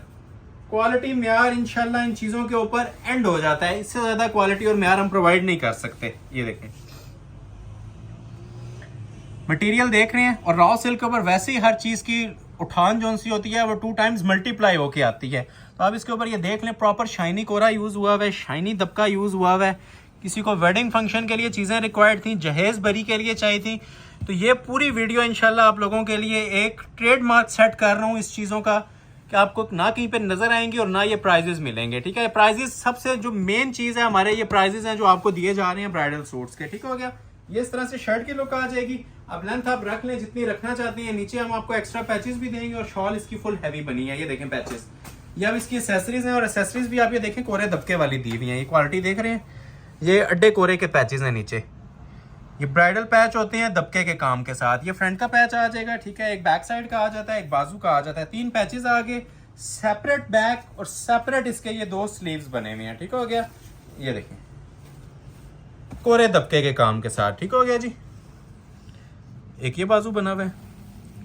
A: क्वालिटी म्यार इंशाल्लाह इन चीजों के ऊपर एंड हो जाता है। इससे ज्यादा क्वालिटी और म्यार हम प्रोवाइड नहीं कर सकते। ये देखें मटेरियल देख रहे हैं, और रॉ सिल्क के ऊपर वैसे ही हर चीज की उठान जो सी होती है वो 2 टाइम्स मल्टीप्लाई होके आती है। तो आप इसके ऊपर ये देख लें, प्रॉपर शाइनी कोरा यूज हुआ है, शाइनी दबका यूज हुआ है। किसी को वेडिंग फंक्शन के लिए चीजें रिक्वायर्ड थी, जहेज बरी के लिए चाहिए थी, तो ये पूरी वीडियो इंशाल्लाह आप लोगों के लिए एक ट्रेडमार्क सेट कर रहा हूँ इस चीज़ों का, कि आपको ना कहीं पे नजर आएंगी और ना ये प्राइजेस मिलेंगे। ठीक है, प्राइजेस सबसे जो मेन चीज़ है हमारे, ये प्राइजेस हैं जो आपको दिए जा रहे हैं ब्राइडल सूट्स के। ठीक हो गया, ये इस तरह से शर्ट की लुक आ जाएगी। अब लेंथ आप रख लें जितनी रखना चाहते हैं। नीचे हम आपको एक्स्ट्रा पैचेस भी देंगे और शॉल इसकी फुल हैवी बनी है। ये देखें पैचेस, ये अब इसकी एसेसरीज हैं, और एसेसरीज भी आप ये देखें कोरे दबके वाली दी हुई है। ये क्वालिटी देख रहे हैं, ये अड्डे कोरे के पैचेस हैं नीचे। ये ब्राइडल पैच होते हैं दबके के काम के साथ। ये फ्रंट का पैच आ जाएगा। ठीक है, एक बैक साइड का आ जाता है, एक बाजू का आ जाता है। 3 पैचेस आगे, सेपरेट बैक और सेपरेट इसके ये 2 स्लीव्स बने हुए हैं। ठीक हो गया, ये देखें कोरे दबके के काम के साथ। ठीक हो गया जी, एक ये बाजू बना हुआ है,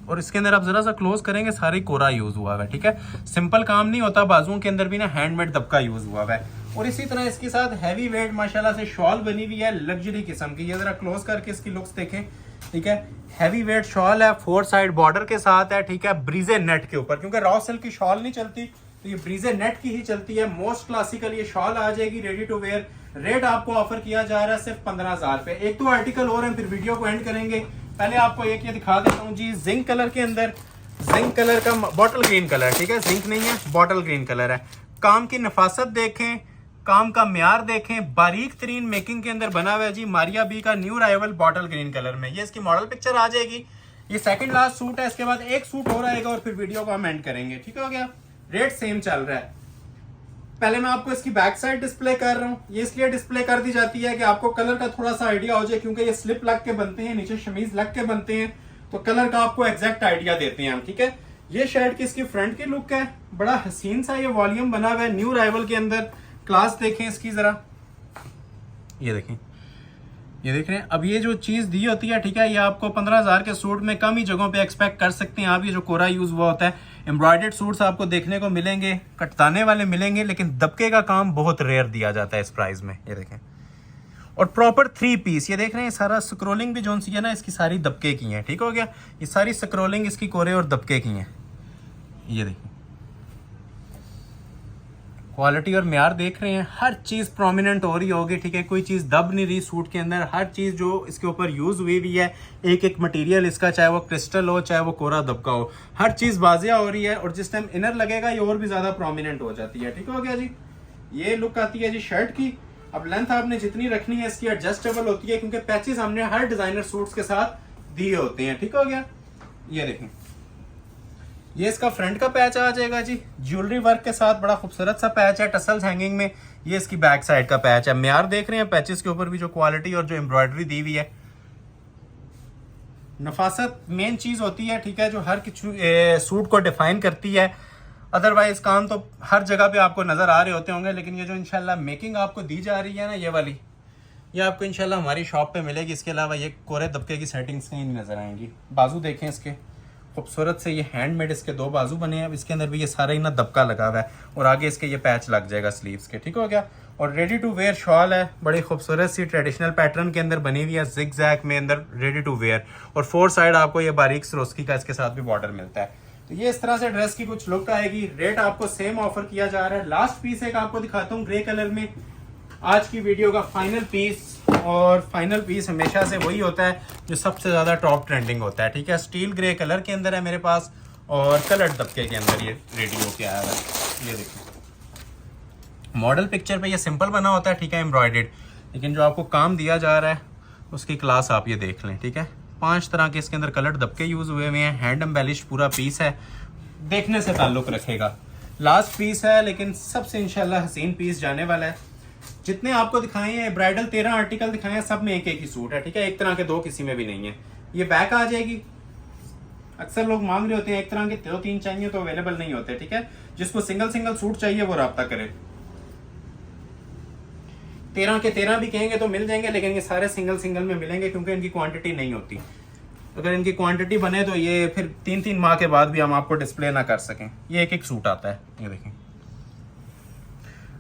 A: और इसके अंदर आप जरा सा क्लोज करेंगे सारी कोरा यूज हुआ है। ठीक है, सिंपल काम नहीं होता, बाजुओं के अंदर भी ना हैंडमेड दबका यूज हुआ है। और इसी तरह इसके साथ हैवी वेट माशाल्लाह से शॉल बनी हुई है लग्जरी किस्म की। ये जरा क्लोज करके इसकी लुक्स देखें। ठीक है, हैवी वेट शॉल है, 4 साइड बॉर्डर के साथ है। ठीक है, ब्रीजे नेट के ऊपर, क्योंकि रॉ सिल्क की शॉल नहीं चलती तो ये ब्रीजे नेट की ही चलती है। मोस्ट क्लासिकल ये शॉल आ जाएगी, रेडी टू वेयर। रेट आपको ऑफर किया जा रहा है सिर्फ 15,000 रुपए। एक तो आर्टिकल और है, फिर वीडियो को एंड करेंगे। पहले आपको एक ये दिखा देता हूँ जी, जिंक कलर के अंदर, जिंक कलर का बॉटल ग्रीन कलर। ठीक है, जिंक नहीं है, बॉटल ग्रीन कलर है। काम की नफासत देखें, काम का म्यार देखें, बारीक तरीन मेकिंग के अंदर बना हुआ है जी। मारिया बी का new arrival bottle green colour में, ये इसकी मॉडल पिक्चर आ जाएगी। ये सेकंड लास्ट सूट है, इसके बाद एक सूट और आएगा और फिर वीडियो को हम एंड करेंगे। ठीक हो गया, रेट सेम चल रहा है। पहले मैं आपको इसकी बैक साइड डिस्प्ले कर रहा हूँ। ये इसलिए डिस्प्ले कर दी जाती है कि आपको कलर का थोड़ा सा आइडिया हो जाए, क्योंकि ये स्लिप लग के बनते हैं, नीचे शमीज लग के बनते हैं, तो कलर का आपको एग्जैक्ट आइडिया देते हैं हम। ठीक है, ये शर्ट की इसकी फ्रंट की लुक है, बड़ा हसीन सा ये वॉल्यूम बना हुआ है न्यू अराइवल के अंदर। क्लास देखें इसकी जरा, ये देखें, ये देख रहे हैं। अब ये जो चीज दी होती है, ठीक है, ये आपको 15,000 के सूट में कम ही जगहों पे एक्सपेक्ट कर सकते हैं आप। ये जो कोरा यूज हुआ होता है, एम्ब्रॉयडर्ड सूट्स आपको देखने को मिलेंगे, कटताने वाले मिलेंगे, लेकिन दबके का काम बहुत रेयर दिया जाता है इस प्राइस में। ये देखें, और प्रॉपर 3 पीस ये देख रहे हैं। सारा स्क्रोलिंग भी जो सी है ना, इसकी सारी दबके की है। ठीक हो गया, ये सारी स्क्रोलिंग इसकी कोरे और दबके की है। ये देखिए क्वालिटी और म्यार देख रहे हैं, हर चीज प्रोमिनेंट हो रही होगी। ठीक है, कोई चीज दब नहीं रही सूट के अंदर। हर चीज जो इसके ऊपर यूज हुई हुई है, एक एक मटेरियल इसका, चाहे वो क्रिस्टल हो चाहे वो कोरा दबका हो, हर चीज वाजिया हो रही है। और जिस टाइम इनर लगेगा ये और भी ज्यादा प्रोमिनेंट हो जाती है। ठीक हो गया जी, ये लुक आती है जी शर्ट की। अब लेंथ आपने जितनी रखनी है इसकी एडजस्टेबल होती है, क्योंकि पैचेस हमने हर डिजाइनर सूट्स के साथ दिए होते हैं। ठीक हो गया, ये देखें, ये इसका फ्रंट का पैच आ जाएगा जी, ज्वेलरी वर्क के साथ, बड़ा खूबसूरत सा पैच है टसल्स हैंगिंग में। ये इसकी बैक साइड का पैच है। म्यार देख रहे हैं पैचेस के ऊपर भी जो क्वालिटी और जो एम्ब्रॉयडरी दी हुई है, नफासत मेन चीज होती है। ठीक है, जो हर सूट को डिफाइन करती है। अदरवाइज काम तो हर जगह पे आपको नजर आ रहे होते होंगे, लेकिन ये जो इंशाल्लाह मेकिंग आपको दी जा रही है ना, ये वाली, ये आपको इंशाल्लाह हमारी शॉप पे मिलेगी। इसके अलावा ये कोरे दबके की सेटिंग्स कहीं नहीं नजर आएंगी। बाजू देखें इसके, खूबसूरत से ये हैंडमेड इसके 2 बाजू बने हैं। इसके अंदर भी ये सारा ही ना दबका लगा हुआ है, और आगे इसके ये पैच लग जाएगा स्लीव्स के। ठीक हो गया, और रेडी टू वेयर शॉल है, बड़ी खूबसूरत सी ट्रेडिशनल पैटर्न के अंदर बनी हुई है, जिग जैग में अंदर रेडी टू वेयर। और 4 साइड आपको ये बारीक सरोस्की का इसके साथ भी बॉर्डर मिलता है। तो ये इस तरह से ड्रेस की कुछ लुक आएगी। रेट आपको सेम ऑफर किया जा रहा है। लास्ट पीस एक आपको दिखाता हूँ ग्रे कलर में, आज की वीडियो का फाइनल पीस। और फाइनल पीस हमेशा से वही होता है जो सबसे ज़्यादा टॉप ट्रेंडिंग होता है, ठीक है। स्टील ग्रे कलर के अंदर है मेरे पास और कलर दबके के अंदर ये रेडी होके आया है। ये देखिए मॉडल पिक्चर पे ये सिंपल बना होता है, ठीक है, एम्ब्रॉयडेड, लेकिन जो आपको काम दिया जा रहा है उसकी क्लास आप ये देख लें, ठीक है। 5 तरह के इसके अंदर कलर दबके यूज़ हुए हुए हैं। हैंड एम्बेलिश पूरा पीस है, देखने से ताल्लुक़ रखेगा। लास्ट पीस है लेकिन सबसे इंशाल्लाह हसीन पीस जाने वाला है। जितने आपको दिखाए हैं ब्राइडल 13 आर्टिकल दिखाए हैं, सब में एक एक ही सूट है, ठीक है। एक तरह के दो किसी में भी नहीं है। ये बैक आ जाएगी। अक्सर लोग मांग रहे होते हैं एक तरह के 2-3 चाहिए तो अवेलेबल नहीं होते, ठीक है। जिसको सिंगल सिंगल सूट चाहिए वो राब्ता करे। 13 के 13 भी कहेंगे तो मिल जाएंगे, लेकिन ये सारे सिंगल सिंगल में मिलेंगे क्योंकि इनकी क्वांटिटी नहीं होती। अगर इनकी क्वांटिटी बने तो ये फिर 3-3 माह के बाद भी हम आपको डिस्प्ले ना कर सकें। ये एक एक सूट आता है, ये देखें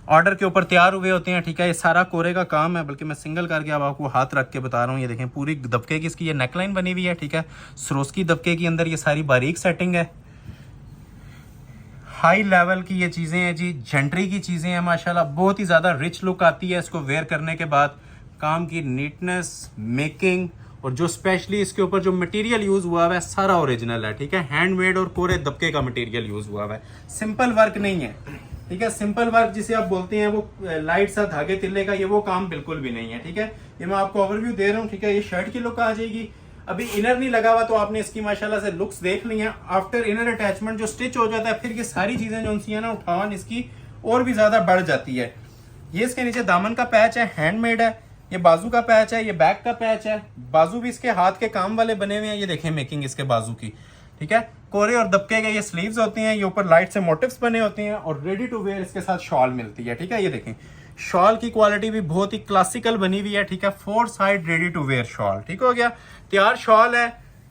A: ऑर्डर के ऊपर तैयार हुए होते हैं, ठीक है। ये सारा कोरे का काम है, बल्कि मैं सिंगल करके अब आपको हाथ रख के बता रहा हूँ। ये देखें पूरी दबके की इसकी ये नेकलाइन बनी हुई है, ठीक है। सरोस्की दबके के अंदर ये सारी बारीक सेटिंग है। हाई लेवल की ये चीज़ें हैं जी, जेंट्री की चीज़ें हैं माशाल्लाह। बहुत ही ज़्यादा रिच लुक आती है इसको वेयर करने के बाद। काम की नीटनेस, मेकिंग और जो स्पेशली इसके ऊपर जो मटेरियल यूज़ हुआ हुआ है सारा ओरिजिनल है, ठीक है। हैंडमेड और कोरे दबके का मटेरियल यूज़ हुआ हुआ है। सिंपल वर्क नहीं है, ठीक है। सिंपल वर्क जिसे आप बोलते हैं वो लाइट सा धागे तिल्ले का, ये वो काम बिल्कुल भी नहीं है, ठीक है। ये मैं आपको ओवरव्यू दे रहा हूँ, ठीक है। ये शर्ट की लुक आ जाएगी। अभी इनर नहीं लगा हुआ तो आपने इसकी माशाल्लाह से लुक्स देख ली हैं। आफ्टर इनर अटैचमेंट जो स्टिच हो जाता है फिर ये सारी चीजें जो सी है ना उठान इसकी और भी ज्यादा बढ़ जाती है। ये इसके नीचे दामन का पैच है, हैंडमेड है। ये बाजू का पैच है, ये बैक का पैच है। बाजू भी इसके हाथ के काम वाले बने हुए हैं। ये देखें मेकिंग इसके बाजू की, ठीक है। कोरे और दबके के ये स्लीव्स होती हैं, ये ऊपर लाइट से मोटिव्स बने होते हैं और रेडी टू वेयर इसके साथ शॉल मिलती है, ठीक है। ये देखें शॉल की क्वालिटी भी बहुत ही क्लासिकल बनी हुई है, ठीक है। 4 side ready to wear shawl, ठीक हो गया, तैयार शॉल है।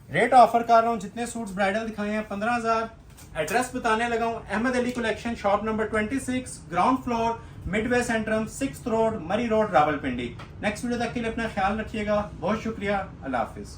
A: रेट ऑफर कर रहा हूँ, जितने सूट्स ब्राइडल दिखाए हैं 15,000। एड्रेस बताने लगा हूँ, Ahmed Ali collection, shop number 26, ground floor, Midway Centrum, 6th road, Murree road, Rawalpindi. Next video तक के लिए अपना ख्याल रखिएगा। बहुत शुक्रिया, अल्लाह हाफिज।